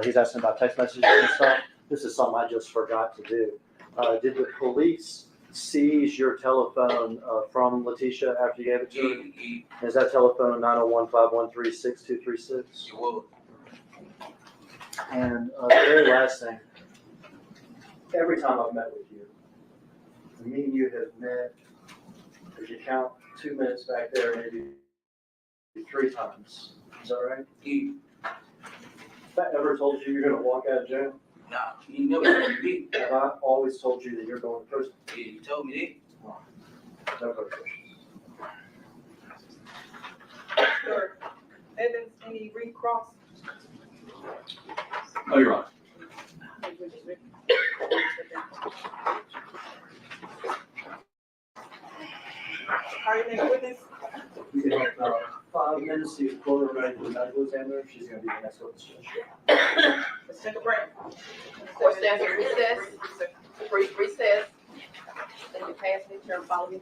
He's asking about text messages and stuff. This is something I just forgot to do. Did the police seize your telephone from Letitia after you gave it to her? Yeah. Is that telephone 901-513-6236? It was. And the very last thing, every time I've met with you, me and you have met, if you count 2 minutes back there, maybe 3 times. Is that right? Yeah. Have I ever told you you're going to walk out of jail? Nah, he never told me that. Have I always told you that you're going to prison? Yeah, he told me No further questions. Sir, Evans, any recross? Oh, you're right. Are you next witness? We can have 5 minutes to call her ready for the medical examiner. She's going to be the next witness judge. Let's take a break. Court stands in recess. Brief recess. Then you pass me, turn, follow me.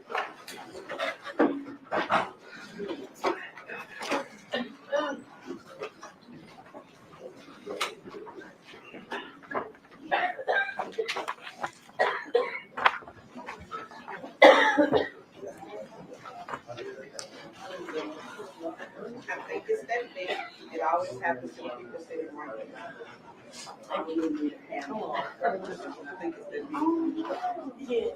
I think it's that thing. It always happens when people say it wrong. I think it's that big. Yeah.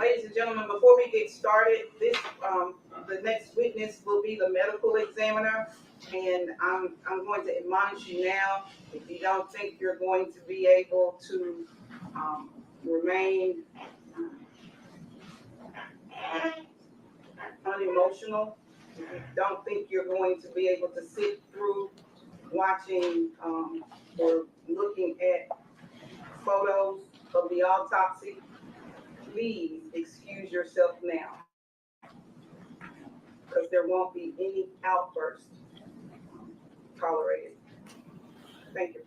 Ladies and gentlemen, before we get started, the next witness will be the medical examiner. And I'm going to admonish you now, if you don't think you're going to be able to remain unemotional, if you don't think you're going to be able to sit through watching or looking at photos of the autopsy, please excuse yourself now, because there won't be any outburst tolerated. Thank you.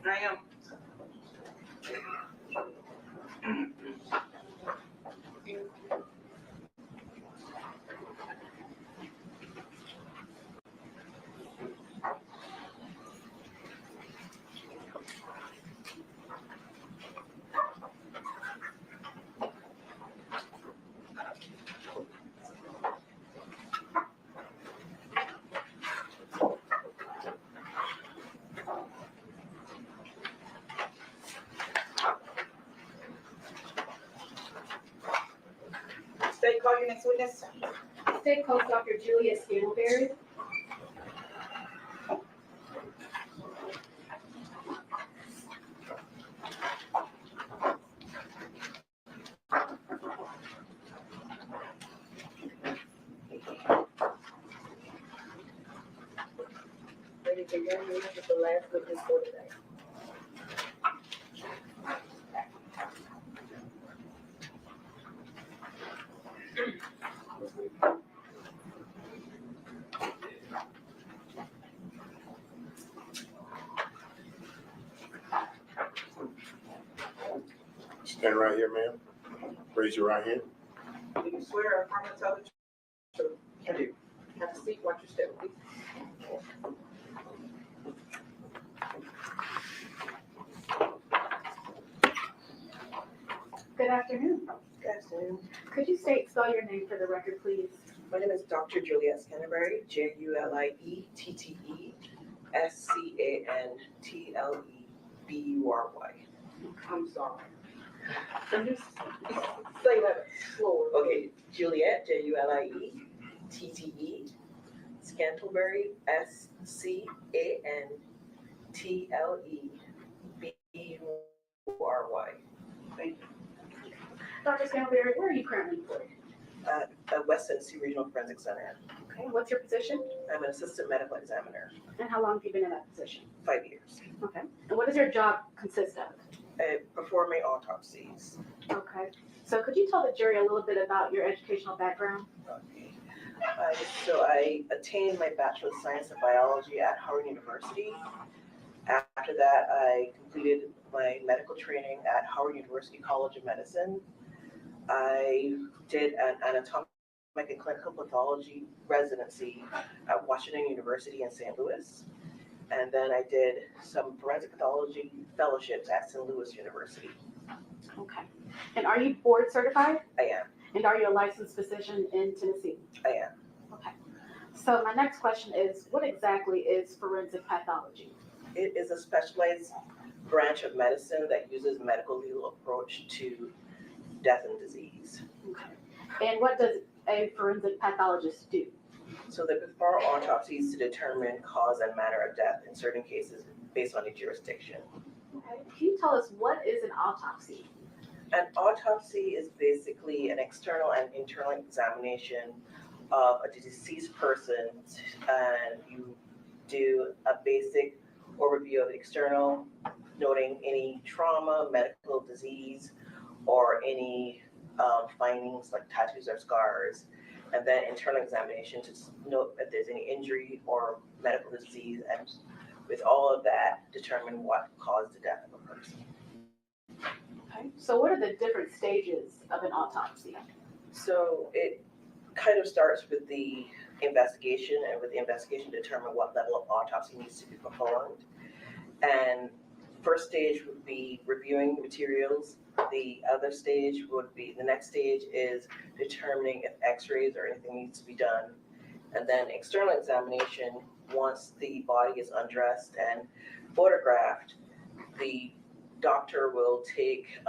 I am. State, call your next witness. State calls Dr. Julia Scantleberry. Ladies and gentlemen, this is the last witness for today. Stand right here, ma'am. Raise your right hand. Do you swear or affirm to tell the truth? I do. Have a seat, watch your step, please. Good afternoon. Good afternoon. Could you spell your name for the record, please? My name is Dr. Julia Scantleberry, JulietScantlebry. I'm sorry. Can you say that slower? Okay, Juliet, JulietTTE, Scantleberry, SCANTLEBRY. Thank you. Dr. Scantleberry, where are you currently employed? At West Tennessee Regional Forensic Center. Okay, what's your position? I'm an assistant medical examiner, And how long have you been in that position? 5 years. Okay. And what does your job consist of? Performing autopsies. Okay. So could you tell the jury a little bit about your educational background? Okay. So I attained my Bachelor of Science in Biology at Howard University. After that, I completed my medical training at Howard University College of Medicine. I did an anatomic and clinical pathology residency at Washington University in St. Louis. And then I did some forensic pathology fellowships at St. Louis University. Okay. And are you board certified? I am. And are you a licensed physician in Tennessee? I am. Okay. So my next question is, what exactly is forensic pathology? It is a specialized branch of medicine that uses medical legal approach to death and disease. Okay. And what does a forensic pathologist do? So they perform autopsies to determine cause and manner of death in certain cases based on the jurisdiction. Okay. Can you tell us what is an autopsy? An autopsy is basically an external and internal examination of a deceased person, and you do a basic overview of the external, noting any trauma, medical disease, or any findings like tattoos or scars, and then internal examination to note if there's any injury or medical disease, and with all of that, determine what caused the death of a person. Okay. So what are the different stages of an autopsy? So it kind of starts with the investigation, and with the investigation determine what level of autopsy needs to be performed. And first stage would be reviewing materials. The next stage is determining if x-rays or anything needs to be done. And then external examination, once the body is undressed and photographed, the doctor will take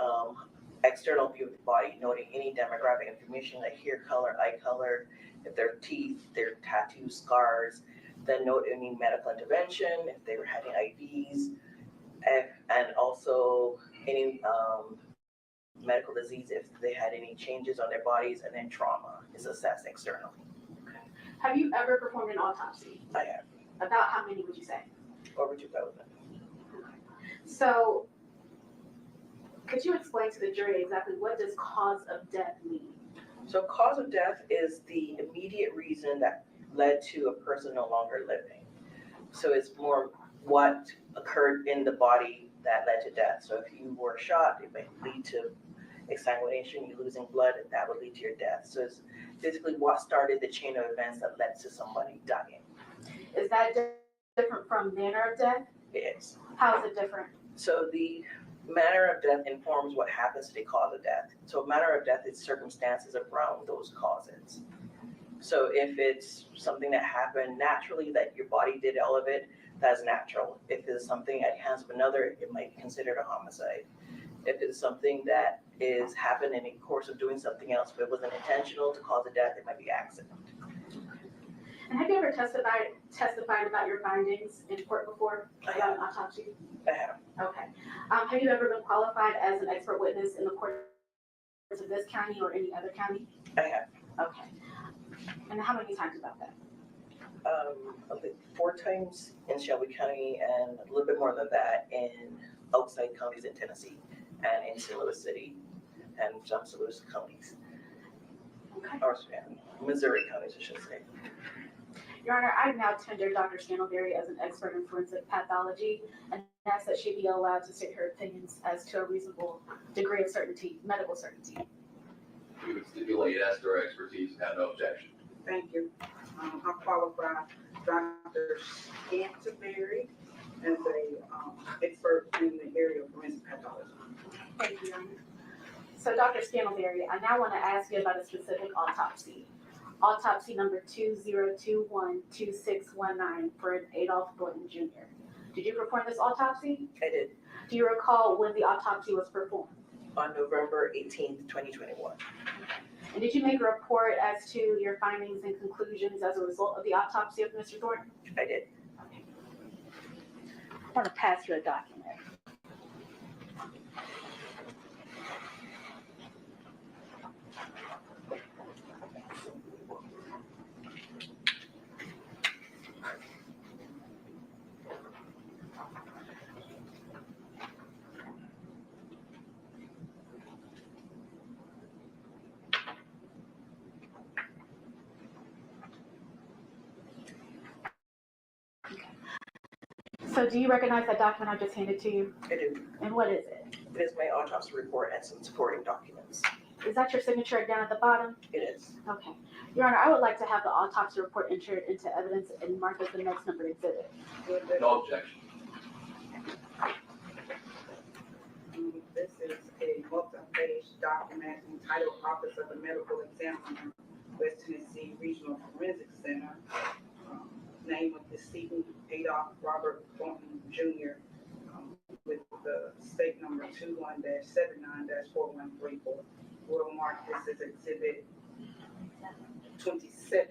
external view of the body, noting any demographic information like hair color, eye color, if their teeth, their tattoos, scars, then note any medical intervention, if they were having IVs, and also any medical disease, if they had any changes on their bodies, and then trauma is assessed externally. Okay. Have you ever performed an autopsy? I have. About how many would you say? Over 2,000. So could you explain to the jury exactly what does cause of death mean? So cause of death is the immediate reason that led to a person no longer living. So it's more what occurred in the body that led to death. So if you were shot, it may lead to exsanguination, you losing blood, and that would lead to your death. So it's basically what started the chain of events that led to somebody dying. Is that different from manner of death? It is. How is it different? So the manner of death informs what happens to the cause of death. So manner of death is circumstances around those causes. So if it's something that happened naturally, that your body did all of it, that's natural. If it's something at the hands of another, it might be considered a homicide. If it's something that is happened in the course of doing something else, but it wasn't intentional to cause a death, it might be accident. And have you ever testified about your findings in court before about an autopsy? I have. Okay. Have you ever been qualified as an expert witness in the courts of this county or any other county? I have. Okay. And how many times about that? I think 4 times in Shelby County and a little bit more than that in outside counties in Tennessee and in St. Louis City and some St. Louis counties. Okay. Or Missouri counties, I should say. Your Honor, I now tender Dr. Scantleberry as an expert in forensic pathology and ask that she be allowed to state her opinions as to a reasonable degree of certainty, medical certainty. We would stipulate as to her expertise and have no objection. Thank you. I qualify Dr. Scantleberry as a expert in the area of forensic pathology. Thank you, Your Honor. So Dr. Scantleberry, I now want to ask you about a specific autopsy. Autopsy number 2021-2619 for an Adolph Thornton Jr. Did you perform this autopsy? I did. Do you recall when the autopsy was performed? On November 18th, 2021. And did you make a report as to your findings and conclusions as a result of the autopsy of Mr. Thornton? I did. Okay. I want to pass you a document. So do you recognize that document I just handed to you? I do. And what is it? It is my autopsy report and some supporting documents. Is that your signature down at the bottom? It is. Okay. Your Honor, I would like to have the autopsy report entered into evidence and marked as the next numbered exhibit. No objection. This is a multi-page document entitled Office of the Medical Examiner, West Tennessee Regional Forensic Center. Name of decedent Adolph Robert Thornton Jr. With the state number 21-79-4134. We'll mark this as exhibit 27.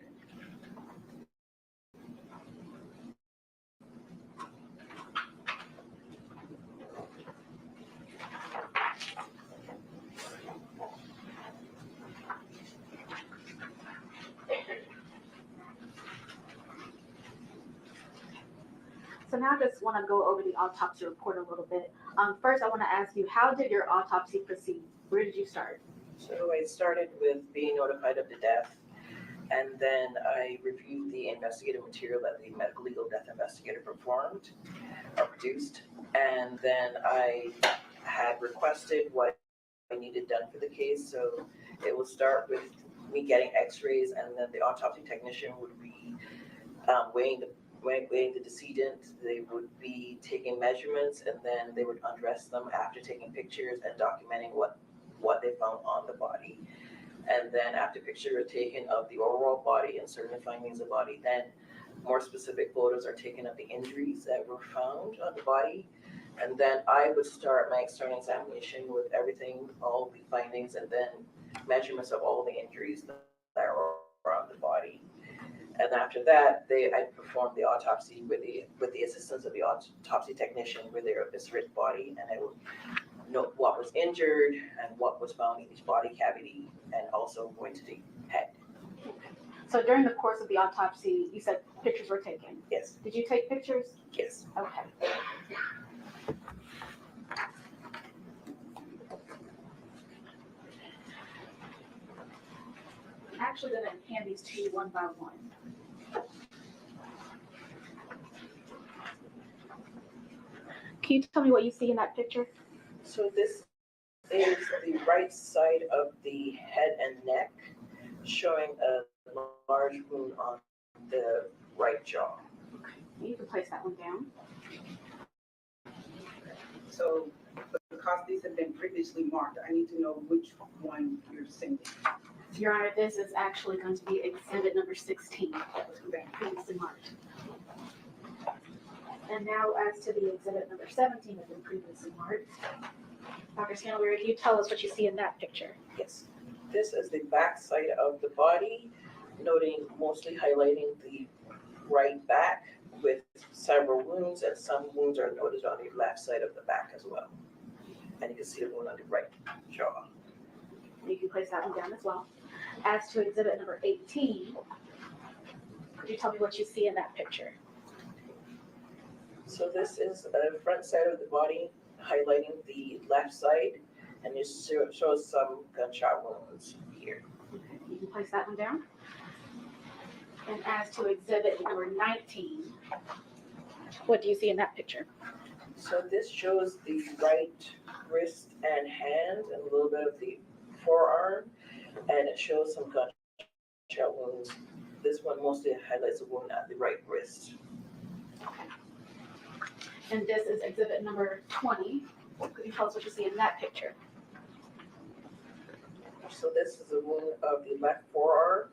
So now I just want to go over the autopsy report a little bit. First, I want to ask you, how did your autopsy proceed? Where did you start? So I started with being notified of the death, and then I reviewed the investigative material that the medical legal death investigator performed or produced, and then I had requested what I needed done for the case. So it will start with me getting x-rays, and then the autopsy technician would be weighing the decedent. They would be taking measurements, and then they would undress them after taking pictures and documenting what they found on the body. And then after pictures are taken of the overall body and certain findings of the body, then more specific photos are taken of the injuries that were found on the body. And then I would start my external examination with everything, all the findings, and then measurements of all the injuries that were on the body. And after that, I performed the autopsy with the assistance of the autopsy technician with their eviscerated body, and I would note what was injured and what was found in each body cavity, and also going to the head. So during the course of the autopsy, you said pictures were taken. Yes. Did you take pictures? Yes. Okay. I'm actually going to hand these to you one by one. Can you tell me what you see in that picture? So this is the right side of the head and neck, showing a large wound on the right jaw. Okay. You can place that one down. So because these have been previously marked, I need to know which one you're sending. Your Honor, this is actually going to be exhibit number 16 that was previously marked. And now as to the exhibit number 17 that has been previously marked. Dr. Scantlebury, can you tell us what you see in that picture? Yes. This is the back side of the body, noting mostly highlighting the right back with several wounds, and some wounds are noted on the left side of the back as well. And you can see the wound on the right jaw. You can place that one down as well. As to exhibit number 18, could you tell me what you see in that picture? So this is a front side of the body, highlighting the left side, and it shows some gunshot wounds here. Okay, you can place that one down. And as to exhibit number 19, what do you see in that picture? So this shows the right wrist and hand and a little bit of the forearm, and it shows some gunshot wounds. This one mostly highlights a wound at the right wrist. And this is exhibit number 20. Could you tell us what you see in that picture? So this is a wound of the left forearm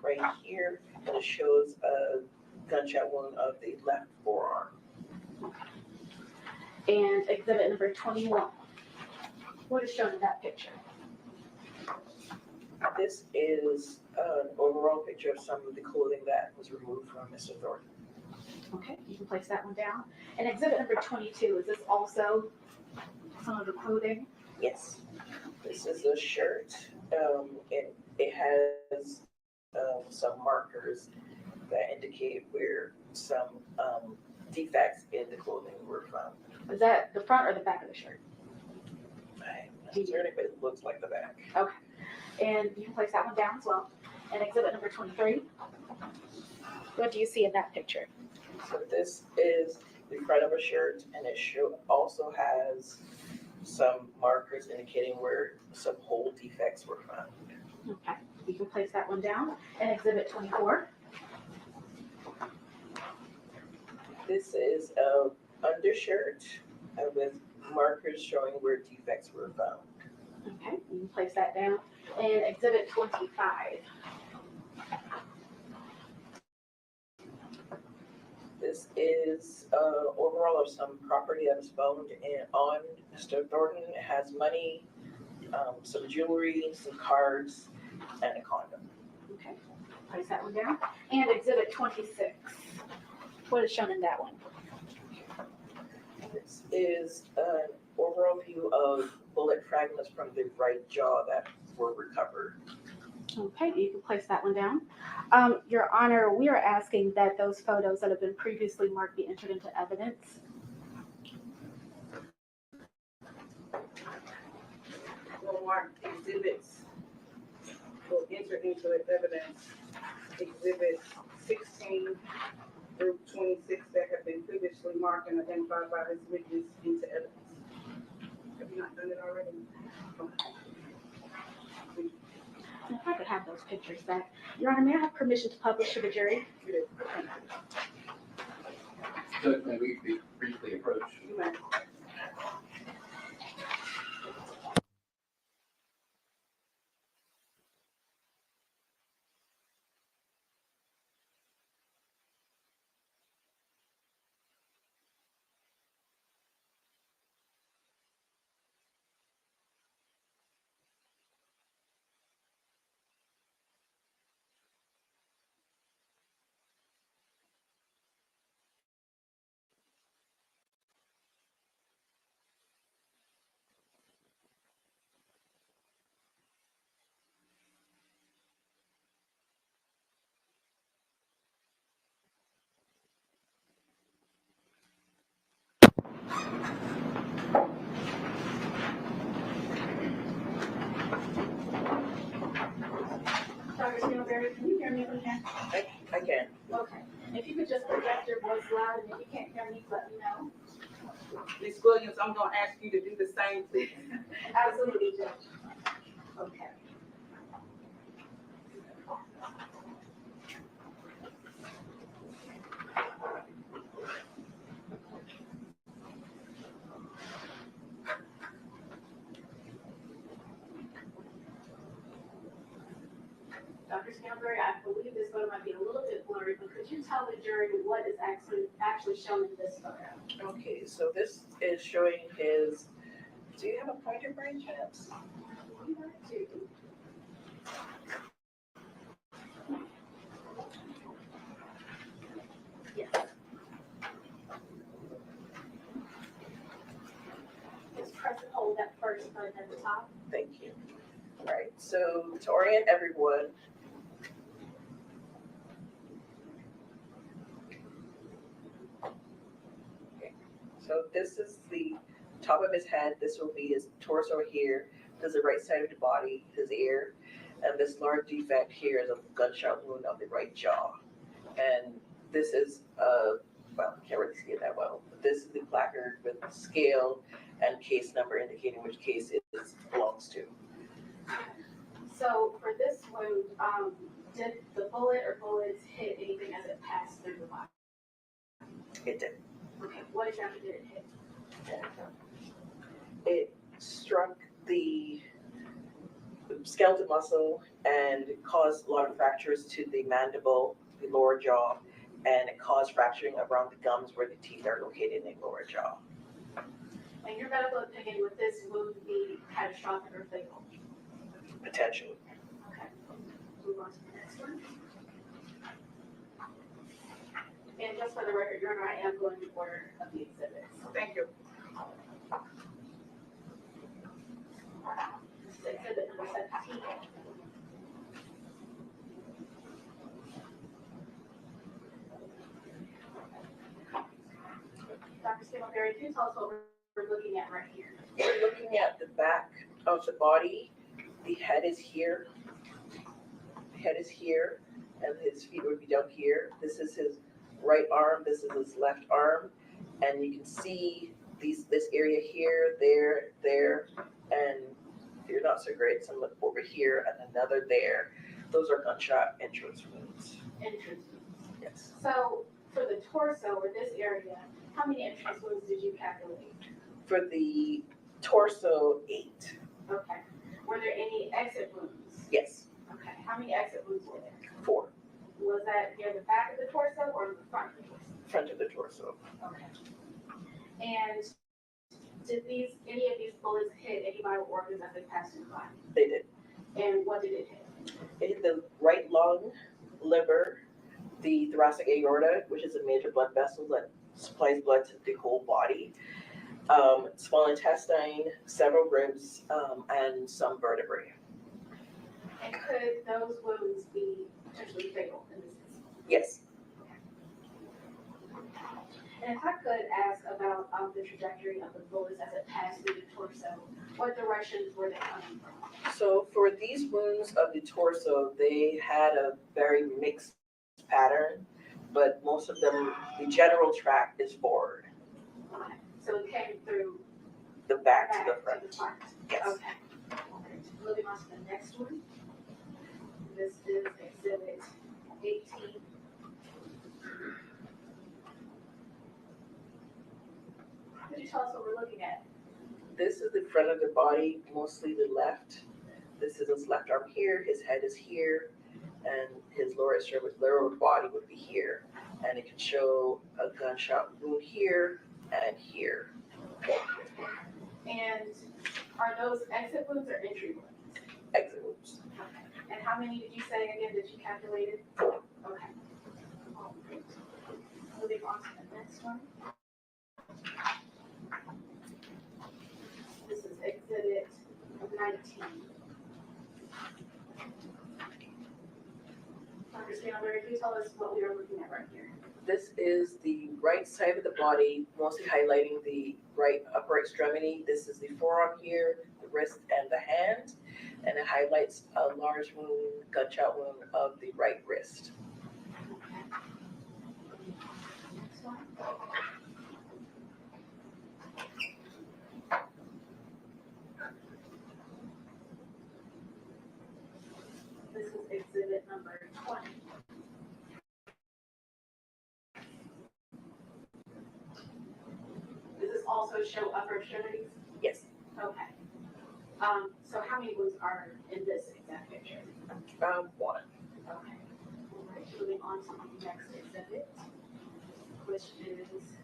right here, and it shows a gunshot wound of the left forearm. And exhibit number 21. What is shown in that picture? This is an overall picture of some of the clothing that was removed from Mr. Thornton. Okay, you can place that one down. And exhibit number 22, is this also some of the clothing? Yes. This is a shirt. It has some markers that indicate where some defects in the clothing were found. Is that the front or the back of the shirt? I'm not certain, but it looks like the back. Okay. And you can place that one down as well. And exhibit number 23, what do you see in that picture? So this is the front of a shirt, and it also has some markers indicating where some hole defects were found. Okay, you can place that one down. And exhibit 24. This is a undershirt with markers showing where defects were found. Okay, you can place that down. And exhibit 25. This is overall of some property that was found on Mr. Thornton. It has money, some jewelry, some cards, and a condom. Okay, place that one down. And exhibit 26. What is shown in that one? This is an overall view of bullet fragments from the right jaw that were recovered. Okay, you can place that one down. Your Honor, we are asking that those photos that have been previously marked be entered into evidence. We'll mark exhibits, will enter into evidence exhibits 16 through 26 that have been previously marked and identified by this witness into evidence. Have you not done it already? If I could have those pictures back. Your Honor, may I have permission to publish to the jury? So can we be briefly approached? You may. Dr. Spinoberry, can you hear me again? I can. Okay. If you could just project your voice loud, and if you can't hear me, let me know. Ms. Williams, I'm gonna ask you to do the same thing. Absolutely, Judge. Okay. Dr. Spinoberry, I believe this photo might be a little bit blurry, but could you tell the jury what is actually shown in this photo? Okay, so this is showing his, do you have a pointer by any chance? Yes. Just press and hold that first button at the top. Thank you. All right, so to orient everyone, okay, so this is the top of his head. This will be his torso here. This is the right side of the body, his ear, and this large defect here is a gunshot wound on the right jaw. And this is well, I can't really see it that well, but this is the placard with the scale and case number indicating which case it belongs to. So for this wound, did the bullet or bullets hit anything as it passed through the body? It did. Okay, what exactly did it hit? It struck the skeletal muscle and caused a lot of fractures to the mandible, the lower jaw, and it caused fracturing around the gums where the teeth are located in the lower jaw. And your medical opinion, would this wound be catastrophic or fatal? Potentially. Okay, move on to the next one. And just for the record, Your Honor, I am going in order of the exhibits. Thank you. This is exhibit number 17. Dr. Spinoberry, can you tell us what we're looking at right here? We're looking at the back of the body. The head is here. The head is here, and his feet would be down here. This is his right arm. This is his left arm. And you can see this area here, there, and if you're not so great, some over here and another there. Those are gunshot entrance wounds. Entrance wounds. Yes. So for the torso or this area, how many entrance wounds did you calculate? For the torso, 8. Okay. Were there any exit wounds? Yes. Okay. How many exit wounds were there? 4. Was that near the back of the torso or the front of the torso? Front of the torso. Okay. And did any of these bullets hit any vital organs as they passed through the body? They did. And what did it hit? It hit the right lung, liver, the thoracic aorta, which is a major blood vessel that supplies blood to the whole body, small intestine, several ribs, and some vertebrae. And could those wounds be potentially fatal in this instance? Yes. And if I could ask about the trajectory of the bullets as it passed through the torso, what directions were they coming from? So for these wounds of the torso, they had a very mixed pattern, but most of them, the general track is forward. Okay. So it came through the back to the front. Yes. Okay. Okay. Moving on to the next one. This is exhibit 18. Could you tell us what we're looking at? This is the front of the body, mostly the left. This is his left arm here, his head is here, and his lower body would be here. And it can show a gunshot wound here and here. And are those exit wounds or entry wounds? Exit wounds. Okay. And how many did you say again that you calculated? 4. Okay. Moving on to the next one. This is exhibit 19. Dr. Stanley, can you tell us what we are looking at right here? This is the right side of the body, mostly highlighting the right upper extremity. This is the forearm here, the wrist, and the hand. And it highlights a large wound, gunshot wound of the right wrist. Next one. This is exhibit number 20. Does this also show upper extremities? Yes. Okay. So how many wounds are in this exact picture? 1. Okay. All right. Moving on to the next exhibit, which is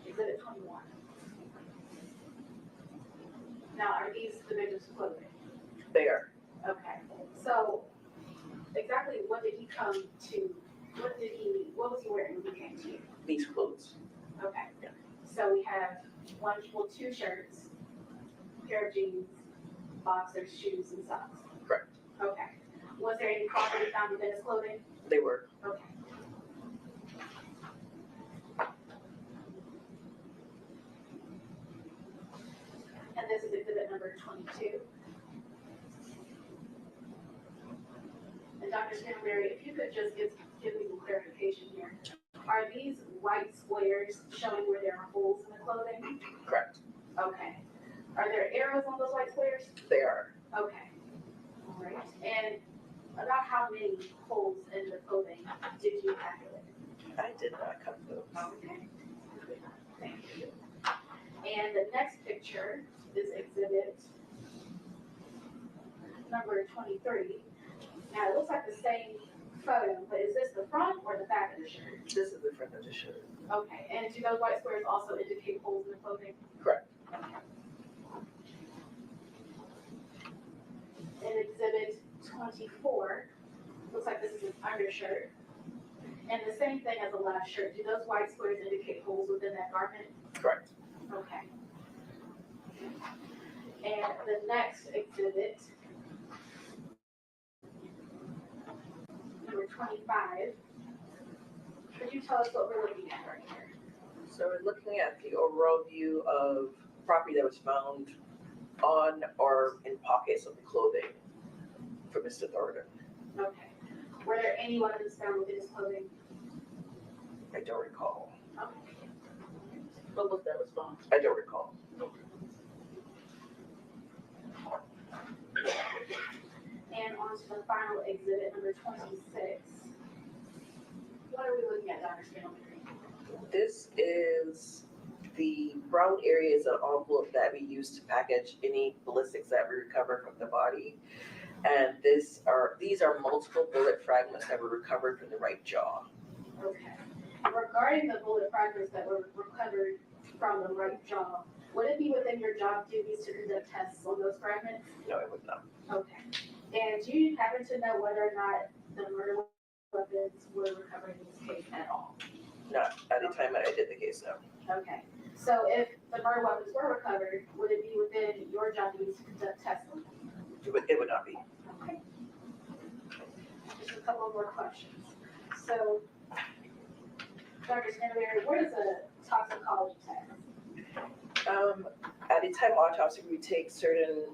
exhibit 21. Now, are these the victim's clothing? They are. Okay. So exactly what did he come to? What was he wearing when he came to you? These clothes. Okay. Yeah. So we have 2 shirts, pair of jeans, boxers, shoes, and socks. Correct. Okay. Was there any property found within his clothing? They were. Okay. And this is exhibit number 22. And Dr. Stanberry, if you could just give me some clarification here. Are these white squares showing where there are holes in the clothing? Correct. Okay. Are there arrows on those white squares? They are. Okay. All right. And about how many holes in the clothing did you calculate? I did not count those. Okay. Thank you. And the next picture is exhibit number 23. Now it looks like the same photo, but is this the front or the back of the shirt? This is the front of the shirt. Okay. And do those white squares also indicate holes in the clothing? Correct. Okay. In exhibit 24, looks like this is an undershirt. And the same thing as the last shirt. Do those white squares indicate holes within that garment? Correct. Okay. And the next exhibit, number 25, could you tell us what we're looking at right here? So we're looking at the overall view of property that was found on or in pockets of the clothing for Mr. Thornton. Okay. Were there any weapons found within his clothing? I don't recall. What was that response? I don't recall. And on to the final exhibit, number 26. What are we looking at, Dr. Scantleberry? This is the brown area is an envelope that we use to package any ballistics that we recover from the body. And these are multiple bullet fragments that were recovered from the right jaw. Okay. Regarding the bullet fragments that were recovered from the right jaw, would it be within your job duties to conduct tests on those fragments? No, it would not. Okay. And do you happen to know whether or not the murder weapons were recovered in this case at all? Not at the time I did the case, no. Okay. So if the murder weapons were recovered, would it be within your job duties to conduct tests on them? It would not be. Okay. Just a couple more questions. So, Dr. Scantleberry, what is a toxicology test? At the time of autopsy, we take certain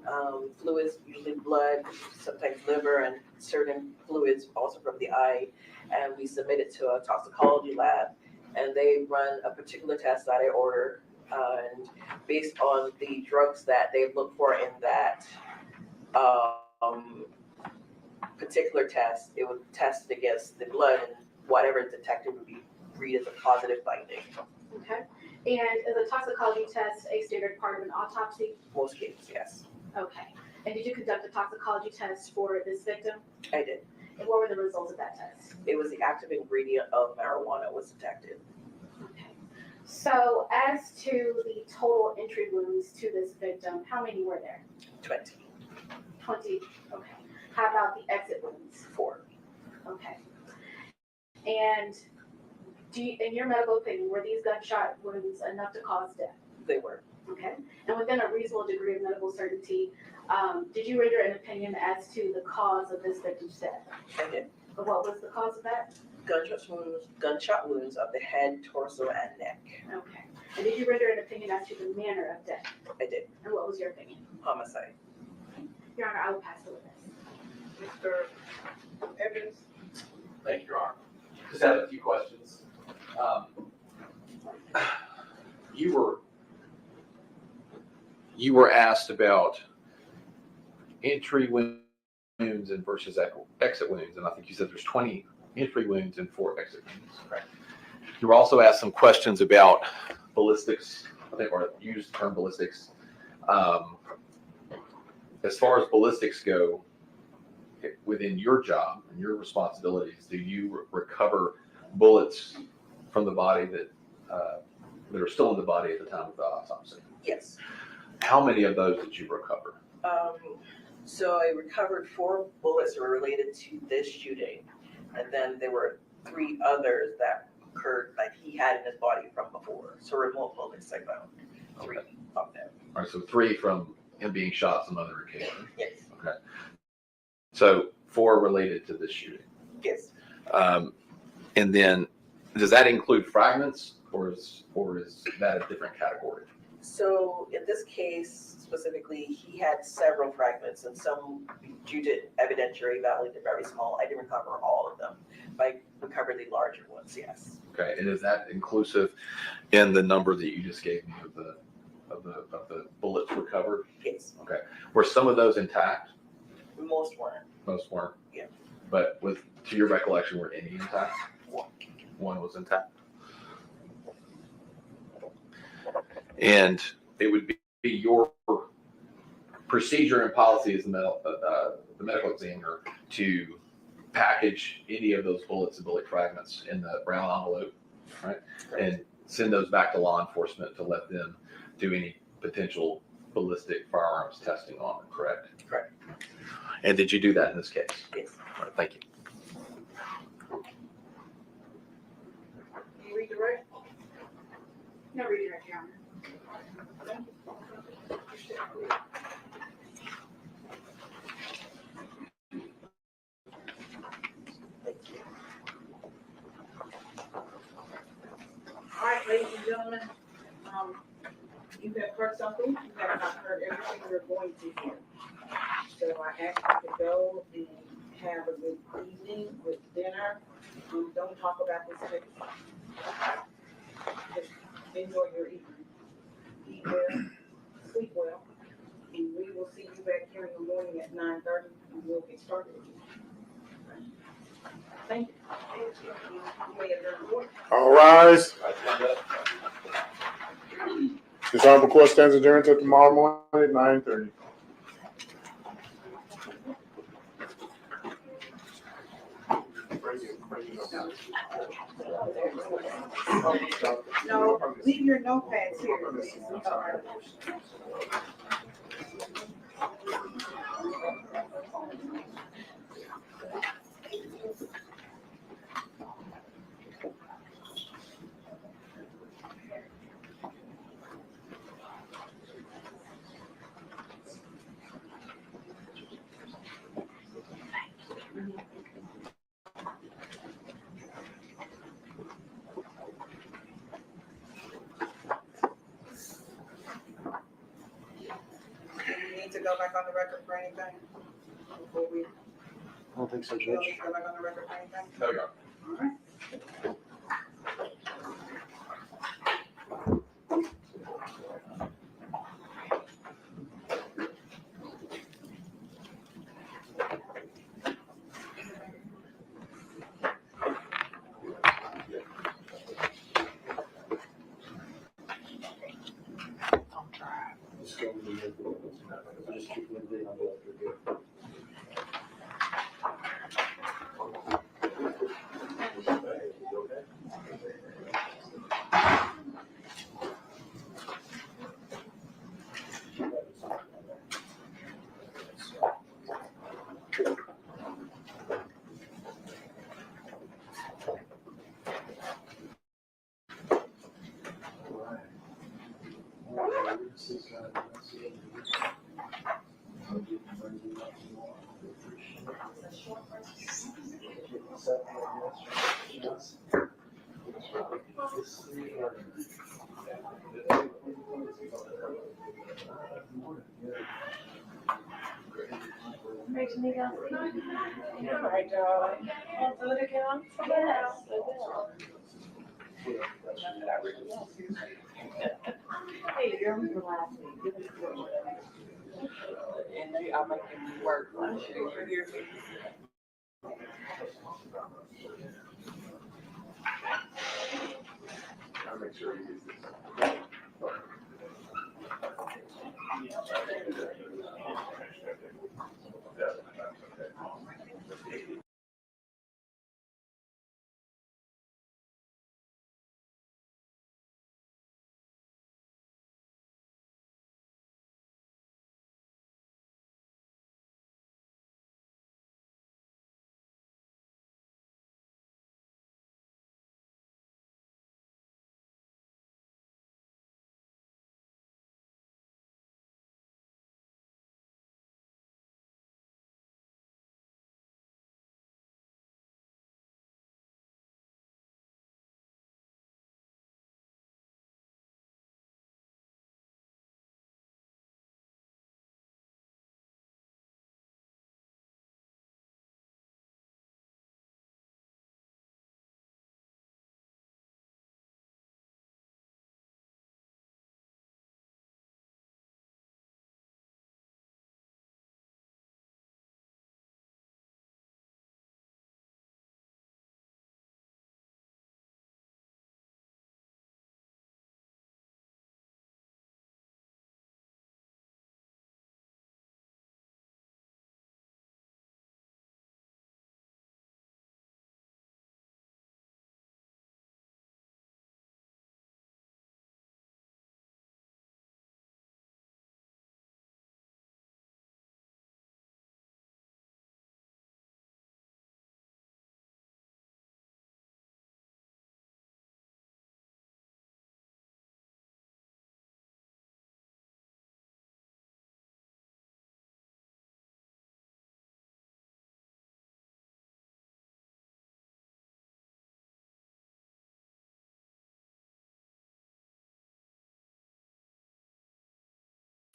fluids, usually blood, sometimes liver, and certain fluids also from the eye, and we submit it to a toxicology lab, and they run a particular test that I order, and based on the drugs that they look for in that particular test, it would test against the blood, and whatever is detected would be read as a positive finding. Okay. And is a toxicology test a standard part of an autopsy? Most cases, yes. Okay. And did you conduct a toxicology test for this victim? I did. And what were the results of that test? It was the active ingredient of marijuana was detected. Okay. So as to the total entry wounds to this victim, how many were there? 20. 20. Okay. How about the exit wounds? 4. Okay. And in your medical opinion, were these gunshot wounds enough to cause death? They were. Okay. And within a reasonable degree of medical certainty, did you render an opinion as to the cause of this victim's death? I did. What was the cause of that? Gunshot wounds of the head, torso, and neck. Okay. And did you render an opinion as to the manner of death? I did. And what was your opinion? Homicide. Your Honor, I will pass the witness. Mr. Evans? Thank you, Your Honor. Just have a few questions. You were asked about entry wounds and versus exit wounds, and I think you said there's 20 entry wounds and 4 exit wounds. Right. You were also asked some questions about ballistics, I think, or used the term ballistics. As far as ballistics go, within your job and your responsibilities, do you recover bullets from the body that are still in the body at the time of the autopsy? Yes. How many of those did you recover? So I recovered 4 bullets that were related to this shooting, and then there were 3 others that occurred like he had in his body from before. So remote bullets I found 3 of them. All right, so 3 from him being shot some other occasion. Yes. Okay. So 4 related to this shooting. Yes. And then, does that include fragments, or is that a different category? So in this case specifically, he had several fragments, and some due to evidentiary value, they're very small. I didn't recover all of them, but I recovered the larger ones. Yes. Okay, and is that inclusive in the number that you just gave me of the bullets recovered? Yes. Okay. Were some of those intact? Most weren't. Most weren't. Yeah. But to your recollection, were any intact? One was intact. And it would be your procedure and policy as the medical examiner to package any of those bullets and bullet fragments in the brown envelope, right? And send those back to law enforcement to let them do any potential ballistic firearms testing on them, correct? Correct. And did you do that in this case? Yes. All right, thank you. Can you redirect? No redirect, Your Honor. All right, ladies and gentlemen, you have heard something, you have not heard everything we're going to hear. So I ask you to go and have a good evening with dinner. Don't talk about this case. Just enjoy your evening. Eat well, sleep well, and we will see you back here in the morning at 9:30, and we'll get started. Thank you. You may adjourn the court. All rise. This honorable court stands adjourned until tomorrow morning at 9:30. No, leave your notepads here, please. Do we need to go back on the record for anything? Before we, I don't think so, we don't Judge. need to go back on the record for anything? No, Your All right. Just keep moving on the All right, darling. I'll do it again. Yes, I will. Hey, you're relaxing. And I'm making you work. I'm sure you're here. I'll make sure you use this.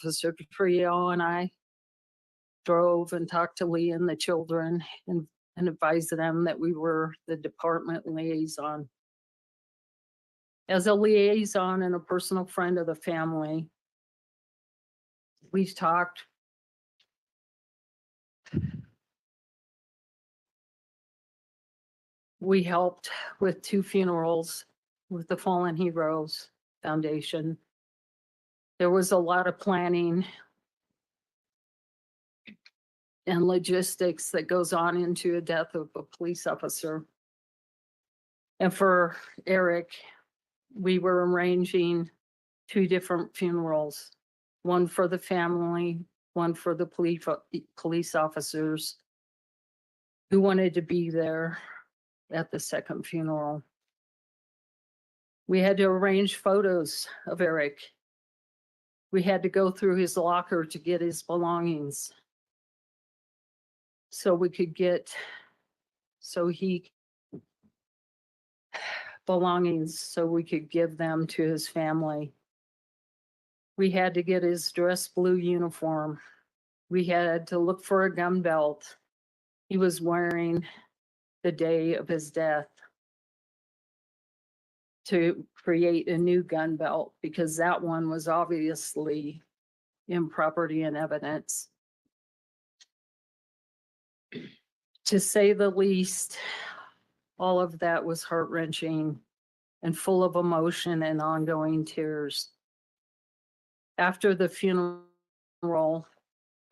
Officer Trial and I drove and talked to Lee and the children and advised them that we were the department liaison. As a liaison and a personal friend of the family, we've talked. We helped with 2 funerals with the Fallen Heroes Foundation. There was a lot of planning and logistics that goes on into a death of a police officer. And for Eric, we were arranging 2 different funerals, one for the family, one for the police officers who wanted to be there at the second funeral. We had to arrange photos of Eric. We had to go through his locker to get his belongings so we could get, belongings so we could give them to his family. We had to get his dress blue uniform. We had to look for a gun belt he was wearing the day of his death to create a new gun belt because that one was obviously in property and evidence. To say the least, all of that was heart-wrenching and full of emotion and ongoing tears. After the funeral,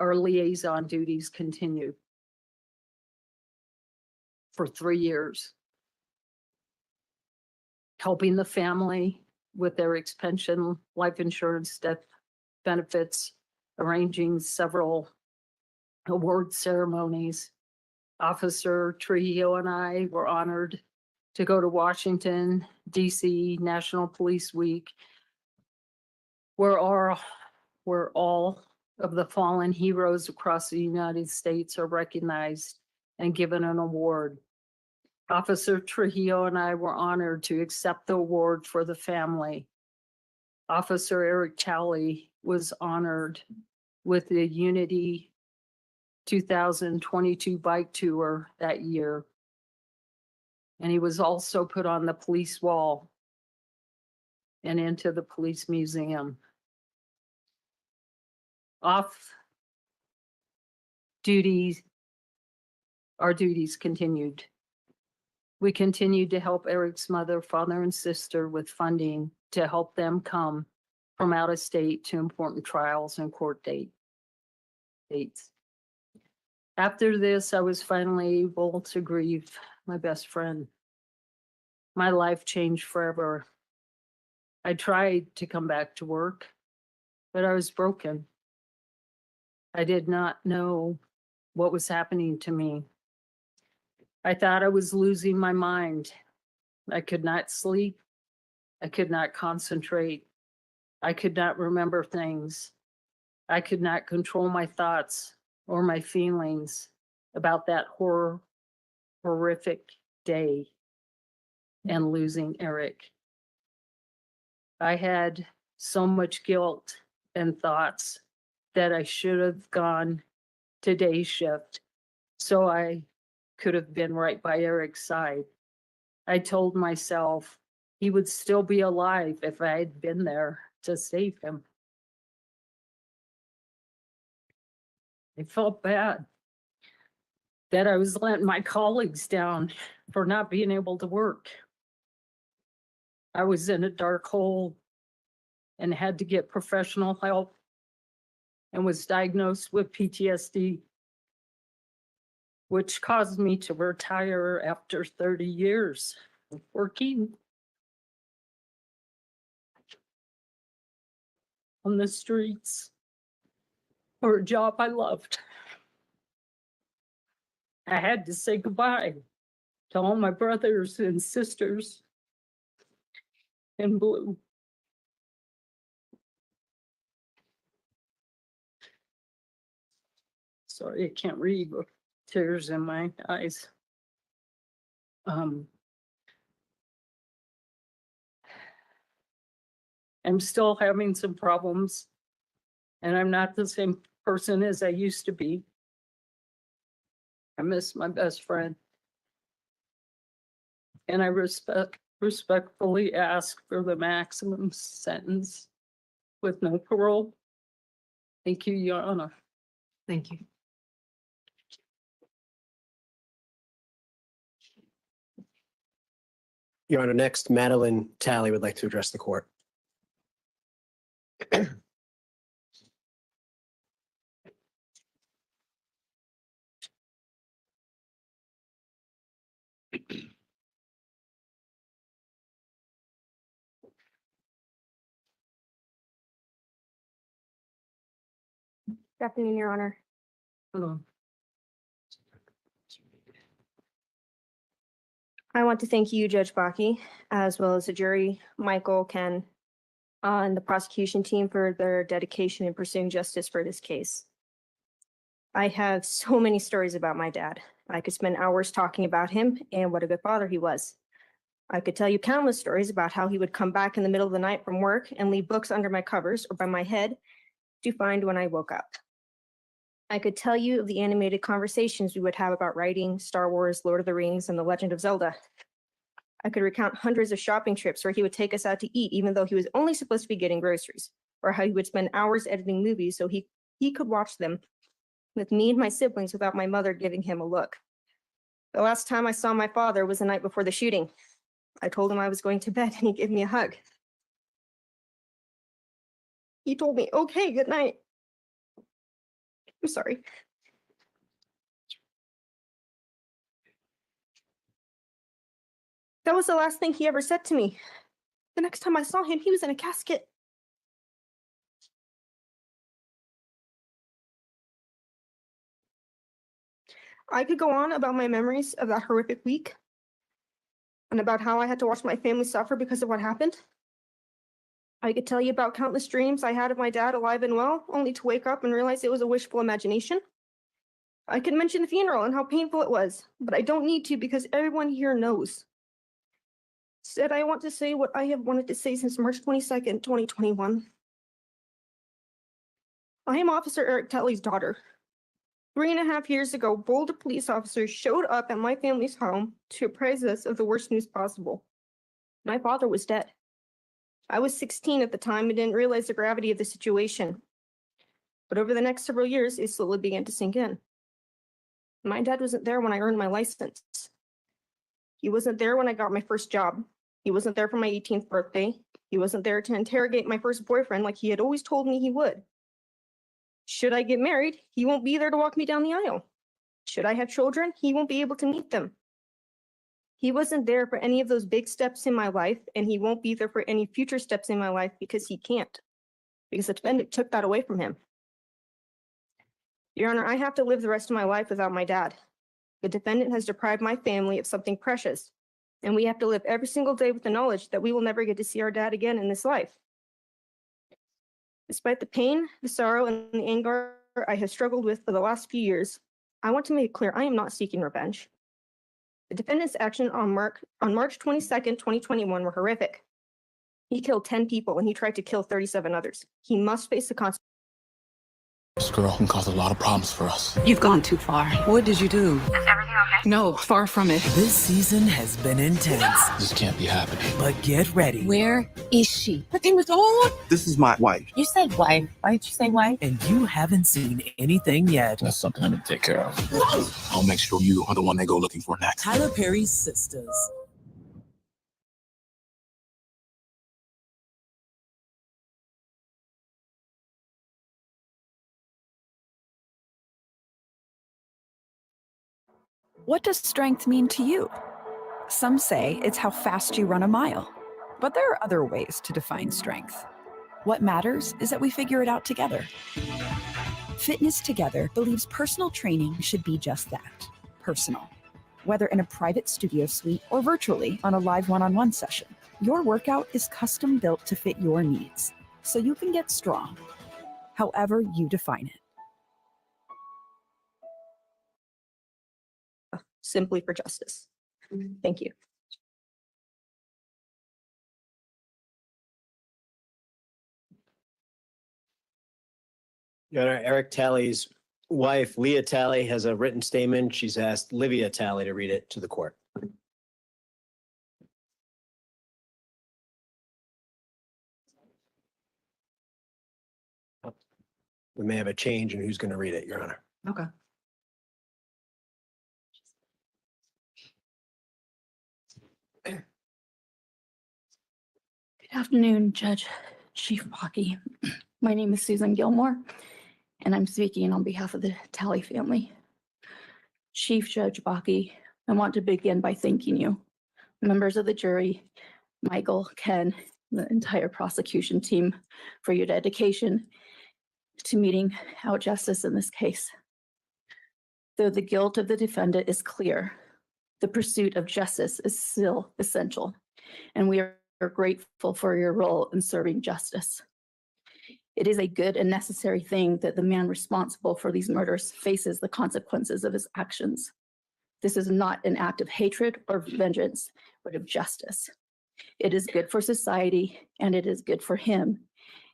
our liaison duties continued for 3 years, helping the family with their pension, life insurance, death benefits, arranging several award ceremonies. Officer Trujillo and I were honored to go to Washington, D.C. National Police Week, where all of the fallen heroes across the United States are recognized and given an award. Officer Trujillo and I were honored to accept the award for the family. Officer Eric Talley was honored with the Unity 2022 bike tour that year. And he was also put on the police wall and into the police museum. Off duties, our duties continued. We continued to help Eric's mother, father, and sister with funding to help them come from out of state to important trials and court dates. After this, I was finally able to grieve my best friend. My life changed forever. I tried to come back to work, but I was broken. I did not know what was happening to me. I thought I was losing my mind. I could not sleep. I could not concentrate. I could not remember things. I could not control my thoughts or my feelings about that horrific day and losing Eric. I had so much guilt and thoughts that I should have gone to day shift so I could have been right by Eric's side. I told myself he would still be alive if I had been there to save him. I felt bad that I was letting my colleagues down for not being able to work. I was in a dark hole and had to get professional help and was diagnosed with PTSD, which caused me to retire after 30 years of working on the streets for a job I loved. I had to say goodbye to all my brothers and sisters in blue. Sorry, I can't read with tears in my eyes. I'm still having some problems, and I'm not the same person as I used to be. I miss my best friend, and I respect respectfully ask for the maximum sentence with no parole. Thank you, Your Honor. Thank you. Your Honor, next, Madeline Talley would like to address the court. Good afternoon, Your Honor. Hello. I want to thank you, Judge Baki, as well as the jury, Michael, Ken, and the prosecution team for their dedication in pursuing justice for this case. I have so many stories about my dad. I could spend hours talking about him and what a good father he was. I could tell you countless stories about how he would come back in the middle of the night from work and leave books under my covers or by my head to find when I woke up. I could tell you of the animated conversations we would have about writing, Star Wars, Lord of the Rings, and The Legend of Zelda. I could recount hundreds of shopping trips where he would take us out to eat, even though he was only supposed to be getting groceries, or how he would spend hours editing movies so he could watch them with me and my siblings without my mother giving him a look. The last time I saw my father was the night before the shooting. I told him I was going to bed and he gave me a hug. He told me, "Okay, good night." I'm sorry. That was the last thing he ever said to me. The next time I saw him, he was in a casket. I could go on about my memories of that horrific week and about how I had to watch my family suffer because of what happened. I could tell you about countless dreams I had of my dad alive and well, only to wake up and realize it was a wishful imagination. I could mention the funeral and how painful it was, but I don't need to because everyone here knows. Instead, I want to say what I have wanted to say since March 22nd, 2021. I am Officer Eric Talley's daughter. 3.5 years ago, Boulder police officers showed up at my family's home to apprise us of the worst news possible. My father was dead. I was 16 at the time and didn't realize the gravity of the situation. But over the next several years, it slowly began to sink in. My dad wasn't there when I earned my license. He wasn't there when I got my first job. He wasn't there for my 18th birthday. He wasn't there to interrogate my first boyfriend like he had always told me he would. Should I get married, he won't be there to walk me down the aisle. Should I have children, he won't be able to meet them. He wasn't there for any of those big steps in my life, and he won't be there for any future steps in my life because he can't. Because the defendant took that away from him. Your Honor, I have to live the rest of my life without my dad. The defendant has deprived my family of something precious, and we have to live every single day with the knowledge that we will never get to see our dad again in this life. Despite the pain, the sorrow, and the anger I have struggled with for the last few years, I want to make it clear I am not seeking revenge. The defendant's actions on March 22nd, 2021 were horrific. He killed 10 people and he tried to kill 37 others. He must face the consequences. This girl can cause a lot of problems for us. You've gone too far. What did you do? Is everything okay? No, far from it. This season has been intense. This can't be happening. But get ready. Where is she? Her name is on. This is my wife. You said wife. Why did you say wife? And you haven't seen anything yet. That's something I need to take care of. I'll make sure you are the one they go looking for next. Tyler Perry's Sisters. What does strength mean to you? Some say it's how fast you run a mile, but there are other ways to define strength. What matters is that we figure it out together. Fitness Together believes personal training should be just that, personal. Whether in a private studio suite or virtually on a live one-on-one session, your workout is custom built to fit your needs, so you can get strong, however you define it. Simply for justice. Thank you. Your Honor, Eric Talley's wife, Leah Talley, has a written statement. She's asked Livia Talley to read it to the court. we may have a change in who's going to read it, Your Honor. Okay. Good afternoon, Judge Chief Bakke. My name is Susan Gilmore, and I'm speaking on behalf of the Talley family. Chief Judge Bakke, I want to begin by thanking you, members of the jury, Michael, Ken, the entire prosecution team, for your dedication to meting out justice in this case. Though the guilt of the defendant is clear, the pursuit of justice is still essential, and we are grateful for your role in serving justice. It is a good and necessary thing that the man responsible for these murders faces the consequences of his actions. This is not an act of hatred or vengeance, but of justice. It is good for society, and it is good for him,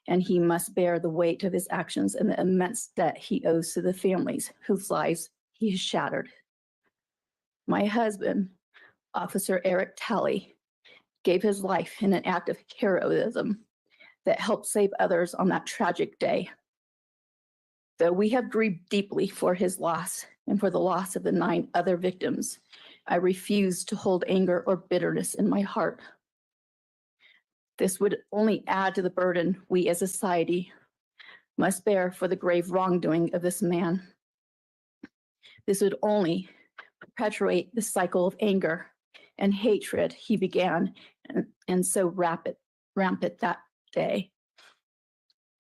and he must bear the weight of his actions and the immense debt he owes to the families whose lives he has shattered. My husband, Officer Eric Talley, gave his life in an act of heroism that helped save others on that tragic day. Though we have grieved deeply for his loss and for the loss of the 9 other victims, I refuse to hold anger or bitterness in my heart. This would only add to the burden we as a society must bear for the grave wrongdoing of this man. This would only perpetuate the cycle of anger and hatred he began and so rampant that day.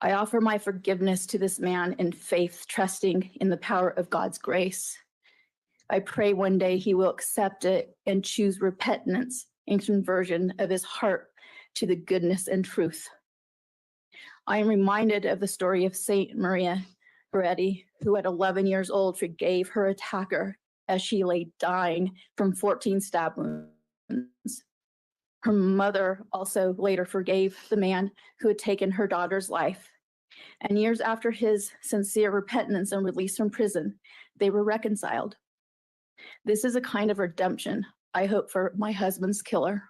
I offer my forgiveness to this man in faith, trusting in the power of God's grace. I pray one day he will accept it and choose repentance and conversion of his heart to the goodness and truth. I am reminded of the story of Saint Maria Goretti, who at 11 years old forgave her attacker as she lay dying from 14 stab wounds. Her mother also later forgave the man who had taken her daughter's life. And years after his sincere repentance and release from prison, they were reconciled. This is a kind of redemption, I hope, for my husband's killer.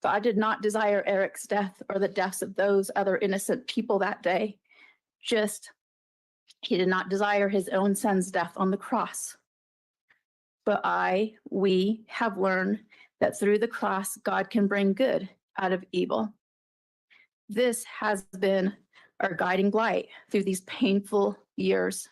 God did not desire Eric's death or the deaths of those other innocent people that day. Just, he did not desire his own son's death on the cross. But we have learned that through the cross, God can bring good out of evil. This has been our guiding light through these painful years.